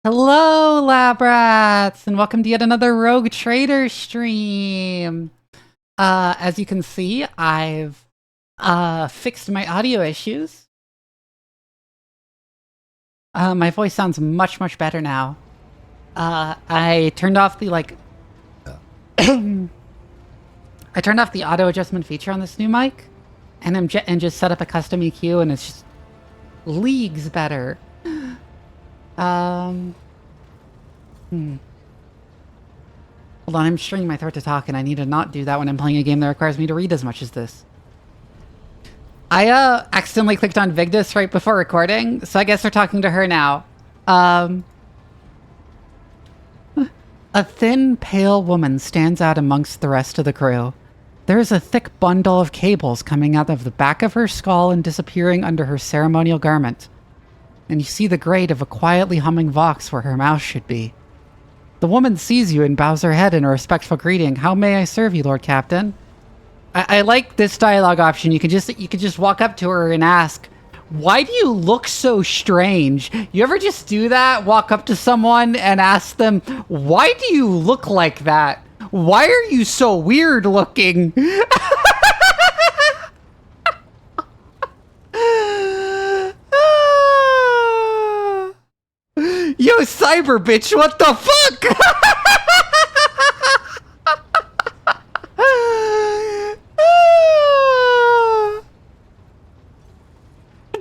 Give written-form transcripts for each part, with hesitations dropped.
Hello, lab rats, and welcome to yet another Rogue Trader stream. As you can see, I've fixed my audio issues. My voice sounds much better now. I turned off the I turned off the auto adjustment feature on this new mic, and just set up a custom EQ, and it's just leagues better. Hold on, I'm stringing my throat to talk, and I need to not do that when I'm playing a game that requires me to read as much as this. I accidentally clicked on Vigdis right before recording, so I guess we're talking to her now. A thin, pale woman stands out amongst the rest of the crew. There is a thick bundle of cables coming out of the back of her skull and disappearing under her ceremonial garment. And you see the grate of a quietly humming vox where her mouth should be. The woman sees you and bows her head in a respectful greeting. How may I serve you, Lord Captain? I like this dialogue option. You can just walk up to her and ask, why do you look so strange? You ever just do that? Walk up to someone and ask them, why do you look like that? Why are you so weird looking? Yo, cyber bitch, what the fuck?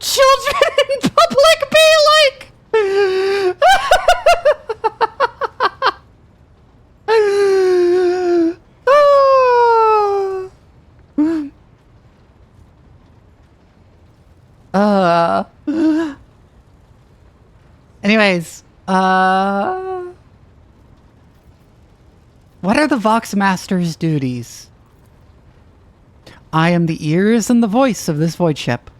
Children in public be like... Anyways, what are the Vox Master's duties? I am the ears and the voice of this void ship.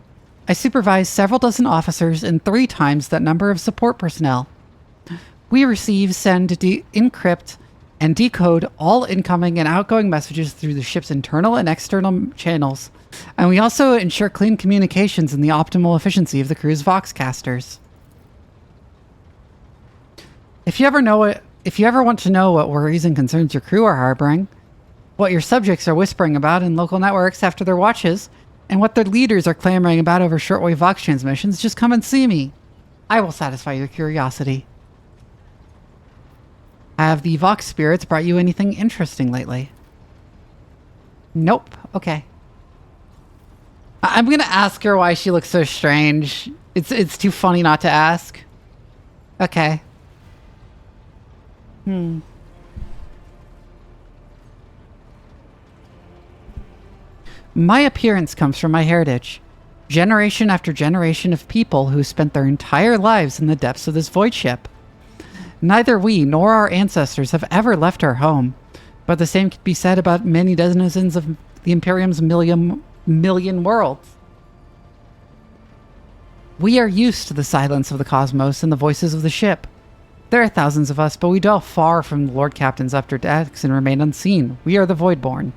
I supervise several dozen officers and 3 times that number of support personnel. We receive, send, encrypt, and decode all incoming and outgoing messages through the ship's internal and external channels. And we also ensure clean communications and the optimal efficiency of the crew's Voxcasters. If you ever want to know what worries and concerns your crew are harboring, what your subjects are whispering about in local networks after their watches, and what their leaders are clamoring about over shortwave Vox transmissions, just come and see me. I will satisfy your curiosity. Have the Vox spirits brought you anything interesting lately? Nope. Okay. I'm gonna ask her why she looks so strange. It's too funny not to ask. Okay. My appearance comes from my heritage. Generation after generation of people who spent their entire lives in the depths of this void ship. Neither we nor our ancestors have ever left our home, but the same could be said about many dozens of the Imperium's million worlds. We are used to the silence of the cosmos and the voices of the ship. There are thousands of us, but we dwell far from the Lord Captain's upper decks and remain unseen. We are the Voidborn.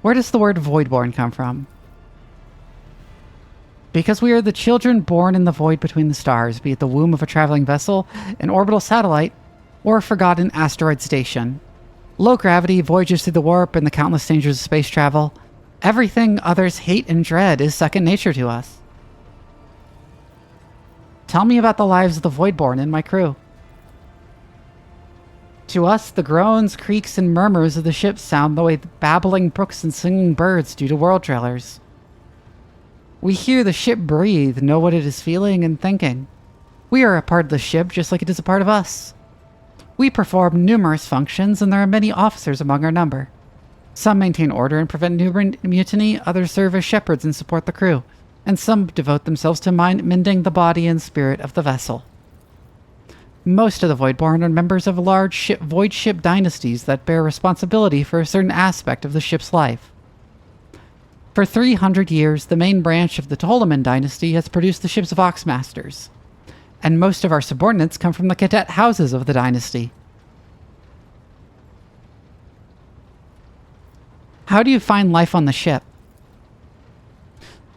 Where does the word Voidborn come from? Because we are the children born in the void between the stars, be it the womb of a traveling vessel, an orbital satellite, or a forgotten asteroid station. Low gravity, voyages through the warp, and the countless dangers of space travel. Everything others hate and dread is second nature to us. Tell me about the lives of the Voidborn and my crew. To us, the groans, creaks, and murmurs of the ship sound the way babbling brooks and singing birds do to world trailers. We hear the ship breathe, know what it is feeling and thinking. We are a part of the ship just like it is a part of us. We perform numerous functions, and there are many officers among our number. Some maintain order and prevent mutiny, others serve as shepherds and support the crew, and some devote themselves to mending the body and spirit of the vessel. Most of the Voidborn are members of large void ship dynasties that bear responsibility for a certain aspect of the ship's life. For 300 years, the main branch of the Ptoleman dynasty has produced the ship's Vox Masters, and most of our subordinates come from the cadet houses of the dynasty. How do you find life on the ship?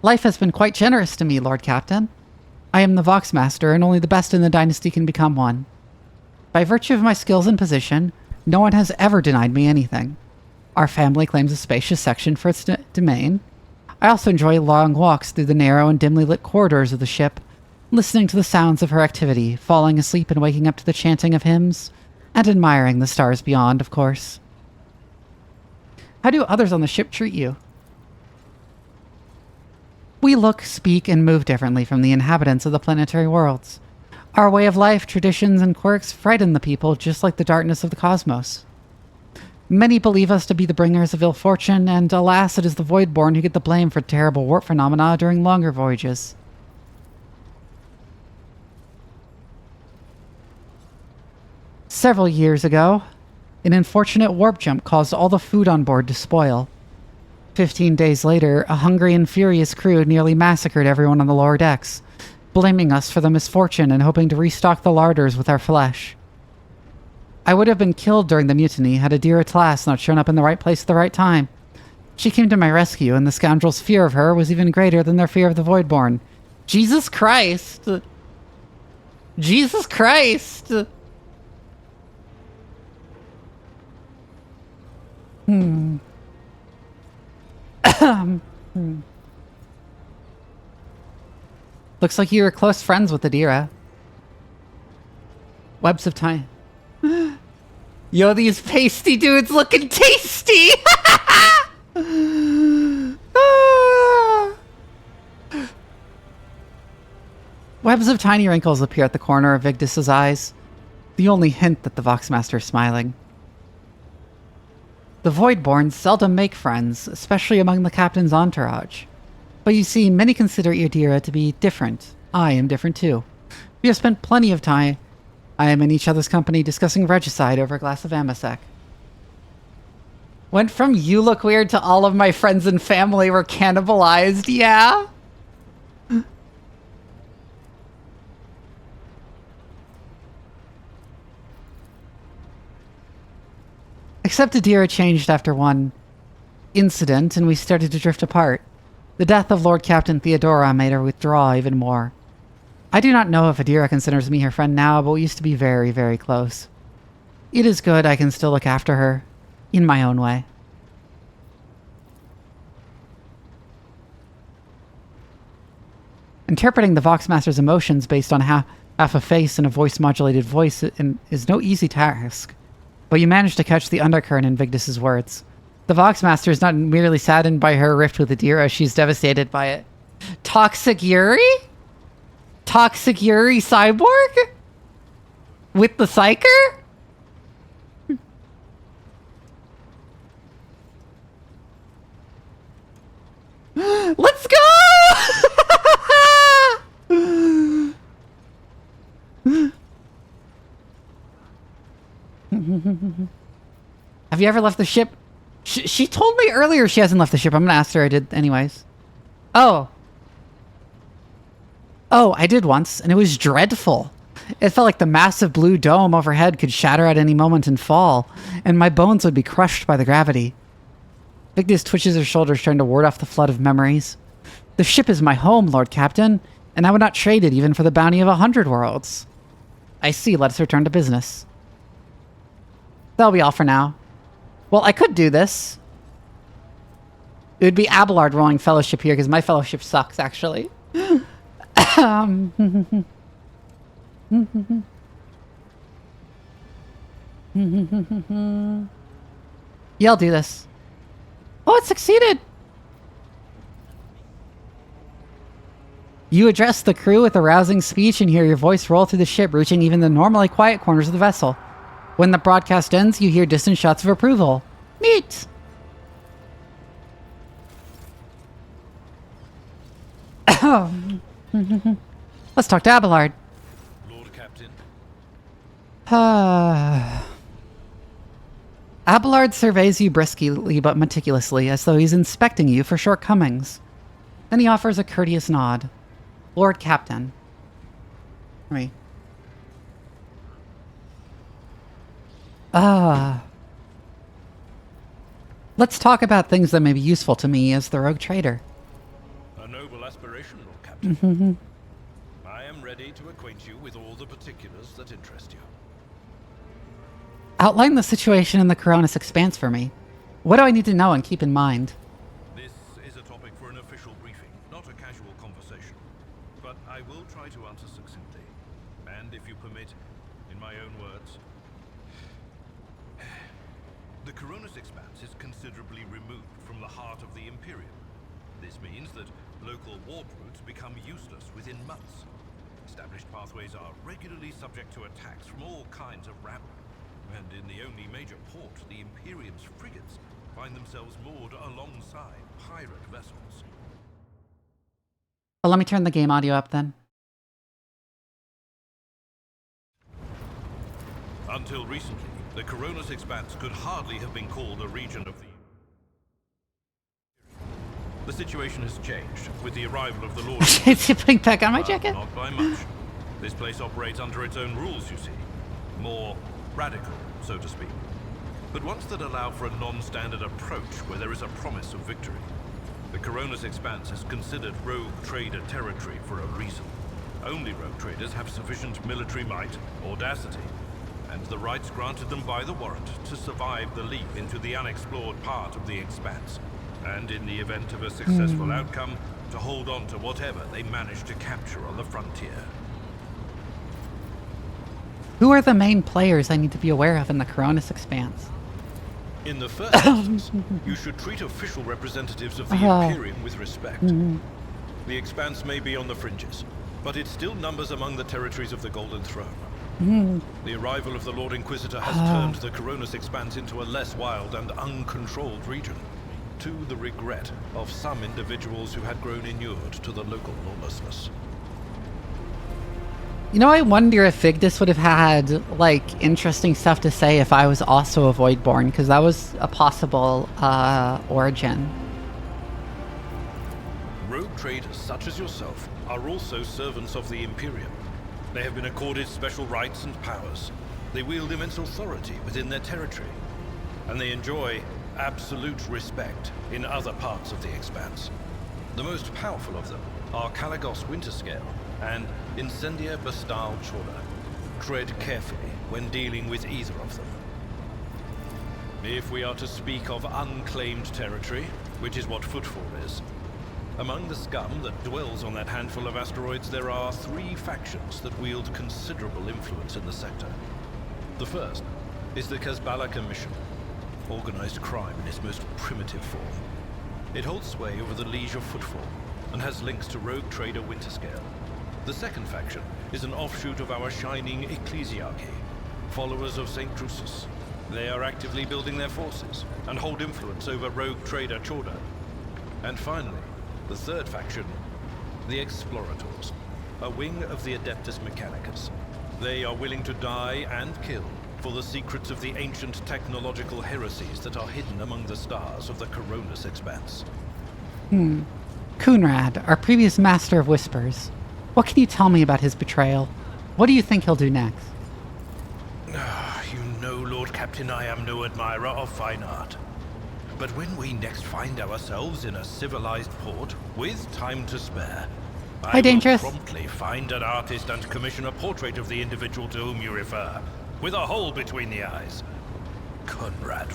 Life has been quite generous to me, Lord Captain. I am the Voxmaster, and only the best in the dynasty can become one. By virtue of my skills and position, no one has ever denied me anything. Our family claims a spacious section for its domain. I also enjoy long walks through the narrow and dimly lit corridors of the ship, listening to the sounds of her activity, falling asleep and waking up to the chanting of hymns, and admiring the stars beyond, of course. How do others on the ship treat you? We look, speak, and move differently from the inhabitants of the planetary worlds. Our way of life, traditions, and quirks frighten the people just like the darkness of the cosmos. Many believe us to be the bringers of ill fortune, and alas, it is the Voidborn who get the blame for terrible warp phenomena during longer voyages. Several years ago, an unfortunate warp jump caused all the food on board to spoil. 15 days later, a hungry and furious crew nearly massacred everyone on the lower decks, blaming us for the misfortune and hoping to restock the larders with our flesh. I would have been killed during the mutiny had Adira Tlass not shown up in the right place at the right time. She came to my rescue, and the scoundrels' fear of her was even greater than their fear of the Voidborn. Jesus Christ! Jesus Christ! Looks like you were close friends with Adira. Webs of time. Yo, these pasty dudes looking tasty! Webs of tiny wrinkles appear at the corner of Vigdis's eyes, the only hint that the Voxmaster is smiling. The Voidborn seldom make friends, especially among the captain's entourage. But you see, many consider Adira to be different. I am different too. We have spent plenty of time I am in each other's company discussing regicide over a glass of Amasec. Went from you look weird to all of my friends and family were cannibalized, yeah? Except Adira changed after one incident, and we started to drift apart. The death of Lord Captain Theodora made her withdraw even more. I do not know if Adira considers me her friend now, but we used to be very, very close. It is good I can still look after her, in my own way. Interpreting the Voxmaster's emotions based on half a face and a voice-modulated voice is no easy task. But you managed to catch the undercurrent in Vigdis's words. The Voxmaster is not merely saddened by her rift with Adira, she's devastated by it. Toxic Yuri? Toxic Yuri cyborg? With the Psyker? Let's go! Have you ever left the ship? She told me earlier she hasn't left the ship. I'm gonna ask her. I did anyways. Oh, I did once, and it was dreadful. It felt like the massive blue dome overhead could shatter at any moment and fall, and my bones would be crushed by the gravity. Vigdis twitches her shoulders, trying to ward off the flood of memories. The ship is my home, Lord Captain, and I would not trade it even for the bounty of 100 worlds. I see. Let us return to business. That'll be all for now. Well, I could do this. It would be Abelard rolling fellowship here, because my fellowship sucks, actually. Yeah, I'll do this. Oh, it succeeded! You address the crew with a rousing speech and hear your voice roll through the ship, reaching even the normally quiet corners of the vessel. When the broadcast ends, you hear distant shots of approval. Neat! Let's talk to Abelard. Lord Captain. Abelard surveys you briskly but meticulously, as though he's inspecting you for shortcomings. Then he offers a courteous nod. Lord Captain. Me. Let's talk about things that may be useful to me as the rogue trader. A noble aspiration, Lord Captain. I me to acquaint you with all the particulars that interest you. Outline the situation in the Coronis Expanse for me. What do I need to know and keep in mind? This is a topic for an official briefing, not a casual conversation. But I will try to answer succinctly. And if you permit, in my own words, the Coronis Expanse is considerably removed from the heart of the Imperium. This means that local warp routes become useless within months. Established pathways are regularly subject to attacks from all kinds of rabble. And in the only major port, the Imperium's frigates find themselves moored alongside pirate vessels. Well, let me turn the game audio up then. Until recently, the Coronis Expanse could hardly have been called a region of the... The situation has changed with the arrival of the Lord... Is he putting back on my jacket? Not by much. This place operates under its own rules, you see. More radical, so to speak. But ones that allow for a non-standard approach where there is a promise of victory. The Coronis Expanse is considered rogue trader territory for a reason. Only rogue traders have sufficient military might, audacity, and the rights granted them by the warrant to survive the leap into the unexplored part of the Expanse. And in the event of a successful outcome, to hold on to whatever they manage to capture on the frontier. Who are the main players I need to be aware of in the Coronis Expanse? In the first instance, you should treat official representatives of the Imperium with respect. The Expanse may be on the fringes, but it still numbers among the territories of the Golden Throne. The arrival of the Lord Inquisitor has turned the Coronis Expanse into a less wild and uncontrolled region, to the regret of some individuals who had grown inured to the local lawlessness. You know, I wonder if Vigdis would have had, like, interesting stuff to say if I was also a Voidborn, because that was a possible origin. Rogue traders such as yourself are also servants of the Imperium. They have been accorded special rights and powers. They wield immense authority within their territory, and they enjoy absolute respect in other parts of the Expanse. The most powerful of them are Kalagos Winterscale and Incendia Bastal Chora. Tread carefully when dealing with either of them. If we are to speak of unclaimed territory, which is what Footfall is, among the scum that dwells on that handful of asteroids, there are 3 factions that wield considerable influence in the sector. The first is the Kazbala Commission, organized crime in its most primitive form. It holds sway over the Liege of Footfall, and has links to rogue trader Winterscale. The second faction is an offshoot of our shining ecclesiarchy, followers of St. Drusus. They are actively building their forces, and hold influence over rogue trader Chorda. And finally, the third faction, the Explorators, a wing of the Adeptus Mechanicus. They are willing to die and kill for the secrets of the ancient technological heresies that are hidden among the stars of the Coronis Expanse. Kunrad, our previous Master of Whispers. What can you tell me about his betrayal? What do you think he'll do next? You know, Lord Captain, I am no admirer of fine art. But when we next find ourselves in a civilized port, with time to spare, I will promptly find an artist and commission a portrait of the individual to whom you refer, with a hole between the eyes. Conrad.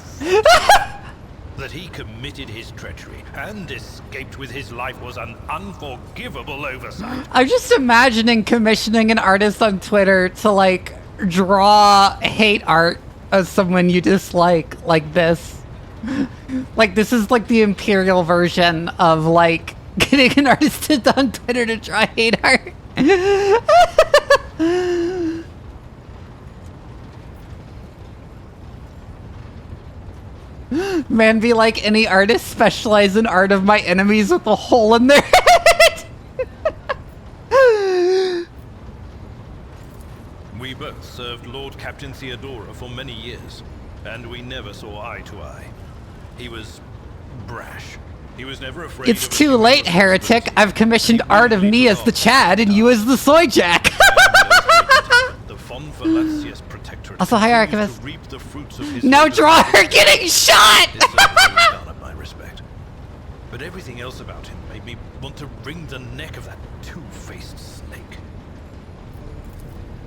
That he committed his treachery and escaped with his life was an unforgivable oversight. I'm just imagining commissioning an artist on Twitter to, like, draw hate art of someone you dislike, like this. Like, this is like the Imperial version of, like, getting an artist on Twitter to draw hate art. Man, be like, any artist specialize in art of my enemies with a hole in their head. We both served Lord Captain Theodora for many years, and we never saw eye to eye. He was brash. He was never afraid. It's too late, heretic. I've commissioned art of me as the Chad and you as the Soy Jack. Also, hi, Archivist. Now draw her getting shot! My respect. But everything else about him made me want to wring the neck of that two-faced snake.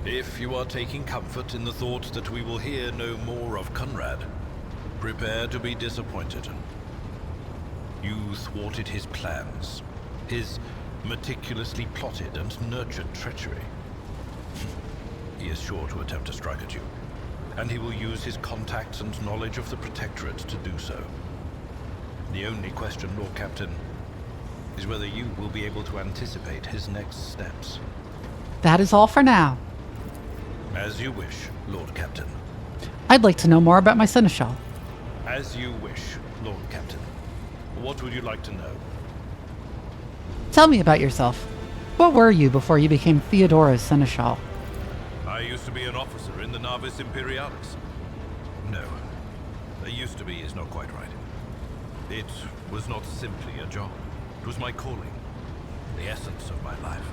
If you are taking comfort in the thought that we will hear no more of Conrad, prepare to be disappointed. You thwarted his plans, his meticulously plotted and nurtured treachery. He is sure to attempt to strike at you, and he will use his contacts and knowledge of the Protectorate to do so. The only question, Lord Captain, is whether you will be able to anticipate his next steps. That is all for now. As you wish, Lord Captain. I'd like to know more about my seneschal. As you wish, Lord Captain. What would you like to know? Tell me about yourself. What were you before you became Theodora's seneschal? I used to be an officer in the Navis Imperialis. No, used to be is not quite right. It was not simply a job. It was my calling, the essence of my life.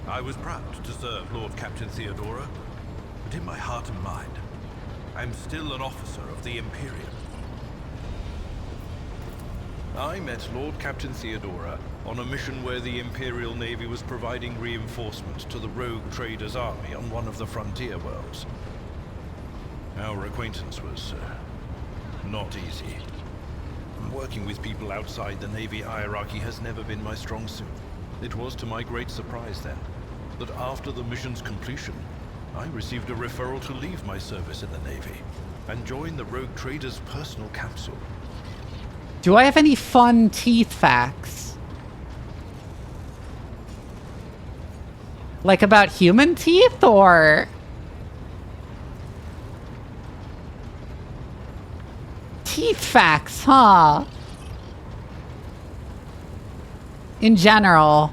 I was proud to serve Lord Captain Theodora, but in my heart and mind, I'm still an officer of the Imperium. I met Lord Captain Theodora on a mission where the Imperial Navy was providing reinforcements to the rogue traders' army on one of the frontier worlds. Our acquaintance was not easy. Working with people outside the Navy hierarchy has never been my strong suit. It was to my great surprise then, that after the mission's completion, I received a referral to leave my service in the Navy and join the rogue traders' personal council. Do I have any fun teeth facts? Like about human teeth, or... Teeth facts, huh? In general.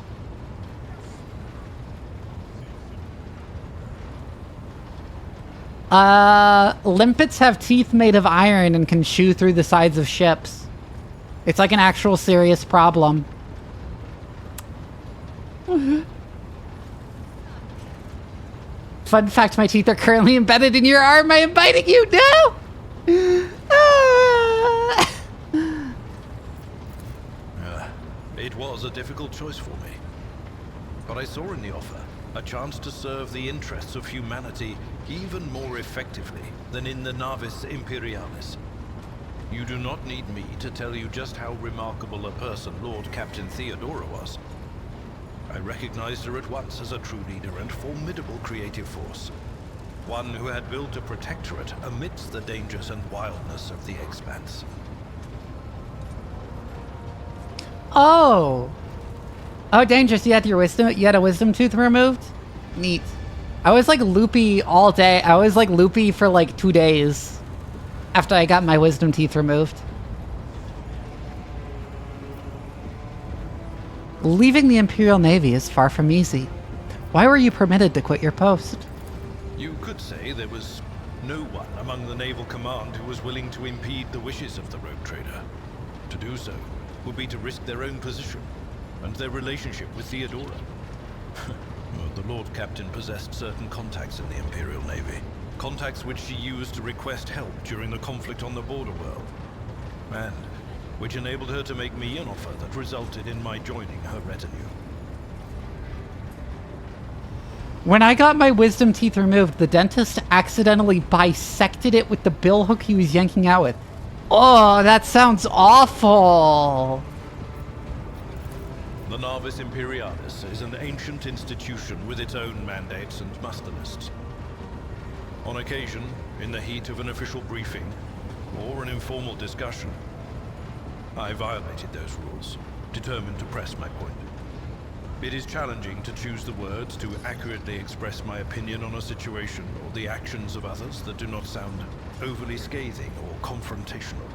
Limpets have teeth made of iron and can chew through the sides of ships. It's like an actual serious problem. Fun fact, my teeth are currently embedded in your arm. I am biting you now! It was a difficult choice for me. But I saw in the offer a chance to serve the interests of humanity even more effectively than in the Navis Imperialis. You do not need me to tell you just how remarkable a person Lord Captain Theodora was. I recognized her at once as a true leader and formidable creative force. One who had built a protectorate amidst the dangers and wildness of the expanse. Oh. Oh, dangerous. You had a wisdom tooth removed? Neat. I was like loopy all day. I was like loopy for like 2 days after I got my wisdom teeth removed. Leaving the Imperial Navy is far from easy. Why were you permitted to quit your post? You could say there was no one among the naval command who was willing to impede the wishes of the rogue trader. To do so would be to risk their own position and their relationship with Theodora. The Lord Captain possessed certain contacts in the Imperial Navy. Contacts which she used to request help during the conflict on the border world. And which enabled her to make me an offer that resulted in my joining her retinue. When I got my wisdom teeth removed, the dentist accidentally bisected it with the bill hook he was yanking out with. Oh, that sounds awful. The Navis Imperialis is an ancient institution with its own mandates and muster lists. On occasion, in the heat of an official briefing, or an informal discussion, I violated those rules, determined to press my point. It is challenging to choose the words to accurately express my opinion on a situation or the actions of others that do not sound overly scathing or confrontational.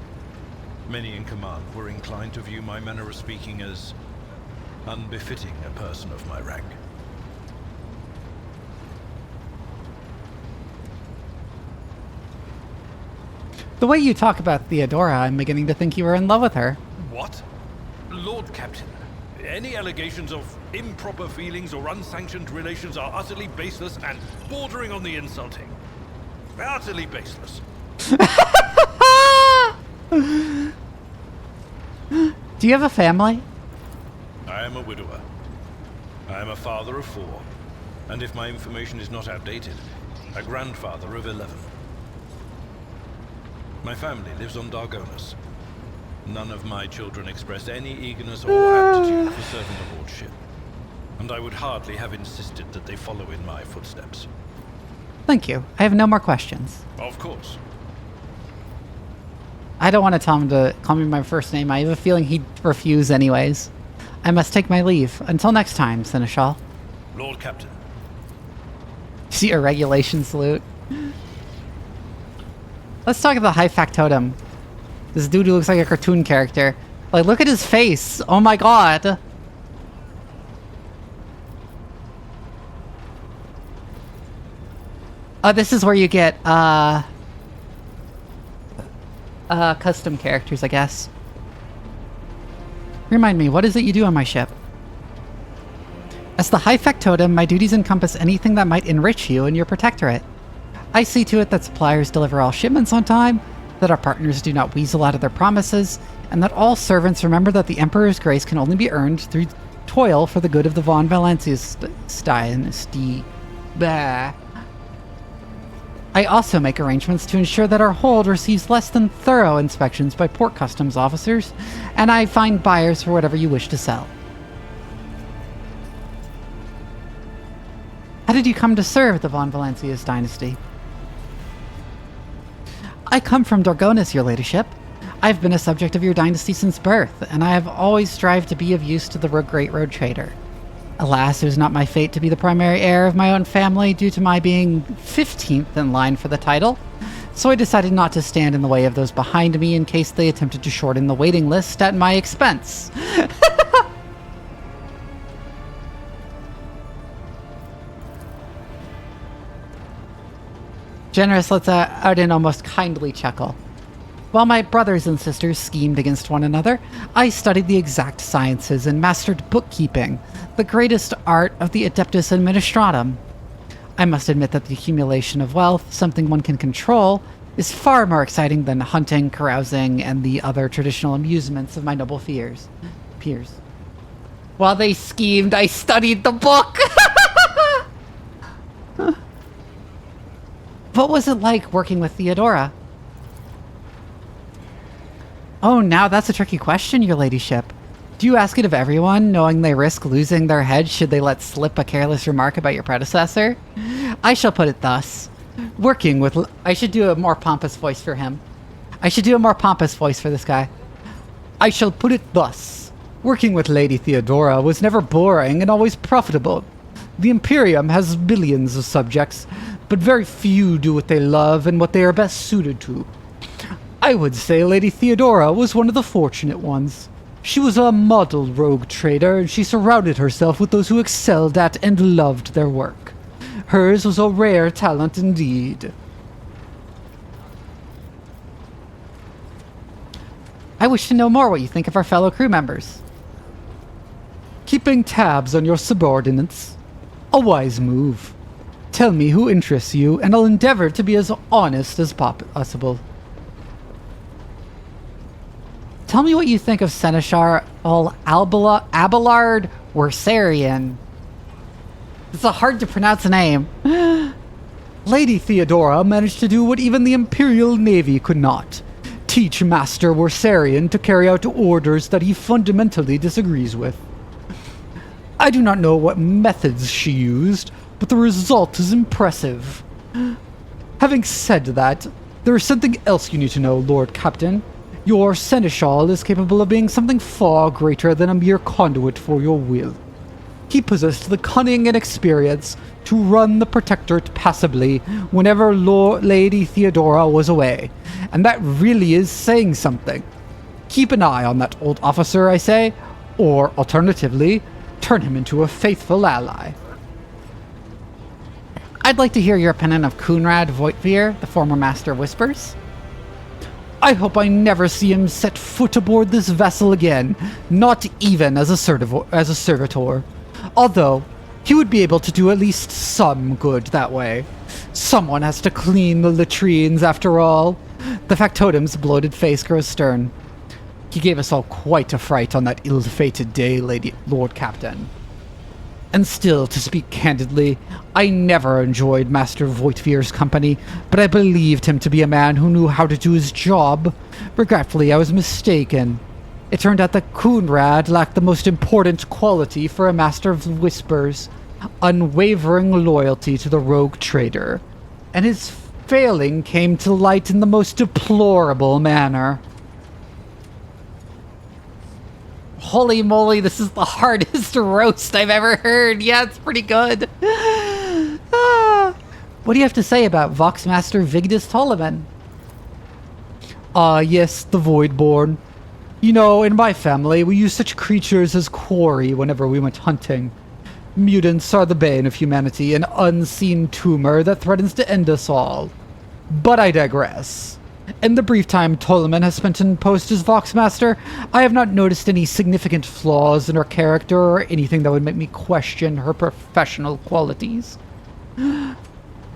Many in command were inclined to view my manner of speaking as unbefitting a person of my rank. The way you talk about Theodora, I'm beginning to think you were in love with her. What? Lord Captain, any allegations of improper feelings or unsanctioned relations are utterly baseless and bordering on the insulting. Utterly baseless. Do you have a family? I am a widower. I am a father of 4. and if my information is not outdated, a grandfather of 11. My family lives on Dargonus. None of my children express any eagerness or aptitude for serving aboard ship, and I would hardly have insisted that they follow in my footsteps. Thank you. I have no more questions. Of course. I don't want to tell him to call me by my first name. I have a feeling he'd refuse anyways. I must take my leave. Until next time, Seneschal. Lord Captain. See a regulation salute. Let's talk about the high factotum. This dude who looks like a cartoon character. Like, look at his face. Oh my god. Oh, this is where you get, custom characters, I guess. Remind me, what is it you do on my ship? As the high factotum, my duties encompass anything that might enrich you and your protectorate. I see to it that suppliers deliver all shipments on time, that our partners do not weasel out of their promises, and that all servants remember that the Emperor's grace can only be earned through toil for the good of the Von Valencia's dynasty. Bah. I also make arrangements to ensure that our hold receives less than thorough inspections by port customs officers, and I find buyers for whatever you wish to sell. How did you come to serve the Von Valencia's dynasty? I come from Dargonus, your ladyship. I've been a subject of your dynasty since birth, and I have always strived to be of use to the great road trader. Alas, it was not my fate to be the primary heir of my own family due to my being 15th in line for the title, so I decided not to stand in the way of those behind me in case they attempted to shorten the waiting list at my expense. Generous lets out an almost kindly chuckle. While my brothers and sisters schemed against one another, I studied the exact sciences and mastered bookkeeping, the greatest art of the Adeptus Administratum. I must admit that the accumulation of wealth, something one can control, is far more exciting than hunting, carousing, and the other traditional amusements of my noble peers. While they schemed, I studied the book! What was it like working with Theodora? Oh, now that's a tricky question, your ladyship. Do you ask it of everyone, knowing they risk losing their heads should they let slip a careless remark about your predecessor? I shall put it thus. Working with... I should do a more pompous voice for him. I should do a more pompous voice for this guy. I shall put it thus. Working with Lady Theodora was never boring and always profitable. The Imperium has billions of subjects, but very few do what they love and what they are best suited to. I would say Lady Theodora was one of the fortunate ones. She was a model rogue trader, and she surrounded herself with those who excelled at and loved their work. Hers was a rare talent indeed. I wish to know more what you think of our fellow crew members. Keeping tabs on your subordinates. A wise move. Tell me who interests you, and I'll endeavor to be as honest as possible. Tell me what you think of Seneschal Abelard Wersarian. It's a hard to pronounce name. Lady Theodora managed to do what even the Imperial Navy could not. Teach Master Wersarian to carry out orders that he fundamentally disagrees with. I do not know what methods she used, but the result is impressive. Having said that, there is something else you need to know, Lord Captain. Your Seneschal is capable of being something far greater than a mere conduit for your will. He possessed the cunning and experience to run the Protectorate passably whenever Lady Theodora was away, and that really is saying something. Keep an eye on that old officer, I say, or alternatively, turn him into a faithful ally. I'd like to hear your opinion of Kunrad Voigtveer, the former Master of Whispers. I hope I never see him set foot aboard this vessel again, not even as a servitor. Although, he would be able to do at least some good that way. Someone has to clean the latrines after all. The factotum's bloated face grows stern. He gave us all quite a fright on that ill-fated day, Lord Captain. And still, to speak candidly, I never enjoyed Master Voigtvir's company, but I believed him to be a man who knew how to do his job. Regretfully, I was mistaken. It turned out that Coonrad lacked the most important quality for a Master of Whispers: unwavering loyalty to the rogue trader. And his failing came to light in the most deplorable manner. Holy moly, this is the hardest roast I've ever heard. Yeah, it's pretty good. What do you have to say about Voxmaster Vigdis Tolliman? Yes, the Voidborn. You know, in my family, we use such creatures as quarry whenever we went hunting. Mutants are the bane of humanity, an unseen tumor that threatens to end us all. But I digress. In the brief time Tolliman has spent in post as Voxmaster, I have not noticed any significant flaws in her character or anything that would make me question her professional qualities.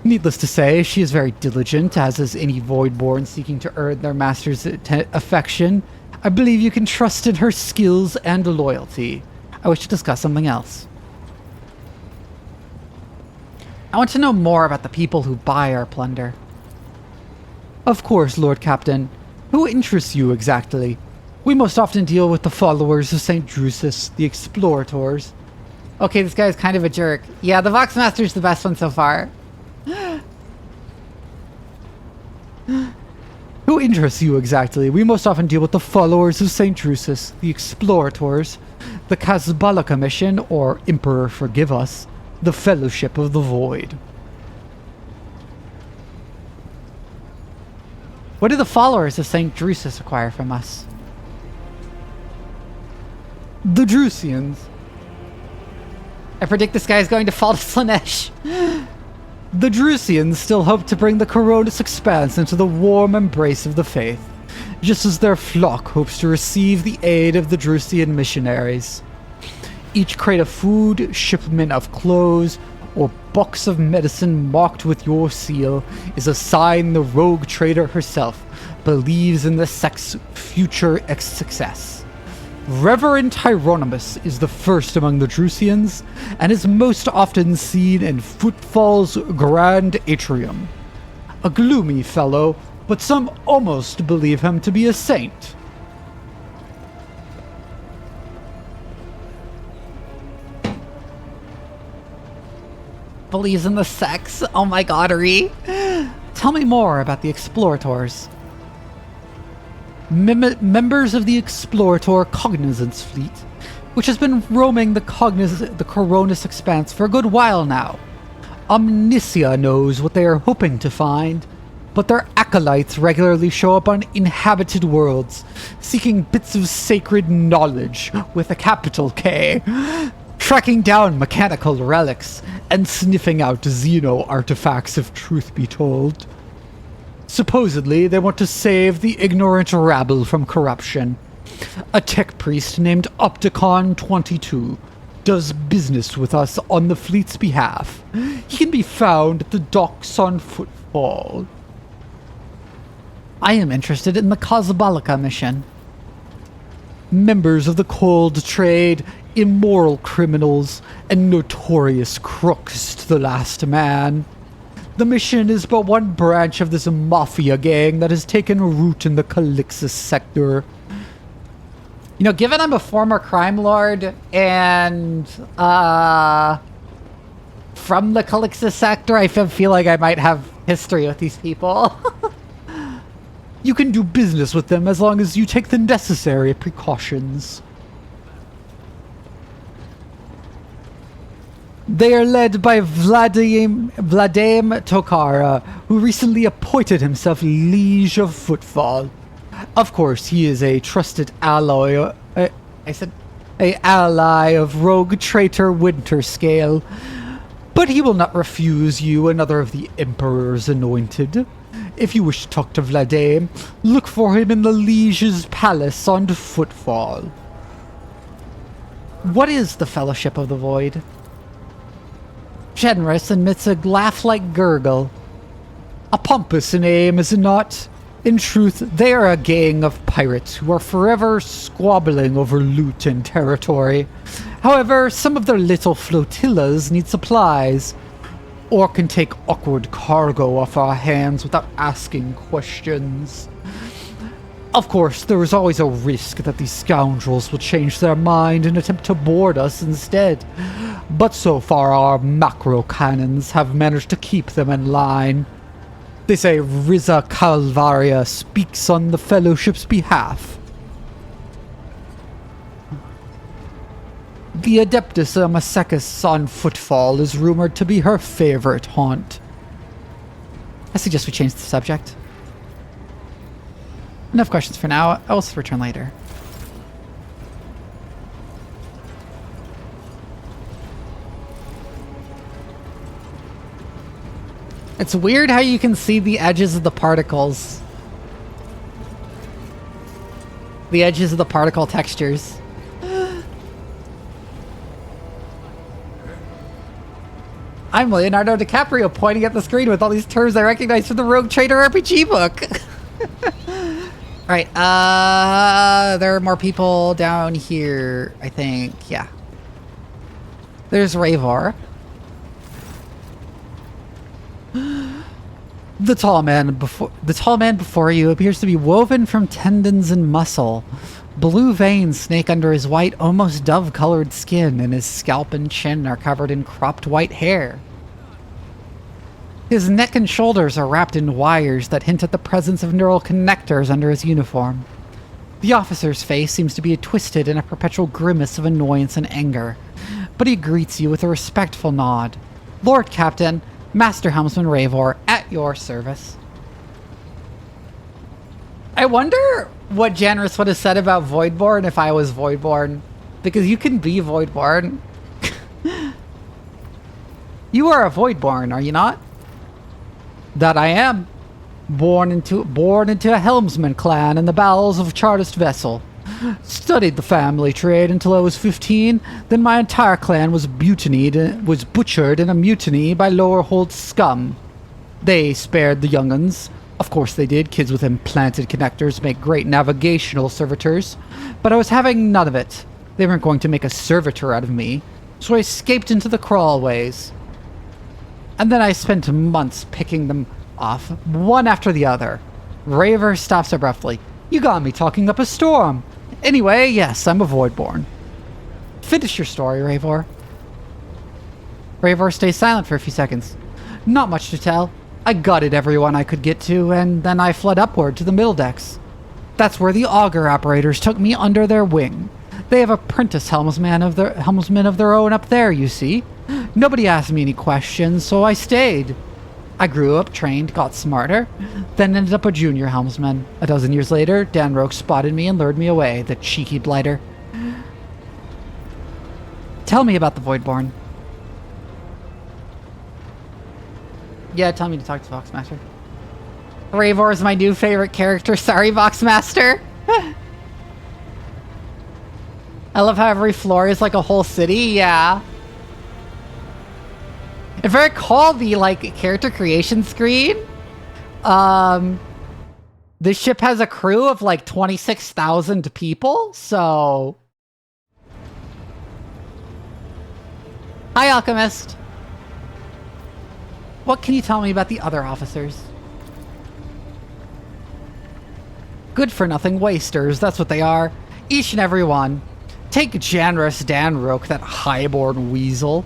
Needless to say, she is very diligent, as is any Voidborn seeking to earn their master's affection. I believe you can trust in her skills and loyalty. I wish to discuss something else. I want to know more about the people who buy our plunder. Of course, Lord Captain. Who interests you exactly? We most often deal with the followers of St. Drusus, the explorators. Okay, this guy's kind of a jerk. Yeah, the Voxmaster's the best one so far. Who interests you exactly? We most often deal with the followers of St. Drusus, the explorators, the Kazbalaka mission, or Emperor Forgive Us, the Fellowship of the Void. What do the followers of St. Drusus acquire from us? The Drusians. I predict this guy is going to fall to Slanesh. The Drusians still hope to bring the Coronis Expanse into the warm embrace of the faith, just as their flock hopes to receive the aid of the Drusian missionaries. Each crate of food, shipment of clothes, or box of medicine marked with your seal is a sign the rogue trader herself believes in the sect's future success. Reverend Hieronymus is the first among the Drusians, and is most often seen in Footfall's grand atrium. A gloomy fellow, but some almost believe him to be a saint. Believes in the sex? Oh my goddery. Tell me more about the explorators. Members of the Explorator Cognizance Fleet, which has been roaming the Coronis Expanse for a good while now. Omnicia knows what they are hoping to find, but their acolytes regularly show up on inhabited worlds, seeking bits of sacred knowledge with a capital K, tracking down mechanical relics, and sniffing out Xeno artifacts if truth be told. Supposedly, they want to save the ignorant rabble from corruption. A tech priest named Opticon22 does business with us on the fleet's behalf. He can be found at the docks on Footfall. I am interested in the Kazbalaka mission. Members of the cold trade, immoral criminals, and notorious crooks to the last man. The mission is but one branch of this mafia gang that has taken root in the Calixis sector. You know, given I'm a former crime lord and from the Calixis sector, I feel like I might have history with these people. You can do business with them as long as you take the necessary precautions. They are led by Vladimir Tokara, who recently appointed himself Liege of Footfall. Of course, he is a trusted ally. Ally of rogue traitor Winterscale, but he will not refuse you another of the Emperor's anointed. If you wish to talk to Vladimir, look for him in the Liege's palace on Footfall. What is the Fellowship of the Void? Generous amidst a laugh-like gurgle. A pompous name, is it not? In truth, they are a gang of pirates who are forever squabbling over loot and territory. However, some of their little flotillas need supplies, or can take awkward cargo off our hands without asking questions. Of course, there is always a risk that these scoundrels will change their mind and attempt to board us instead. But so far our macro cannons have managed to keep them in line. They say Riza Calvaria speaks on the Fellowship's behalf. The Adeptus Masecus on Footfall is rumored to be her favorite haunt. I suggest we change the subject. Enough questions for now. I will return later. It's weird how you can see the edges of the particles. The edges of the particle textures. I'm Leonardo DiCaprio pointing at the screen with all these terms I recognize from the Rogue Trader RPG book. Alright, there are more people down here, I think. Yeah. There's Ravor. The tall man before you appears to be woven from tendons and muscle. Blue veins snake under his white, almost dove-colored skin, and his scalp and chin are covered in cropped white hair. His neck and shoulders are wrapped in wires that hint at the presence of neural connectors under his uniform. The officer's face seems to be twisted in a perpetual grimace of annoyance and anger, but he greets you with a respectful nod. Lord Captain, Master Helmsman Ravor, at your service. I wonder what Janris would have said about Voidborn if I was Voidborn. Because you can be Voidborn. You are a Voidborn, are you not? That I am. Born into a helmsman clan in the bowels of a Chartist vessel. Studied the family trade until I was 15, then my entire clan was butchered in a mutiny by Lower Holt scum. They spared the young'uns. Of course they did. Kids with implanted connectors make great navigational servitors. But I was having none of it. They weren't going to make a servitor out of me. So I escaped into the crawlways. And then I spent months picking them off, one after the other. Raver stops abruptly. You got me talking up a storm. Anyway, yes, I'm a Voidborn. Finish your story, Ravor. Ravor stays silent for a few seconds. Not much to tell. I gutted everyone I could get to, and then I fled upward to the middle decks. That's where the auger operators took me under their wing. They have apprentice helmsmen of their own up there, you see. Nobody asked me any questions, so I stayed. I grew up, trained, got smarter, then ended up a junior helmsman. A dozen years later, Dan Roke spotted me and lured me away, the cheeky blighter. Tell me about the Voidborn. Yeah, tell me to talk to Voxmaster. Ravor is my new favorite character. Sorry, Voxmaster. I love how every floor is like a whole city. Yeah. If I recall the, character creation screen, this ship has a crew of, 26,000 people, so... Hi, Alchemist. What can you tell me about the other officers? Good-for-nothing wasters, that's what they are. Each and every one. Take Janris Danroke, that highborn weasel.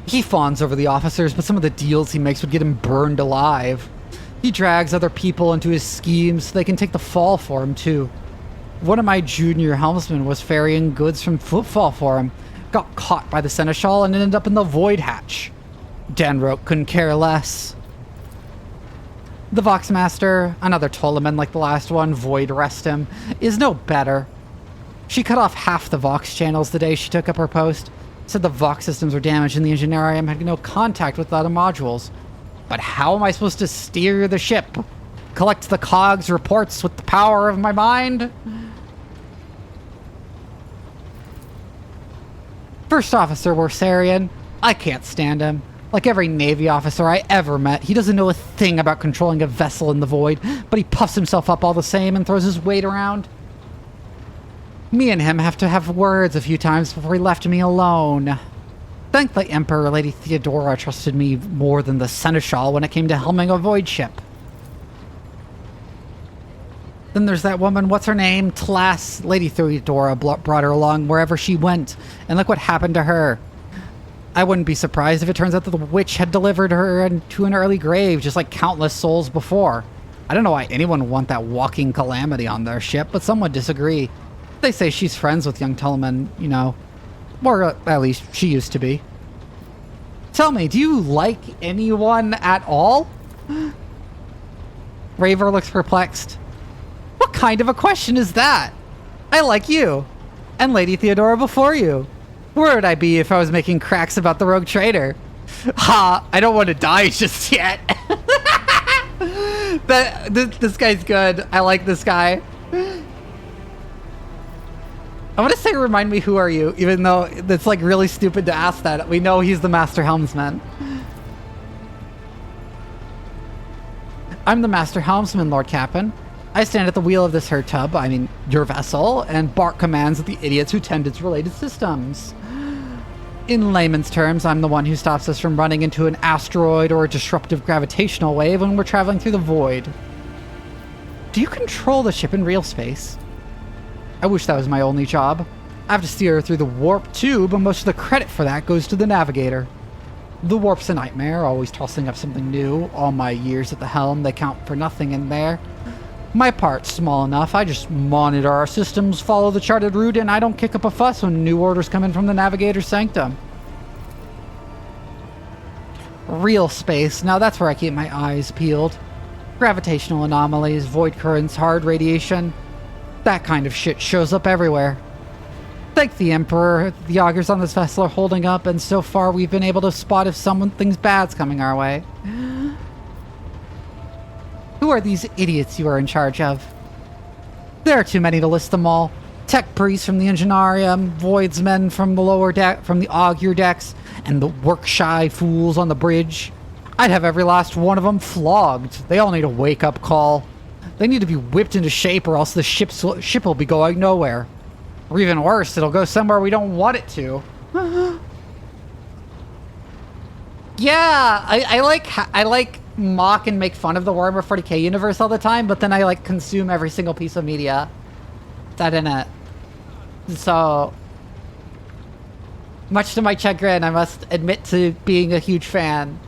He fawns over the officers, but some of the deals he makes would get him burned alive. He drags other people into his schemes so they can take the fall for him, too. One of my junior helmsmen was ferrying goods from Footfall for him, got caught by the Seneschal, and ended up in the Void Hatch. Danroke couldn't care less. The Voxmaster, another Tolaman like the last one, Void rest him, is no better. She cut off half the Vox channels the day she took up her post. Said the Vox systems were damaged and the Engineerium had no contact with the other modules. But how am I supposed to steer the ship? Collect the cogs reports with the power of my mind? First Officer Worsarian. I can't stand him. Like every Navy officer I ever met, he doesn't know a thing about controlling a vessel in the void, but he puffs himself up all the same and throws his weight around. Me and him have to have words a few times before he left me alone. Thank the Emperor Lady Theodora trusted me more than the Seneschal when it came to helming a void ship. Then there's that woman, what's her name? Tlass. Lady Theodora brought her along wherever she went, and look what happened to her. I wouldn't be surprised if it turns out that the witch had delivered her to an early grave, just like countless souls before. I don't know why anyone would want that walking calamity on their ship, but some would disagree. They say she's friends with young Tillman, you know. Or at least she used to be. Tell me, do you like anyone at all? Raver looks perplexed. What kind of a question is that? I like you. And Lady Theodora before you. Where would I be if I was making cracks about the rogue trader? Ha! I don't want to die just yet. This guy's good. I like this guy. I want to say remind me who are you, even though it's like really stupid to ask that. We know he's the Master Helmsman. I'm the Master Helmsman, Lord Captain. I stand at the wheel of this her tub, I mean your vessel, and bark commands at the idiots who tend its related systems. In layman's terms, I'm the one who stops us from running into an asteroid or a disruptive gravitational wave when we're traveling through the void. Do you control the ship in real space? I wish that was my only job. I have to steer through the warp too, but most of the credit for that goes to the navigator. The warp's a nightmare, always tossing up something new. All my years at the helm, they count for nothing in there. My part's small enough. I just monitor our systems, follow the charted route, and I don't kick up a fuss when new orders come in from the navigator's sanctum. Real space. Now that's where I keep my eyes peeled. Gravitational anomalies, void currents, hard radiation. That kind of shit shows up everywhere. Thank the Emperor. The augers on this vessel are holding up, and so far we've been able to spot if something bad's coming our way. Who are these idiots you are in charge of? There are too many to list them all. Tech priests from the Engineerium, voidsmen from the lower deck, from the augur decks, and the work-shy fools on the bridge. I'd have every last one of them flogged. They all need a wake-up call. They need to be whipped into shape, or else the ship will be going nowhere. Or even worse, it'll go somewhere we don't want it to. Yeah, I like mock and make fun of the WH40K universe all the time, but then I like consume every single piece of media that in it. So, much to my chagrin, I must admit to being a huge fan.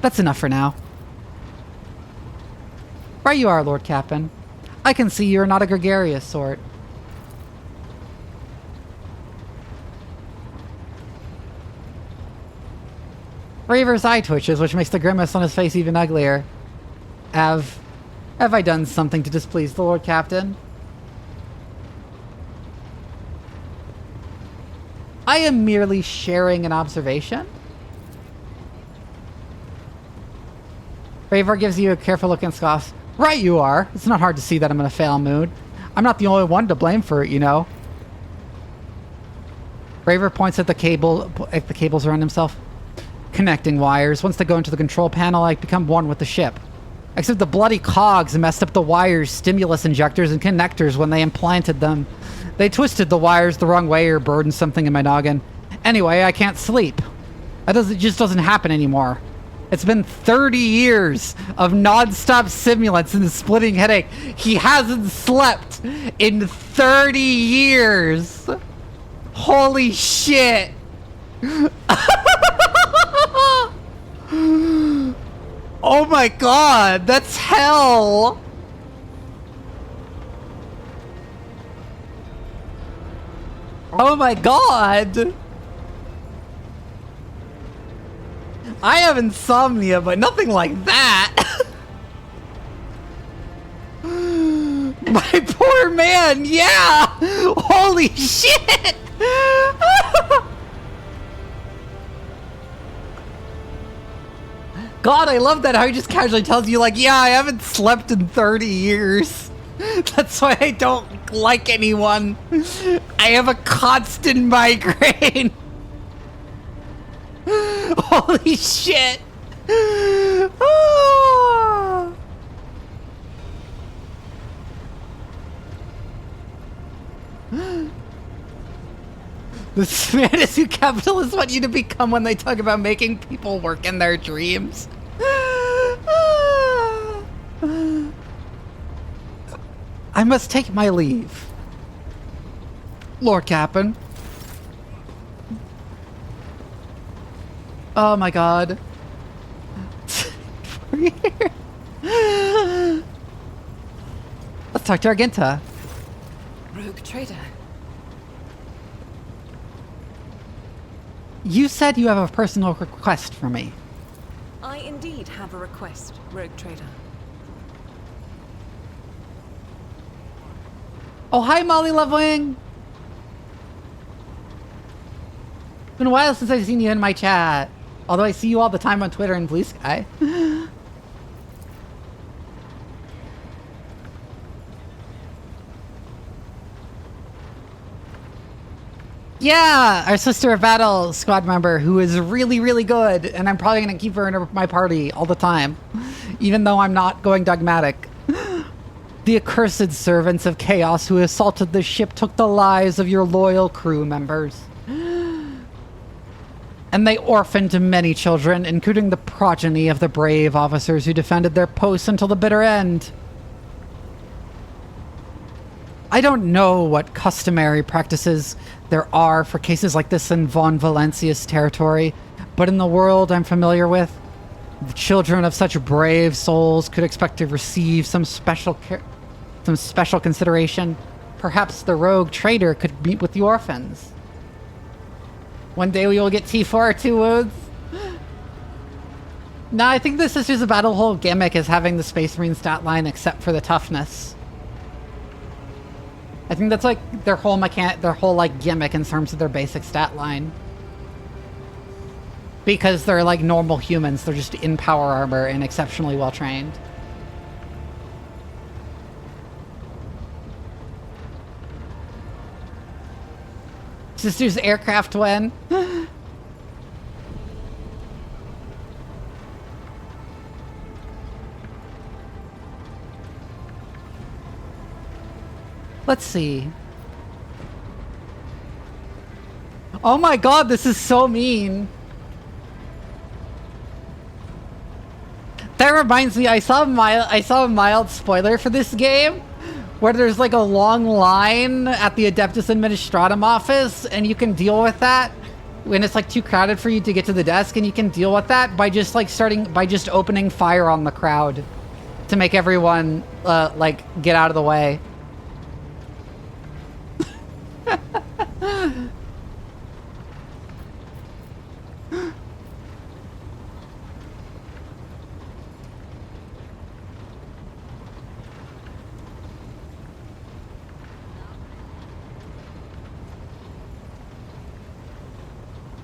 That's enough for now. Right you are, Lord Captain. I can see you're not a gregarious sort. Raver's eye twitches, which makes the grimace on his face even uglier. Have I done something to displease the Lord Captain? I am merely sharing an observation. Raver gives you a careful look and scoffs. Right you are. It's not hard to see that I'm in a fail mood. I'm not the only one to blame for it, you know. Raver points at the cables around himself. Connecting wires. Once they go into the control panel, I become one with the ship. Except the bloody cogs messed up the wires, stimulus injectors, and connectors when they implanted them. They twisted the wires the wrong way or burdened something in my noggin. Anyway, I can't sleep. It just doesn't happen anymore. It's been 30 years of non-stop stimulants and a splitting headache. He hasn't slept in 30 years. Holy shit. Oh my god, that's hell! Oh my god! I have insomnia, but nothing like that! My poor man, yeah! Holy shit! God, I love that how he just casually tells you, like, yeah, I haven't slept in 30 years. That's why I don't like anyone. I have a constant migraine. Holy shit. Oh. This fantasy capitalists want you to become when they talk about making people work in their dreams. I must take my leave. Lord Cap'n. Oh my god. We're here. Let's talk to Argenta. Rogue trader. You said you have a personal request for me. I indeed have a request, Rogue trader. Oh, hi, Molly Lovewing. It's been a while since I've seen you in my chat. Although I see you all the time on Twitter and Blue Sky. Yeah, our Sister of Battle squad member who is really, really good. And I'm probably going to keep her in my party all the time. Even though I'm not going dogmatic. The accursed servants of chaos who assaulted the ship took the lives of your loyal crew members. And they orphaned many children, including the progeny of the brave officers who defended their posts until the bitter end. I don't know what customary practices there are for cases like this in Von Valencia's territory, but in the world I'm familiar with, the children of such brave souls could expect to receive some special consideration. Perhaps the rogue trader could meet with the orphans. One day we will get T4 wounds. No, I think the Sisters of Battle whole gimmick is having the Space Marine stat line except for the toughness. I think that's like their whole like gimmick in terms of their basic stat line. Because they're like normal humans, they're just in power armor and exceptionally well trained. Sisters aircraft win. Let's see. Oh my god, this is so mean. That reminds me, I saw a mild spoiler for this game where there's like a long line at the Adeptus Administratum office, and you can deal with that when it's like too crowded for you to get to the desk, and you can deal with that by just like opening fire on the crowd to make everyone like get out of the way.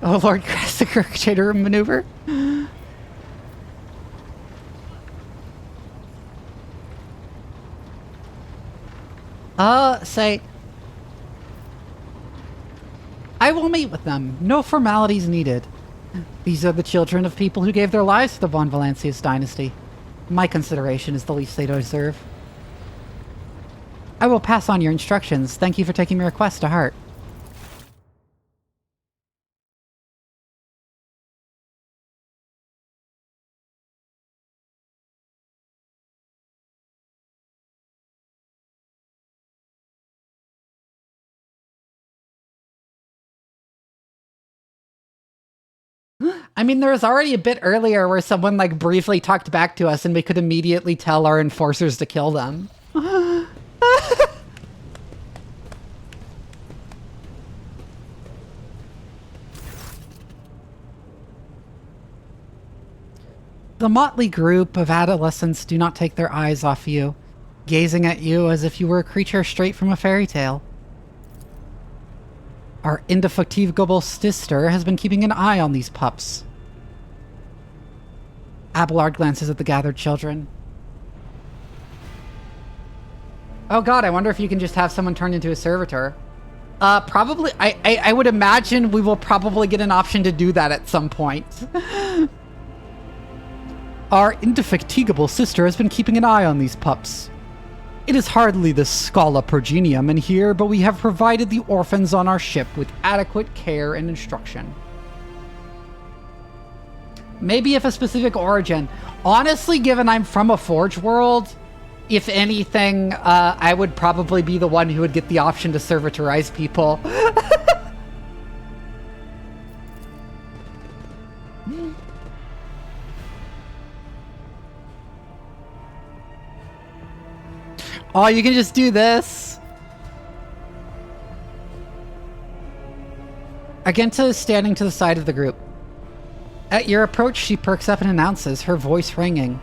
Oh, Lord Crassicator maneuver. Say, I will meet with them. No formalities needed. These are the children of people who gave their lives to the Von Valencius dynasty. My consideration is the least they deserve. I will pass on your instructions. Thank you for taking my request to heart. I mean, there was already a bit earlier where someone like briefly talked back to us and we could immediately tell our enforcers to kill them. The motley group of adolescents do not take their eyes off you, gazing at you as if you were a creature straight from a fairy tale. Our indefatigable sister has been keeping an eye on these pups. Abelard glances at the gathered children. Oh god, I wonder if you can just have someone turn into a servitor. Probably, I would imagine we will probably get an option to do that at some point. Our indefatigable sister has been keeping an eye on these pups. It is hardly the Scala Progenium in here, but we have provided the orphans on our ship with adequate care and instruction. Maybe if a specific origin. Honestly, given I'm from a Forge world, if anything, I would probably be the one who would get the option to servitorize people. Oh, you can just do this. Agenta is standing to the side of the group. At your approach, she perks up and announces, her voice ringing.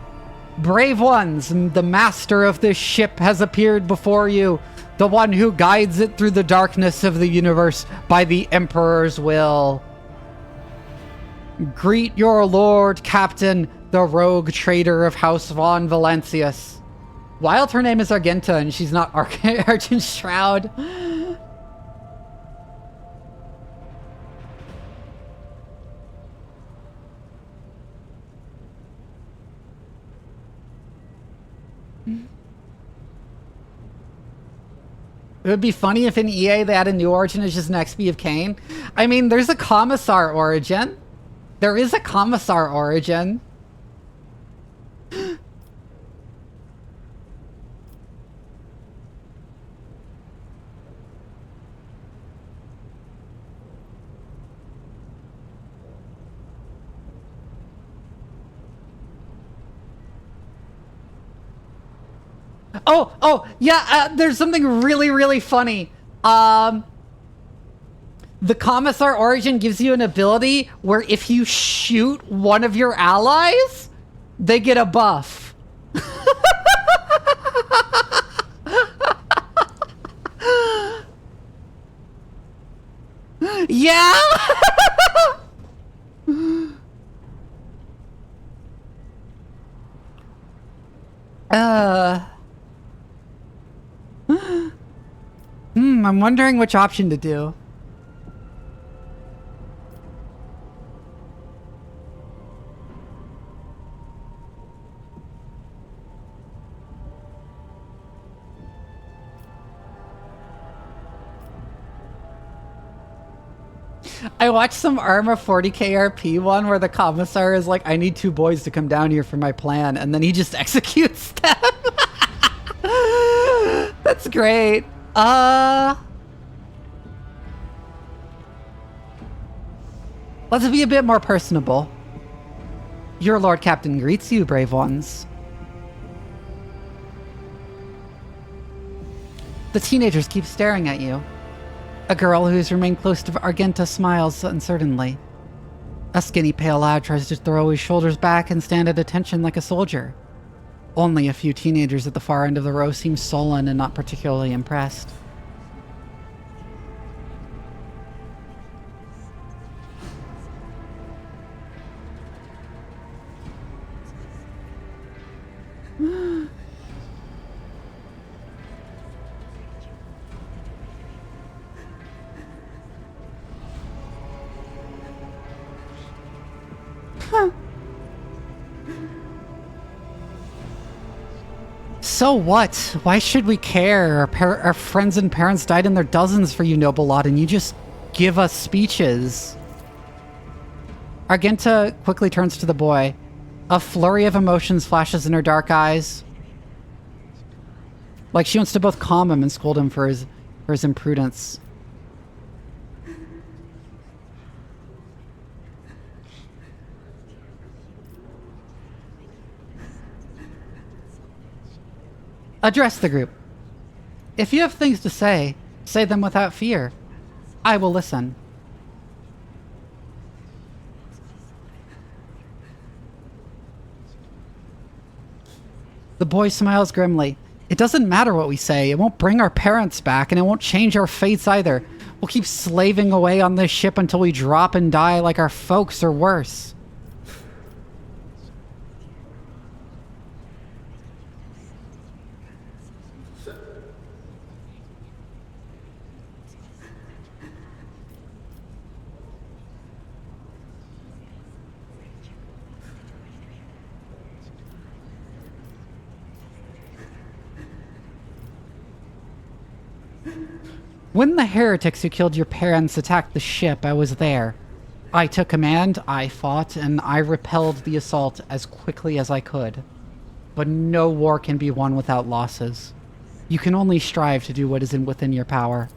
Brave ones, the master of this ship has appeared before you, the one who guides it through the darkness of the universe by the Emperor's will. Greet your lord, Captain, the rogue trader of House von Valentius. Wild, her name is Argenta, and she's not Argent Shroud. It would be funny if in EA they had a new origin as just an XP of Cain. I mean, there's a Commissar origin. There is a Commissar origin. Oh, yeah, there's something really, really funny. The Commissar origin gives you an ability where if you shoot one of your allies, they get a buff. Yeah! I'm wondering which option to do. I watched some Arma 40K RP one where the Commissar is like, I need 2 boys to come down here for my plan, and then he just executes them. That's great. Let's be a bit more personable. Your Lord Captain greets you, brave ones. The teenagers keep staring at you. A girl who has remained close to Argenta smiles uncertainly. A skinny pale lad tries to throw his shoulders back and stand at attention like a soldier. Only a few teenagers at the far end of the row seem sullen and not particularly impressed. So what? Why should we care? Our friends and parents died in their dozens for you, noble lot, and you just give us speeches. Argenta quickly turns to the boy. A flurry of emotions flashes in her dark eyes. Like she wants to both calm him and scold him for his imprudence. Address the group. If you have things to say, say them without fear. I will listen. The boy smiles grimly. It doesn't matter what we say. It won't bring our parents back, and it won't change our fates either. We'll keep slaving away on this ship until we drop and die like our folks or worse. When the heretics who killed your parents attacked the ship, I was there. I took command, I fought, and I repelled the assault as quickly as I could. But no war can be won without losses. You can only strive to do what is within your power.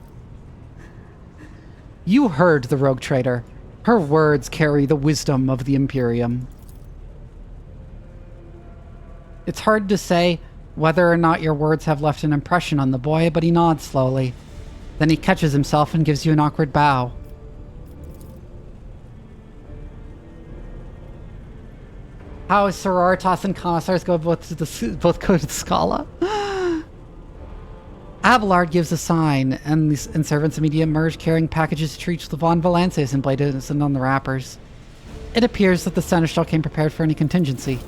You heard the rogue trader. Her words carry the wisdom of the Imperium. It's hard to say whether or not your words have left an impression on the boy, but he nods slowly. Then he catches himself and gives you an awkward bow. How is Sororitas and Commissars go both go to the Scala? Abelard gives a sign, and servants immediately emerge carrying packages to reach the Von Valances and emblazoned on the wrappers. It appears that the Seneschal came prepared for any contingency.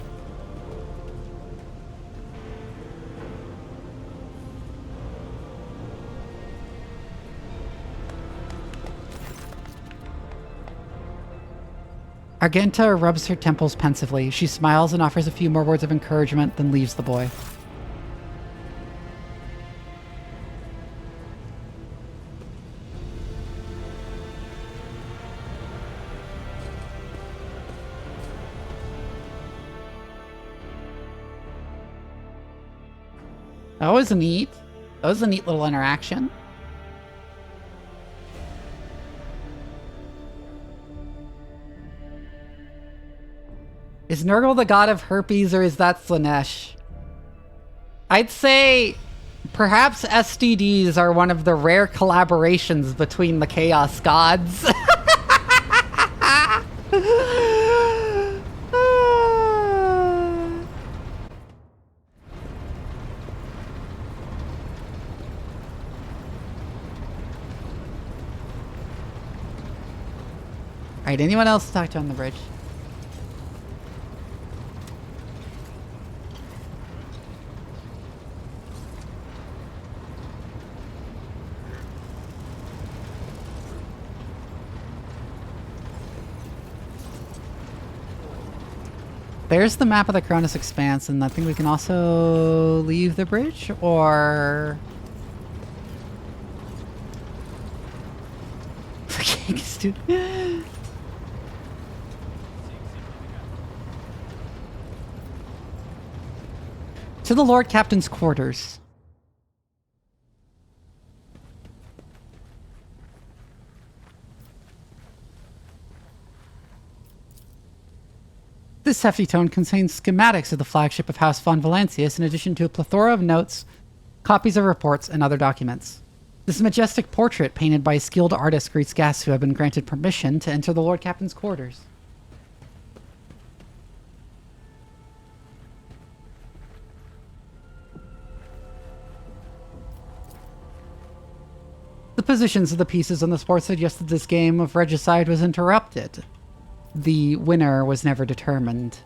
Argenta rubs her temples pensively. She smiles and offers a few more words of encouragement, then leaves the boy. That was neat. That was a neat little interaction. Is Nurgle the god of herpes, or is that Slanesh? I'd say perhaps STDs are one of the rare collaborations between the Chaos gods. Alright, anyone else to talk to on the bridge? There's the map of the Cronus Expanse, and I think we can also leave the bridge, or... To the Lord Captain's quarters. This hefty tome contains schematics of the flagship of House von Valancius, in addition to a plethora of notes, copies of reports, and other documents. This majestic portrait, painted by a skilled artist, greets guests who have been granted permission to enter the Lord Captain's quarters. The positions of the pieces on the board suggest that this game of regicide was interrupted. The winner was never determined.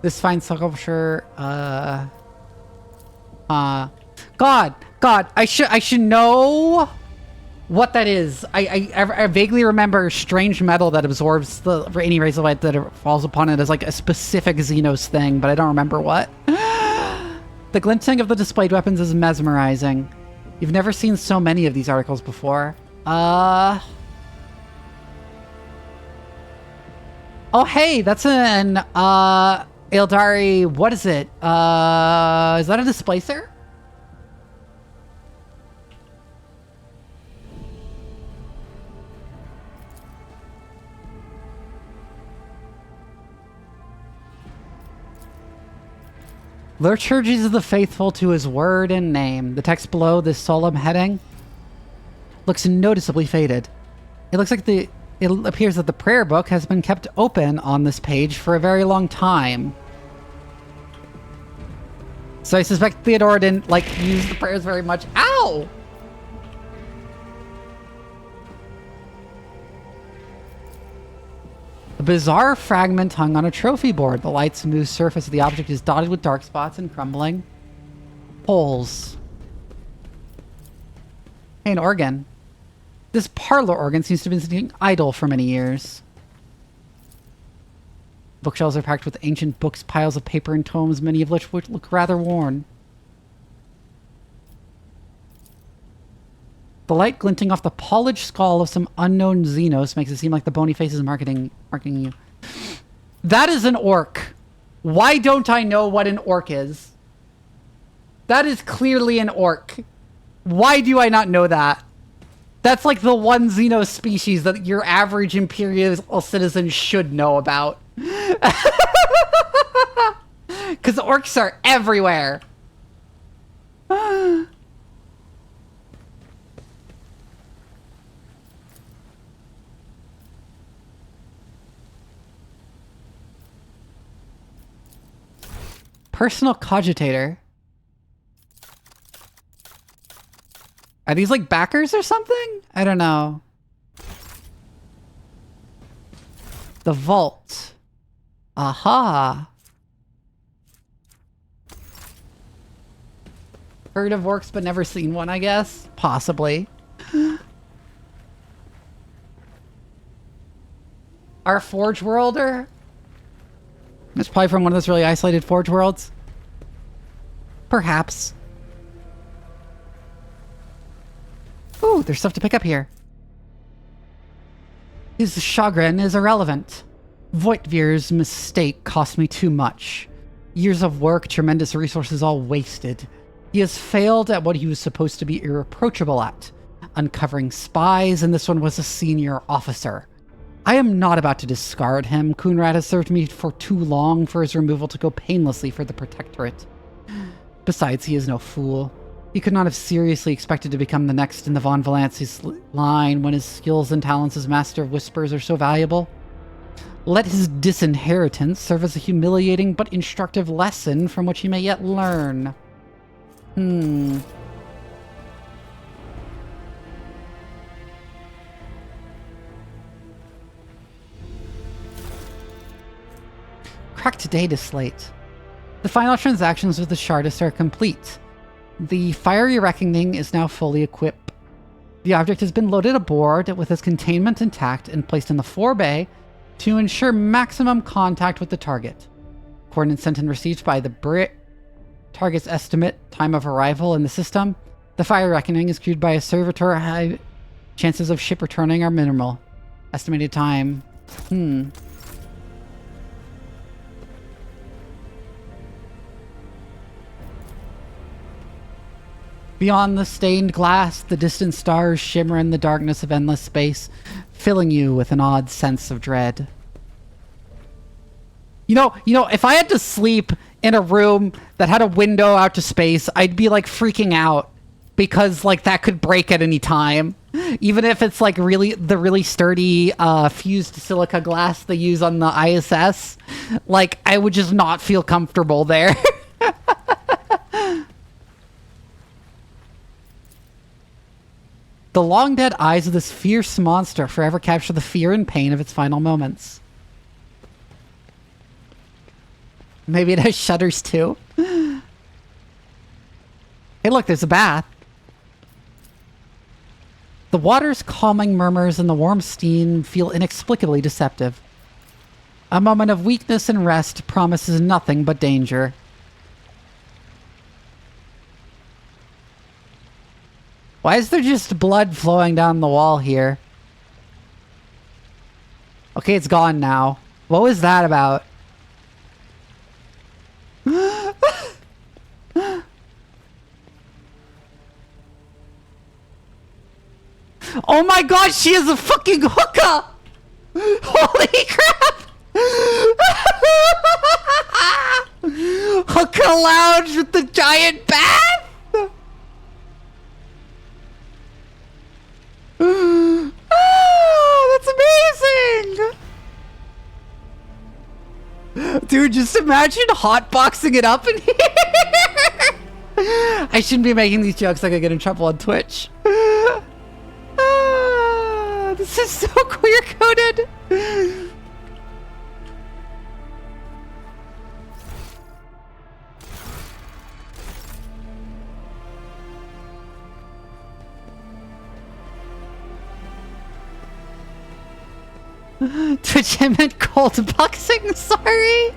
This fine sculpture, God, I should know what that is. I vaguely remember strange metal that absorbs for any rays of light that it falls upon it as like a specific Xenos thing, but I don't remember what. The glinting of the displayed weapons is mesmerizing. You've never seen so many of these articles before. Oh, hey, that's an, Eldari, what is it? Is that a displacer? Liturgies of the faithful to his word and name. The text below this solemn heading looks noticeably faded. It appears that the prayer book has been kept open on this page for a very long time. So I suspect Theodore didn't, use the prayers very much. Ow! A bizarre fragment hung on a trophy board. The light smooth surface of the object is dotted with dark spots and crumbling holes. Hey, an organ. This parlor organ seems to have been sitting idle for many years. Bookshelves are packed with ancient books, piles of paper and tomes, many of which would look rather worn. The light glinting off the polished skull of some unknown Xenos makes it seem like the bony face is marking you. That is an orc. Why don't I know what an orc is? That is clearly an orc. Why do I not know that? That's like the one Xeno species that your average Imperial citizen should know about. Because orcs are everywhere. Personal cogitator. Are these like backers or something? I don't know. The vault. Aha. Heard of orcs but never seen one, I guess? Possibly. Our Forge Worlder? It's probably from one of those really isolated Forge Worlds. Perhaps. Ooh, there's stuff to pick up here. His chagrin is irrelevant. Voigtvir's mistake cost me too much. Years of work, tremendous resources all wasted. He has failed at what he was supposed to be irreproachable at. Uncovering spies, and this one was a senior officer. I am not about to discard him. Kunrad has served me for too long for his removal to go painlessly for the Protectorate. Besides, he is no fool. He could not have seriously expected to become the next in the Von Valanci's line when his skills and talents as Master of Whispers are so valuable. Let his disinheritance serve as a humiliating but instructive lesson from which he may yet learn. Cracked data slate. The final transactions with the Shardist are complete. The fiery reckoning is now fully equipped. The object has been loaded aboard with its containment intact and placed in the forebay to ensure maximum contact with the target. Coordinates sent and received by the Brit. Target's estimate time of arrival in the system. The fire reckoning is queued by a servitor. High chances of ship returning are minimal. Estimated time. Beyond the stained glass, the distant stars shimmer in the darkness of endless space, filling you with an odd sense of dread. You know, if I had to sleep in a room that had a window out to space, I'd be like freaking out because like that could break at any time. Even if it's like really sturdy fused silica glass they use on the ISS, like I would just not feel comfortable there. The long-dead eyes of this fierce monster forever capture the fear and pain of its final moments. Maybe it has shudders too. Hey look, there's a bath. The water's calming murmurs and the warm steam feel inexplicably deceptive. A moment of weakness and rest promises nothing but danger. Why is there just blood flowing down the wall here? Okay, it's gone now. What was that about? Oh my god, she is a fucking hookah! Holy crap! Hookah lounge with the giant bath? Oh, that's amazing! Dude, just imagine hotboxing it up in here! I shouldn't be making these jokes, I could get in trouble on Twitch. This is so queer-coded! Twitch, I meant cold boxing, sorry!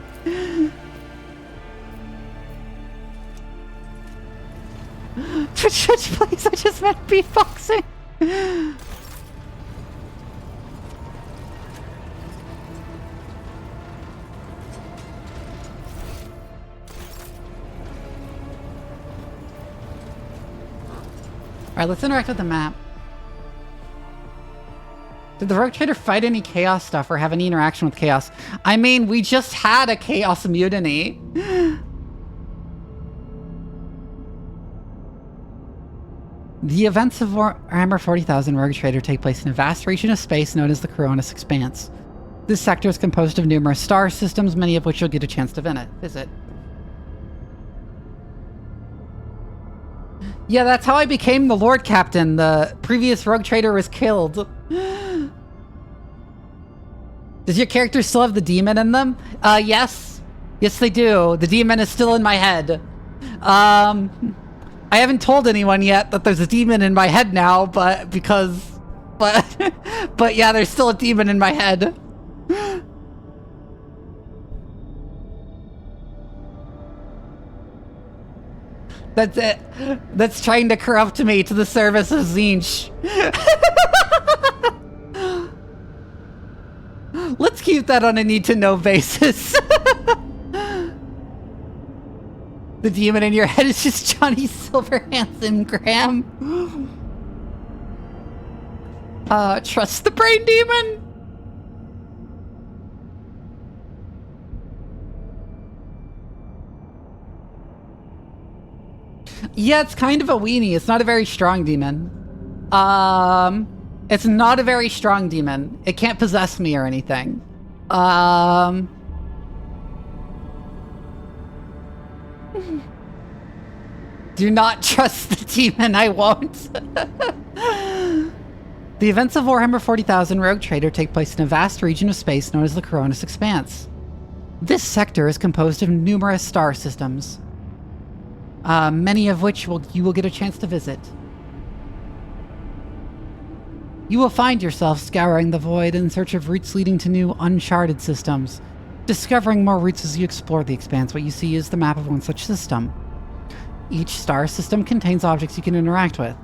Twitch, please, I just meant beatboxing! Alright, let's interact with the map. Did the Rogue Trader fight any Chaos stuff or have any interaction with Chaos? I mean, we just had a Chaos mutiny. The events of Warhammer 40,000 Rogue Trader take place in a vast region of space known as the Coronis Expanse. This sector is composed of numerous star systems, many of which you'll get a chance to visit. Yeah, that's how I became the Lord Captain. The previous Rogue Trader was killed. Does your character still have the demon in them? Yes. Yes, they do. The demon is still in my head. I haven't told anyone yet that there's a demon in my head now, but yeah, there's still a demon in my head. That's it. That's trying to corrupt me to the service of Zinch. Let's keep that on a need-to-know basis. The demon in your head is just Johnny Silverhands and Graham. Trust the brain demon. Yeah, it's kind of a weenie. It's not a very strong demon. It's not a very strong demon. It can't possess me or anything. Do not trust the demon, I won't. The events of Warhammer 40,000 Rogue Trader take place in a vast region of space known as the Coronis Expanse. This sector is composed of numerous star systems, many of which you will get a chance to visit. You will find yourself scouring the void in search of routes leading to new, uncharted systems. Discovering more routes as you explore the expanse, what you see is the map of one such system. Each star system contains objects you can interact with.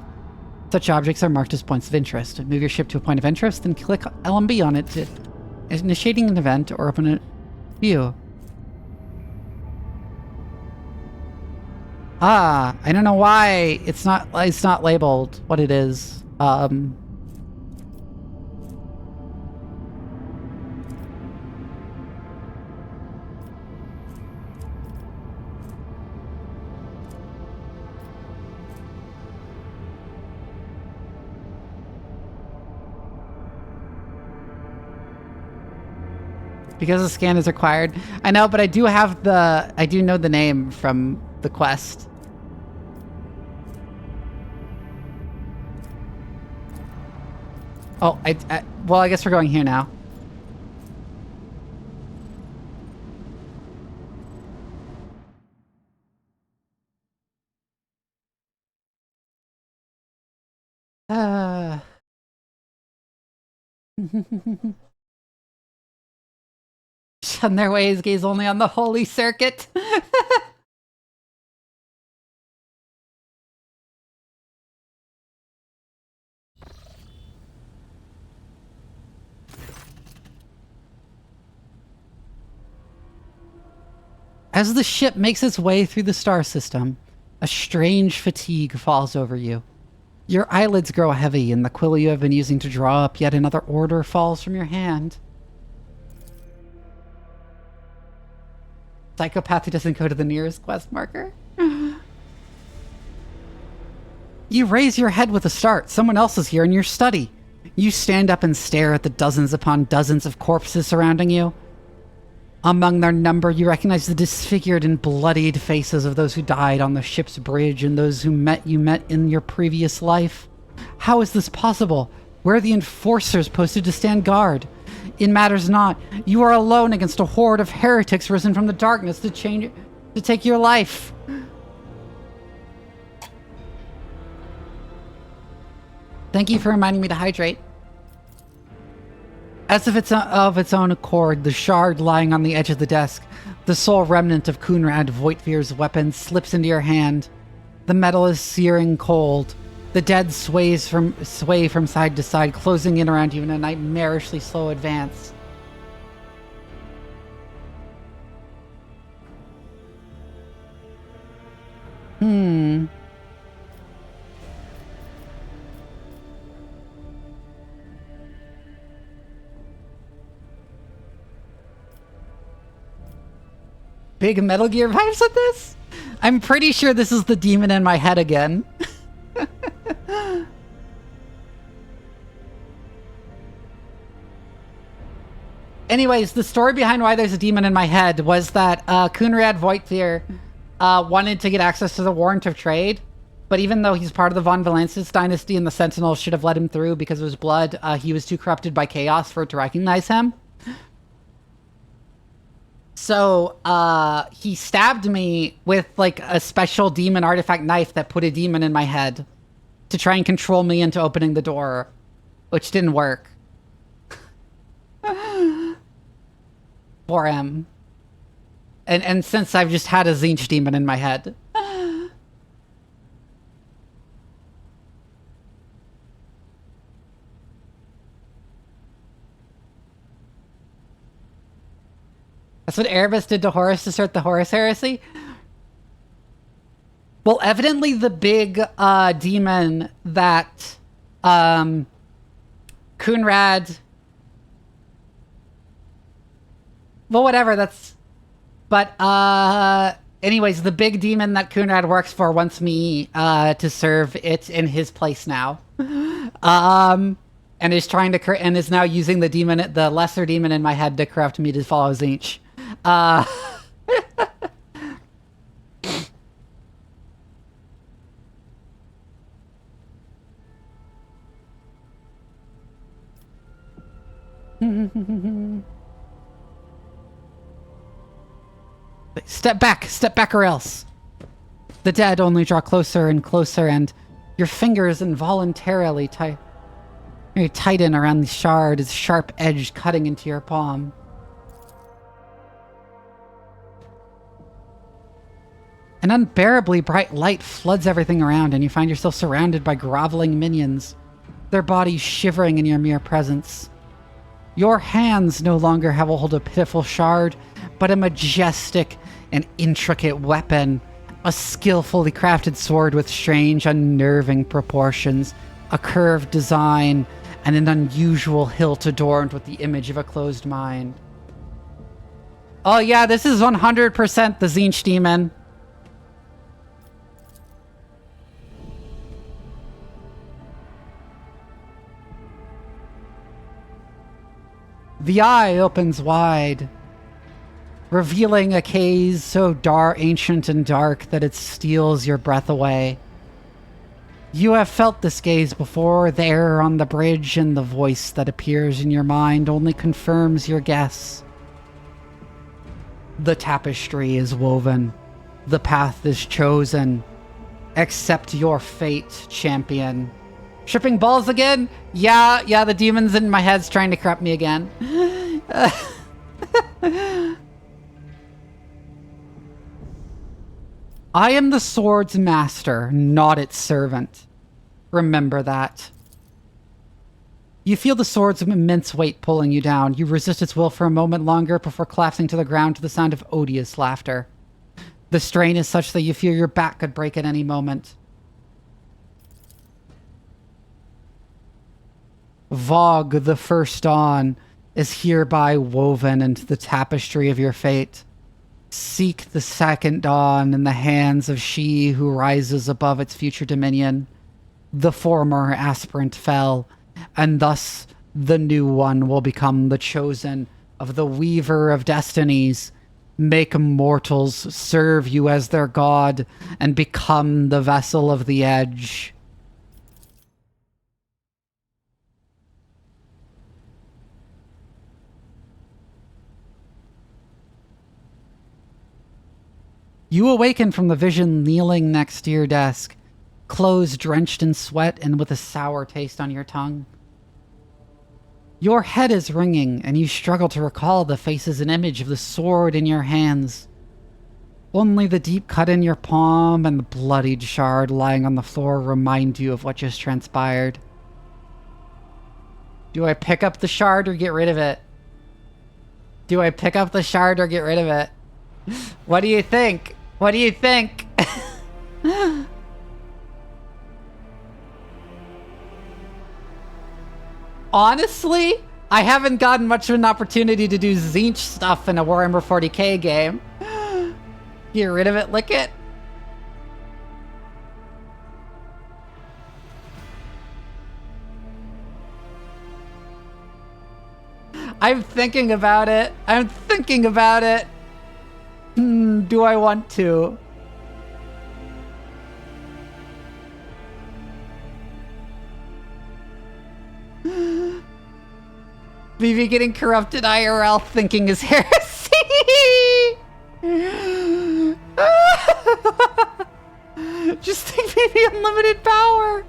Such objects are marked as points of interest. Move your ship to a point of interest, then click LMB on it to initiating an event or open a view. I don't know why it's not labeled what it is. Because a scan is required. I know, but I do know the name from the quest. Oh, well, I guess we're going here now. Shun their ways, gaze only on the holy circuit. As the ship makes its way through the star system, a strange fatigue falls over you. Your eyelids grow heavy, and the quill you have been using to draw up yet another order falls from your hand. Psychopath who doesn't go to the nearest quest marker. You raise your head with a start. Someone else is here in your study. You stand up and stare at the dozens upon dozens of corpses surrounding you. Among their number, you recognize the disfigured and bloodied faces of those who died on the ship's bridge and those who you met in your previous life. How is this possible? Where are the enforcers posted to stand guard? It matters not. You are alone against a horde of heretics risen from the darkness to take your life. Thank you for reminding me to hydrate. As if it's of its own accord, the shard lying on the edge of the desk, the sole remnant of Kunrad Voigtvir's weapon, slips into your hand. The metal is searing cold. The dead sway from side to side, closing in around you in a nightmarishly slow advance. Big Metal Gear vibes with this? I'm pretty sure this is the demon in my head again. Anyways, the story behind why there's a demon in my head was that Kunrad Voigtvir wanted to get access to the Warrant of Trade, but even though he's part of the Von Valensis dynasty and the Sentinels should have let him through because of his blood, he was too corrupted by chaos for it to recognize him. So, he stabbed me with, like, a special demon artifact knife that put a demon in my head to try and control me into opening the door, which didn't work. For him. And since I've just had a Tzeentch demon in my head. That's what Erebus did to Horus to start the Horus heresy? Well, evidently the big demon that Kunrad... Well, whatever, that's... But, anyways, the big demon that Kunrad works for wants me to serve it in his place now. And is trying to... and is now using the demon, the lesser demon in my head to corrupt me to follow Tzeentch. Step back or else. The dead only draw closer and closer, and your fingers involuntarily tighten around the shard, its sharp edge cutting into your palm. An unbearably bright light floods everything around, and you find yourself surrounded by groveling minions, their bodies shivering in your mere presence. Your hands no longer have a hold of a pitiful shard, but a majestic and intricate weapon, a skillfully crafted sword with strange, unnerving proportions, a curved design, and an unusual hilt adorned with the image of a closed mind. Oh yeah, this is 100% the Tzeentch demon. The eye opens wide, revealing a gaze so ancient and dark that it steals your breath away. You have felt this gaze before, there on the bridge, and the voice that appears in your mind only confirms your guess. The tapestry is woven. The path is chosen. Accept your fate, champion. Tripping balls again? Yeah, the demon's in my head's trying to corrupt me again. I am the sword's master, not its servant. Remember that. You feel the sword's immense weight pulling you down. You resist its will for a moment longer before collapsing to the ground to the sound of odious laughter. The strain is such that you fear your back could break at any moment. Vogue, the first dawn, is hereby woven into the tapestry of your fate. Seek the second dawn in the hands of she who rises above its future dominion. The former aspirant fell, and thus the new one will become the chosen of the weaver of destinies. Make mortals serve you as their god, and become the vessel of the edge. You awaken from the vision kneeling next to your desk, clothes drenched in sweat and with a sour taste on your tongue. Your head is ringing, and you struggle to recall the faces and image of the sword in your hands. Only the deep cut in your palm and the bloodied shard lying on the floor remind you of what just transpired. Do I pick up the shard or get rid of it? Do I pick up the shard or get rid of it? What do you think? What do you think? Honestly, I haven't gotten much of an opportunity to do Zinch stuff in a Warhammer 40K game. Get rid of it, lick it. I'm thinking about it. I'm thinking about it. Do I want to? Vivi getting corrupted IRL thinking is heresy. Just think Vivi unlimited power.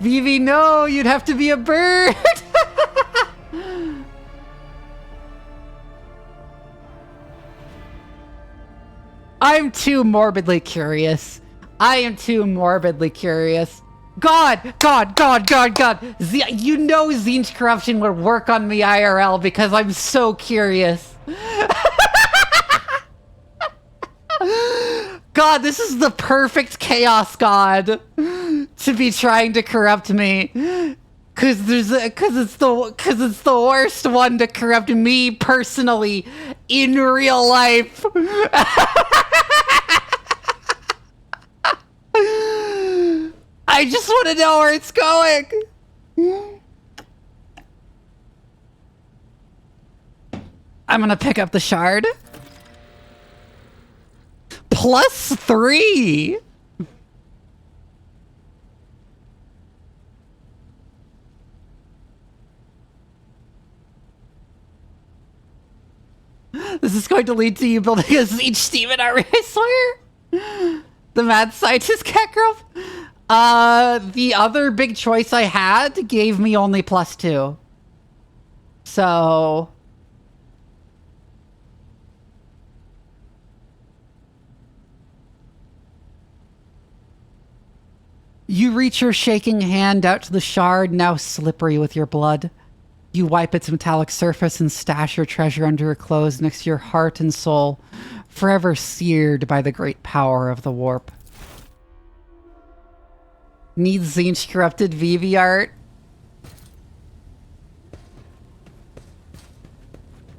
Vivi, no, you'd have to be a bird. I'm too morbidly curious. I am too morbidly curious. God! You know Zinch corruption would work on me IRL because I'm so curious. God, this is the perfect chaos god to be trying to corrupt me. Cause it's the worst one to corrupt me personally in real life. I just want to know where it's going. I'm gonna pick up the shard. +3. This is going to lead to you building a Zinch demon army, I swear. The Mad Scientist catgirl. The other big choice I had gave me only +2. So... You reach your shaking hand out to the shard, now slippery with your blood. You wipe its metallic surface and stash your treasure under your clothes next to your heart and soul, forever seared by the great power of the warp. Needs Zinch corrupted Vivi art.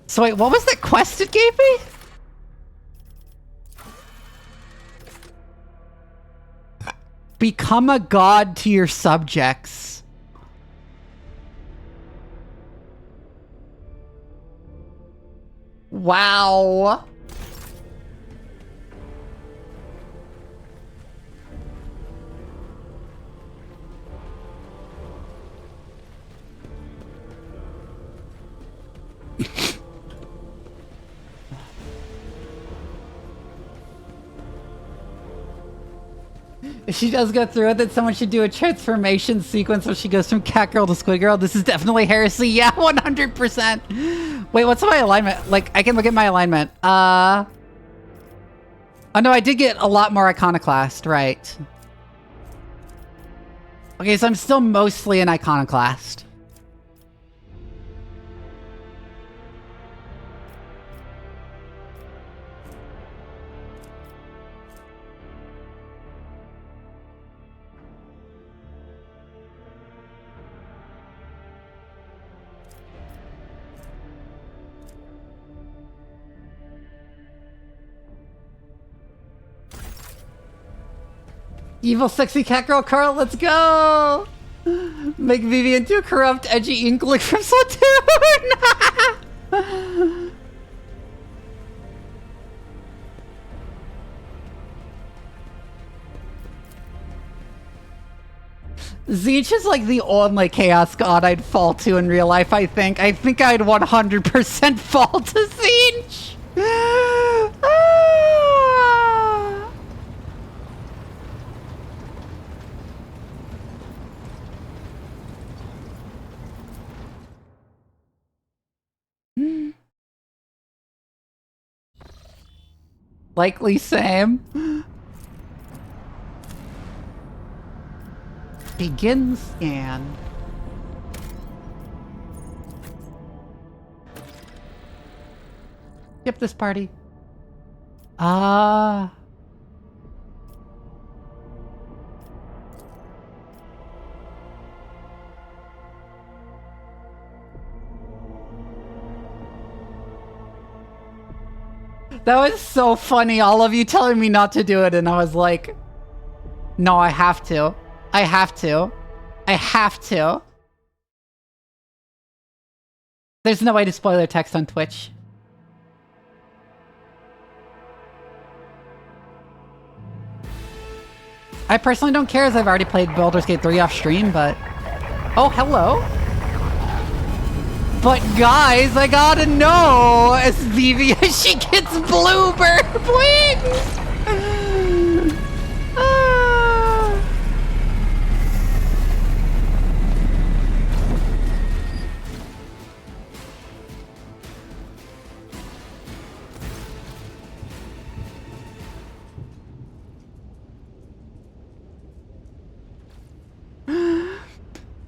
So wait, what was that quest it gave me? Become a god to your subjects. Wow. If she does go through it, then someone should do a transformation sequence where she goes from catgirl to squid girl. This is definitely heresy. Yeah, 100%. Wait, what's my alignment? Like, I can look at my alignment. Oh no, I did get a lot more iconoclast, right? Okay, so I'm still mostly an iconoclast. Evil sexy catgirl Carl, let's go! Make Vivi into a corrupt, edgy inkling from Splatoon! Zeech is like the only chaos god I'd fall to in real life, I think. I think I'd 100% fall to Zeech. Ah. Likely same. Begin scan. Skip this party. Ah. That was so funny, all of you telling me not to do it, and I was like, no, I have to. I have to. I have to. There's no way to spoiler text on Twitch. I personally don't care as I've already played Baldur's Gate 3 off stream, but... Oh, hello! But guys, I gotta know as Vivi as she gets bluebird wings! Ah.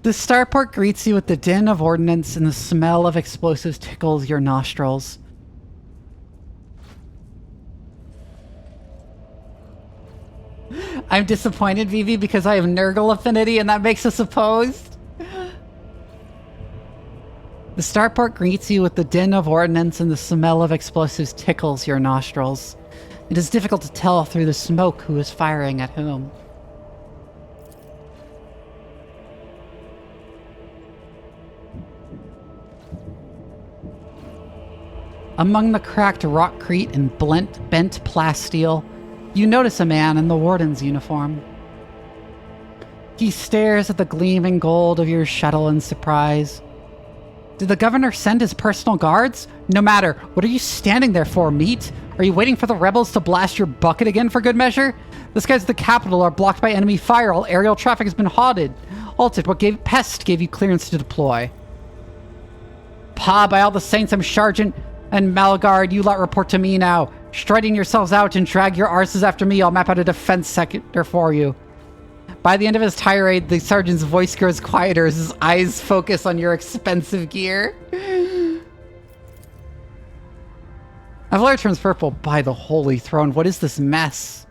The starport greets you with the din of ordnance and the smell of explosives tickles your nostrils. I'm disappointed, Vivi, because I have Nurgle affinity and that makes us opposed. The starport greets you with the din of ordnance and the smell of explosives tickles your nostrils. It is difficult to tell through the smoke who is firing at whom. Among the cracked rockcrete and bent plasteel, you notice a man in the warden's uniform. He stares at the gleaming gold of your shuttle in surprise. Did the governor send his personal guards? No matter, what are you standing there for, meat? Are you waiting for the rebels to blast your bucket again for good measure? The skies of the capital are blocked by enemy fire. All aerial traffic has been halted. What pest gave you clearance to deploy? Pa, by all the saints, I'm Sergeant and Malgard, you lot report to me now. Strutting yourselves out and drag your arses after me, I'll map out a defense sector for you. By the end of his tirade, the sergeant's voice grows quieter as his eyes focus on your expensive gear. Avalar turns purple. By the holy throne, what is this mess?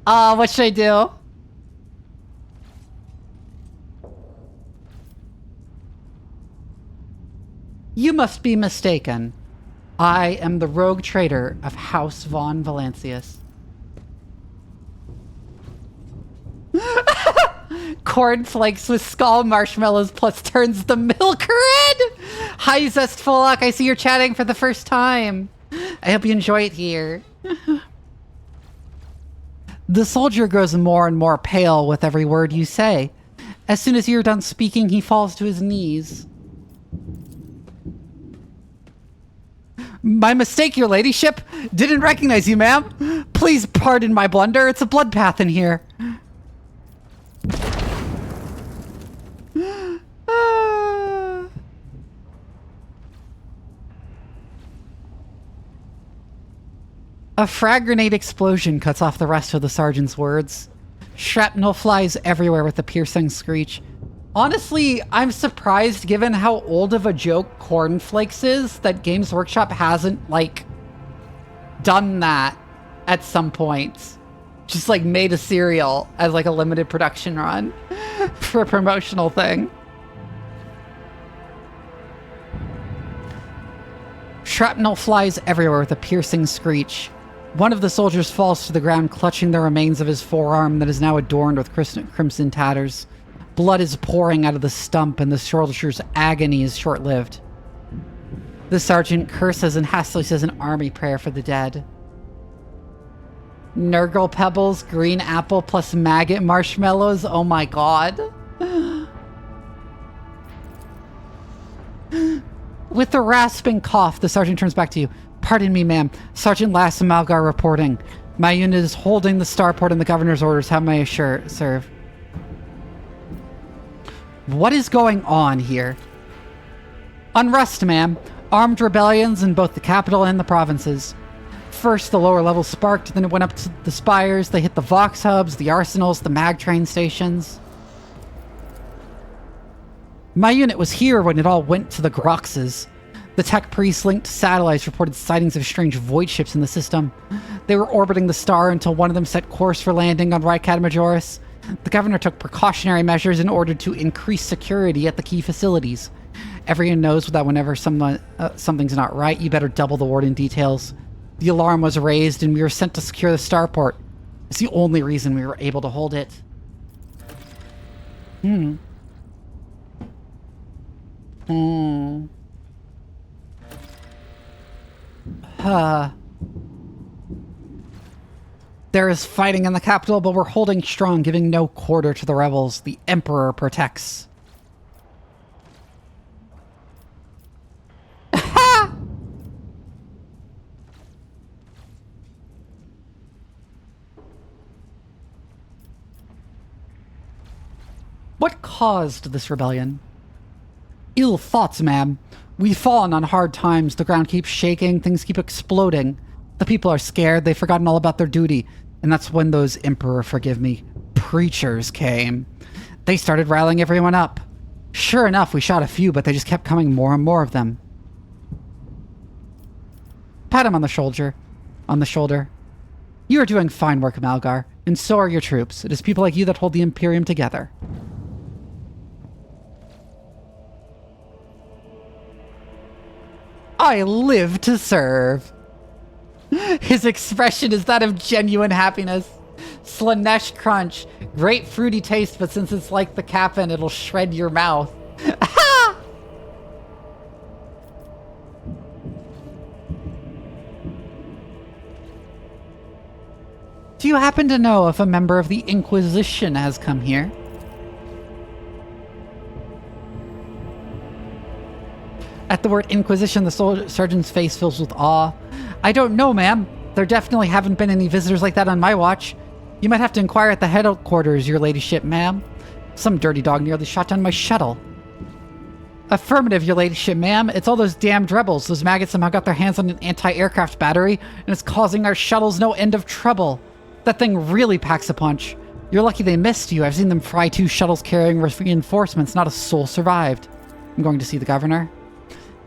What should I do? You must be mistaken. I am the rogue traitor of House von Valancius. Cornflakes with skull marshmallows plus turns the milk red! Hi, Zestful Luck. I see you're chatting for the first time. I hope you enjoy it here. The soldier grows more and more pale with every word you say. As soon as you're done speaking, he falls to his knees. My mistake, your ladyship. Didn't recognize you, ma'am. Please pardon my blunder. It's a bloodbath in here. A frag grenade explosion cuts off the rest of the sergeant's words. Shrapnel flies everywhere with a piercing screech. Honestly, I'm surprised given how old of a joke Cornflakes is that Games Workshop hasn't, like, done that at some point. Just, like, made a cereal as, like, a limited production run for a promotional thing. Shrapnel flies everywhere with a piercing screech. One of the soldiers falls to the ground, clutching the remains of his forearm that is now adorned with crimson tatters. Blood is pouring out of the stump, and the soldier's agony is short-lived. The sergeant curses and hastily says an army prayer for the dead. Nurgle pebbles, green apple plus maggot marshmallows. Oh my god. With a rasping cough, the sergeant turns back to you. Pardon me, ma'am. Sergeant Lass and Malgar reporting. My unit is holding the starport and the governor's orders. How may I serve? What is going on here? Unrest, ma'am. Armed rebellions in both the capital and the provinces. First, the lower levels sparked, then it went up to the spires. They hit the Vox hubs, the arsenals, the mag train stations. My unit was here when it all went to the Groxes. The tech priest-linked satellites reported sightings of strange void ships in the system. They were orbiting the star until one of them set course for landing on Rykad Majoris. The governor took precautionary measures in order to increase security at the key facilities. Everyone knows that whenever something's not right, you better double the word in details. The alarm was raised and we were sent to secure the starport. It's the only reason we were able to hold it. There is fighting in the capital, but we're holding strong, giving no quarter to the rebels. The Emperor protects. What caused this rebellion? Ill thoughts, ma'am. We've fallen on hard times. The ground keeps shaking. Things keep exploding. The people are scared. They've forgotten all about their duty. And that's when those Emperor, forgive me, preachers came. They started riling everyone up. Sure enough, we shot a few, but they just kept coming, more and more of them. Pat him on the shoulder. You are doing fine work, Malgar, and so are your troops. It is people like you that hold the Imperium together. I live to serve. His expression is that of genuine happiness. Slanesh crunch. Great fruity taste, but since it's like the Kappan, it'll shred your mouth. Do you happen to know if a member of the Inquisition has come here? At the word Inquisition, the sergeant's face fills with awe. I don't know, ma'am. There definitely haven't been any visitors like that on my watch. You might have to inquire at the headquarters, your ladyship, ma'am. Some dirty dog nearly shot down my shuttle. Affirmative, your ladyship, ma'am. It's all those damned rebels. Those maggots somehow got their hands on an anti-aircraft battery, and it's causing our shuttles no end of trouble. That thing really packs a punch. You're lucky they missed you. I've seen them fry 2 shuttles carrying reinforcements. Not a soul survived. I'm going to see the governor.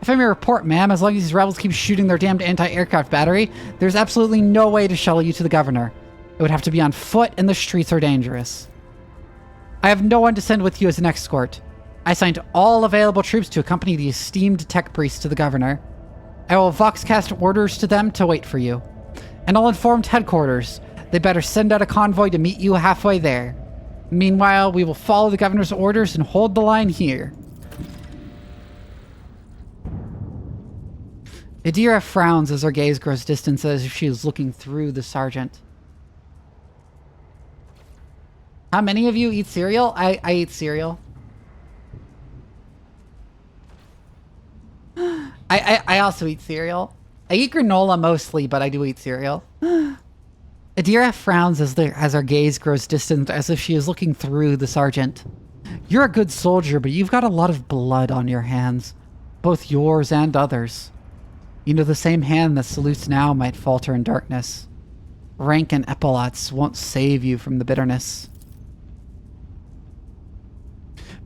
If I may report, ma'am, as long as these rebels keep shooting their damned anti-aircraft battery, there's absolutely no way to shuttle you to the governor. It would have to be on foot, and the streets are dangerous. I have no one to send with you as an escort. I signed all available troops to accompany the esteemed tech priest to the governor. I will voxcast orders to them to wait for you. And I'll inform headquarters. They better send out a convoy to meet you halfway there. Meanwhile, we will follow the governor's orders and hold the line here. Adira frowns as her gaze grows distant as if she is looking through the sergeant. How many of you eat cereal? I eat cereal. I also eat cereal. I eat granola mostly, but I do eat cereal. Adira frowns as her gaze grows distant as if she is looking through the sergeant. You're a good soldier, but you've got a lot of blood on your hands. Both yours and others. You know, the same hand that salutes now might falter in darkness. Rank and epaulets won't save you from the bitterness.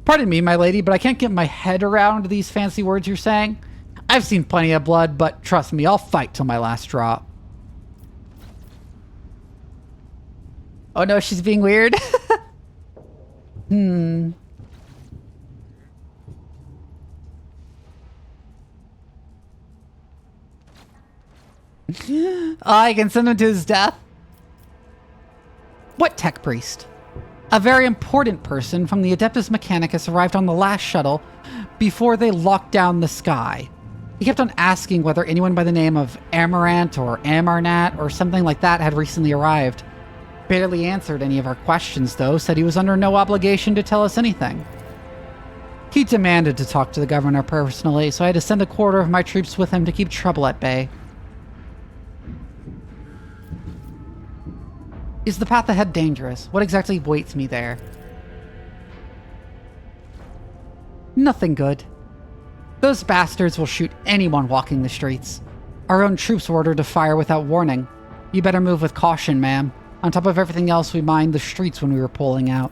Pardon me, my lady, but I can't get my head around these fancy words you're saying. I've seen plenty of blood, but trust me, I'll fight till my last drop. Oh no, she's being weird. I can send him to his death. What tech priest? A very important person from the Adeptus Mechanicus arrived on the last shuttle before they locked down the sky. He kept on asking whether anyone by the name of Amarant or Amarnat or something like that had recently arrived. Barely answered any of our questions, though, said he was under no obligation to tell us anything. He demanded to talk to the governor personally, so I had to send a quarter of my troops with him to keep trouble at bay. Is the path ahead dangerous? What exactly waits me there? Nothing good. Those bastards will shoot anyone walking the streets. Our own troops were ordered to fire without warning. You better move with caution, ma'am. On top of everything else, we mined the streets when we were pulling out.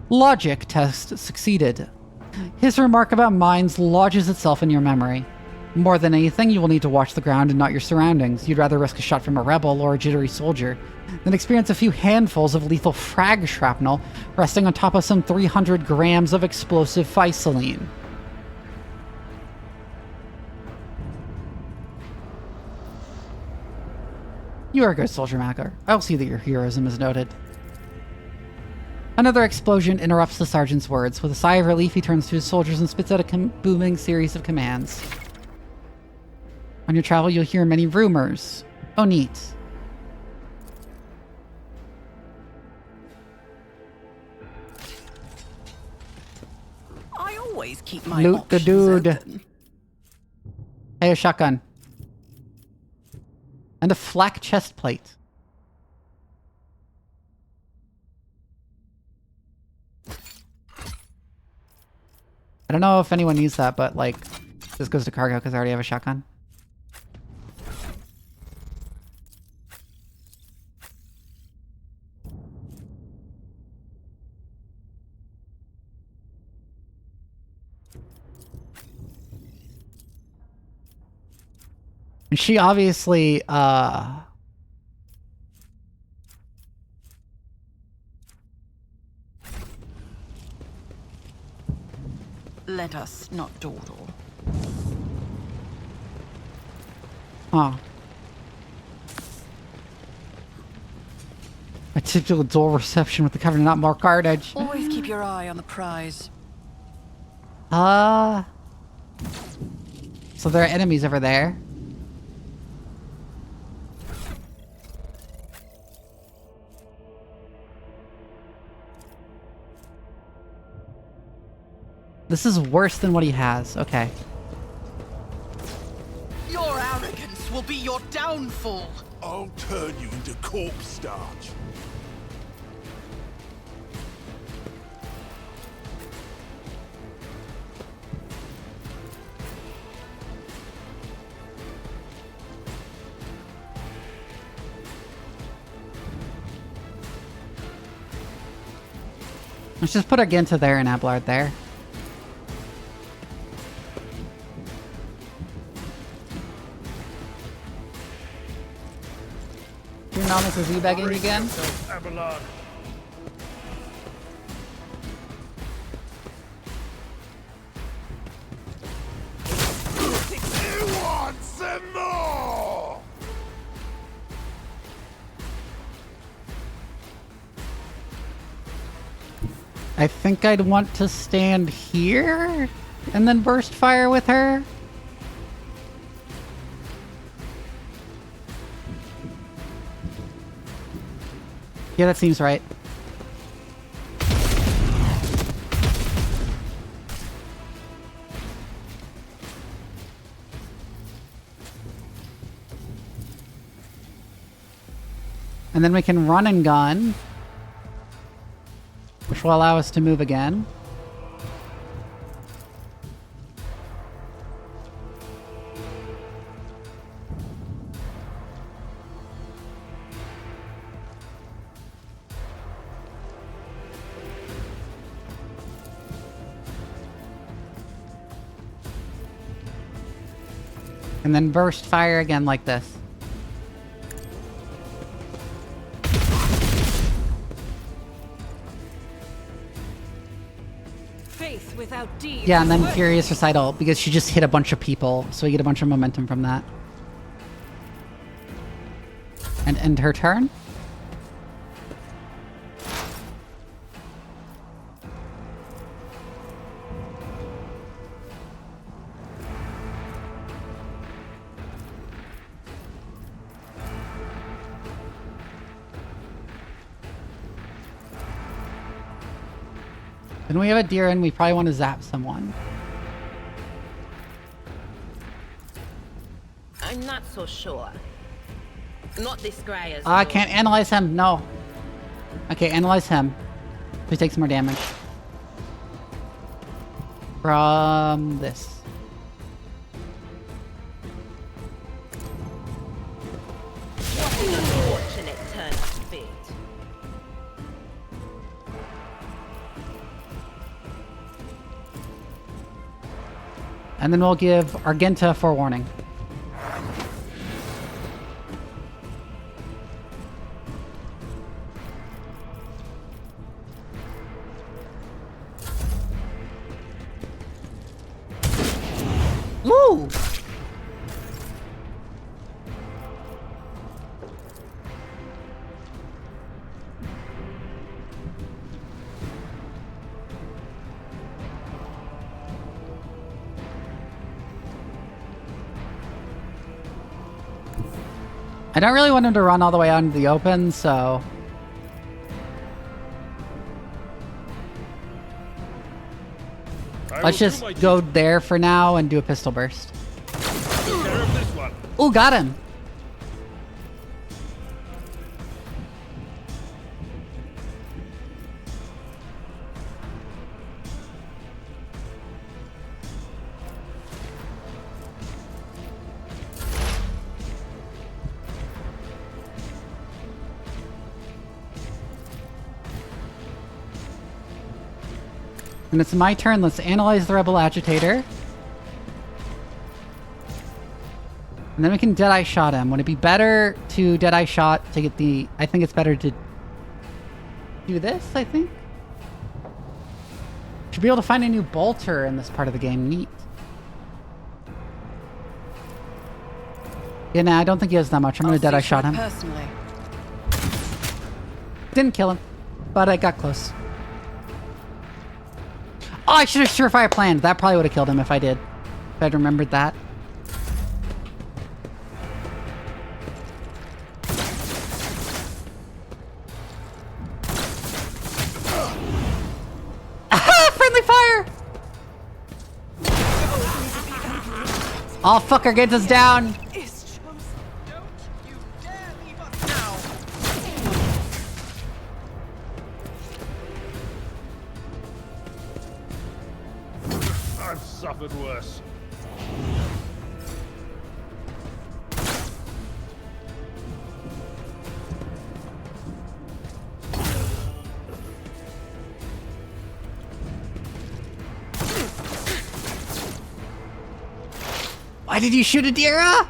Logic test succeeded. His remark about mines lodges itself in your memory. More than anything, you will need to watch the ground and not your surroundings. You'd rather risk a shot from a rebel or a jittery soldier than experience a few handfuls of lethal frag shrapnel resting on top of some 300 grams of explosive physaline. You are a good soldier, Macker. I'll see that your heroism is noted. Another explosion interrupts the sergeant's words. With a sigh of relief, he turns to his soldiers and spits out a booming series of commands. On your travel, you'll hear many rumors. Oh, neat. I always keep my Loot the options dude. open. Hey, a shotgun. And a flak chest plate. I don't know if anyone needs that, but, like, this goes to cargo because I already have a shotgun. And she obviously, Let us not dawdle. huh. A typical dual reception with the cover not more carnage. Always keep your eye on the prize. So there are enemies over there. This is worse than what he has. Okay. Your arrogance will be your downfall. I'll turn you into corpse starch. Let's just put our Genta there and Ablard there. Your Nomus is e-bagging again? Abelard. You want some more? I think I'd want to stand here and then burst fire with her. Yeah, that seems right. And then we can run and gun, which will allow us to move again. And then burst fire again like this. Faith without deeds. Yeah, and then is Furious Recital, because she just hit a bunch of people, so we get a bunch of momentum from that. And end her turn. Then we have a deer and we probably want to zap someone. I'm not so sure. Not this guy as I can't analyze him. No. Okay, analyze him. Please take some more damage. From this. What an unfortunate turn of fate. And then we'll give Argenta forewarning. Woo! I don't really want him to run all the way out into the open, so... Let's just go there for now and do a pistol burst. Ooh, got him! And it's my turn. Let's analyze the Rebel Agitator. And then we can Deadeye Shot him. Would it be better to Deadeye Shot to get the... I think it's better to do this, I think. Should be able to find a new bolter in this part of the game. Neat. Yeah, nah, I don't think he has that much. I'm going to Deadeye Shot him. Personally. Didn't kill him, but I got close. Oh, I should have surefire planned. That probably would have killed him if I did. If I'd remembered that. Friendly fire! Oh, fucker, get us down! I've suffered worse. Why did you shoot a Dira?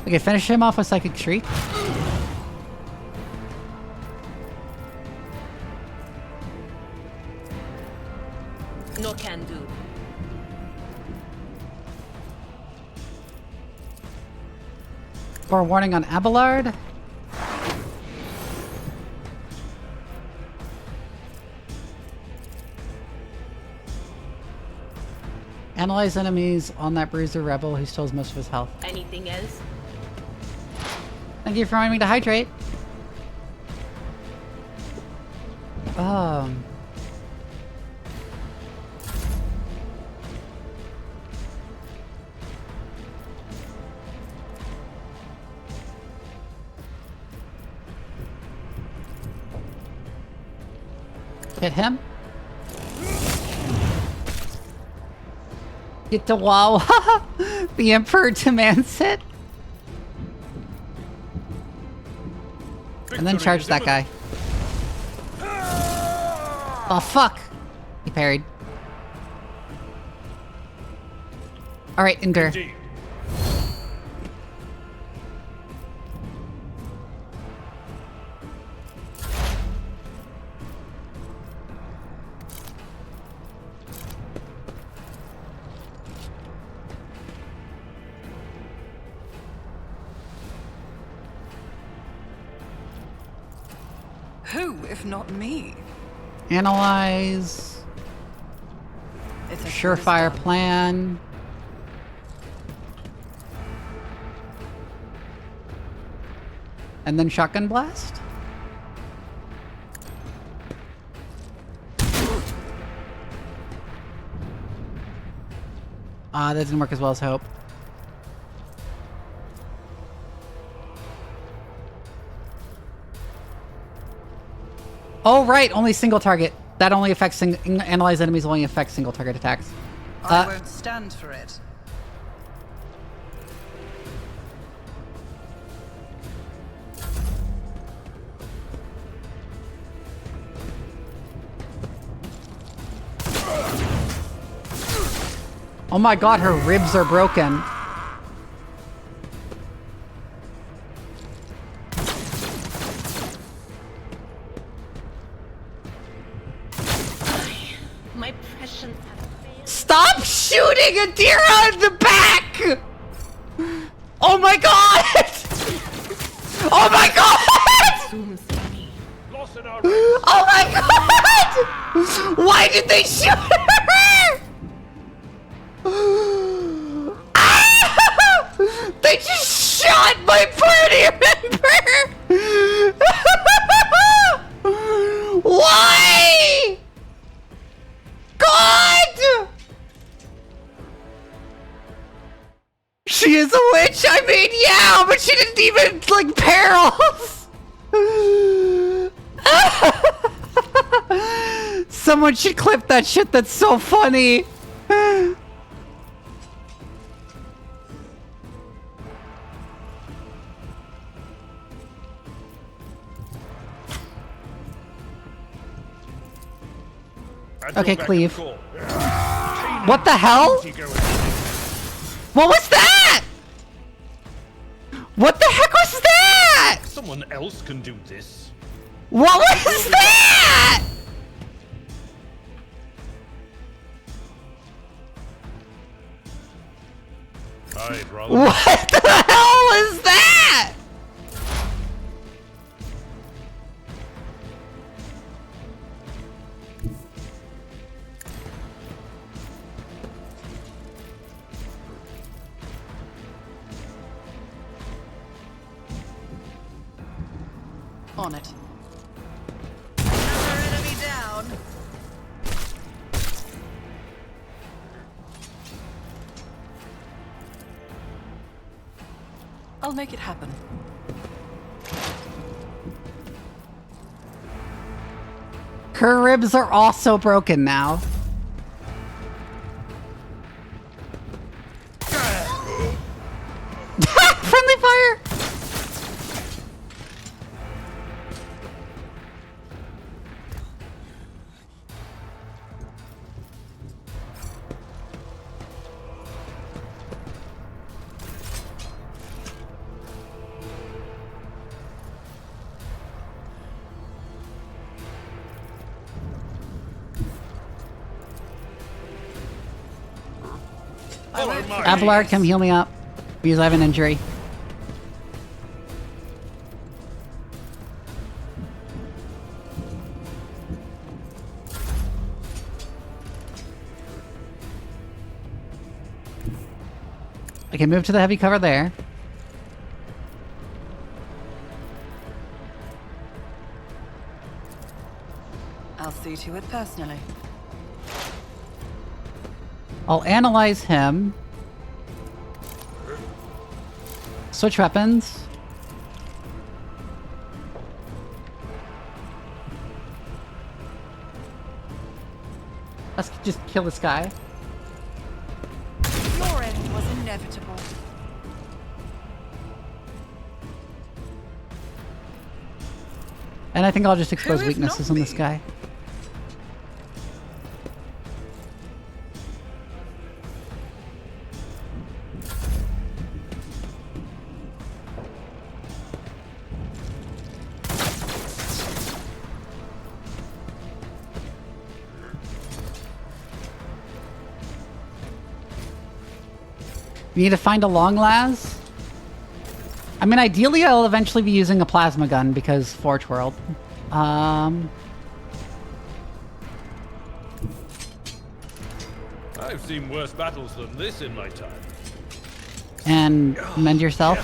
Okay, finish him off with Psychic Shriek. No can do. Forewarning on Abelard. Analyze enemies on that Bruiser Rebel who steals most of his health. Anything else? Thank you for reminding me to hydrate. Hit him. Get the wall. The Emperor demands it. And then charge that guy. Oh, fuck. He parried. Alright, endure. Who, if not me? Analyze. It's a Surefire plan. And then shotgun blast? Ah, that didn't work as well as hope. Oh, right, only single target. That only affects analyze enemies only affects single target attacks. I won't stand for it. Oh my god, her ribs are broken. My precious. Stop shooting Adira in the back! Oh my god! Oh my god! Lost in our Oh my god! Why did they shoot her? Ah! They just shot my party member! Why? God! She is a witch? I mean, yeah, but she didn't even, like, perils! Someone should clip that shit, that's so funny! Okay, cleave. What the hell? What was that? What the heck was that? Someone else can do this. What was that? I'd rather. What the hell was that? On it. Another enemy down. I'll make it happen. Her ribs are also broken now. Friendly fire! Abelard, come heal me up. Because I have an injury. Okay, move to the heavy cover there. I'll see to it personally. I'll analyze him. Switch weapons. Let's just kill this guy. Your end was inevitable. And I think I'll just expose Who if weaknesses not on this me? guy. We need to find a long las. I mean, ideally, I'll eventually be using a plasma gun because Forge World. I've seen worse battles than this in my time. And mend yourself.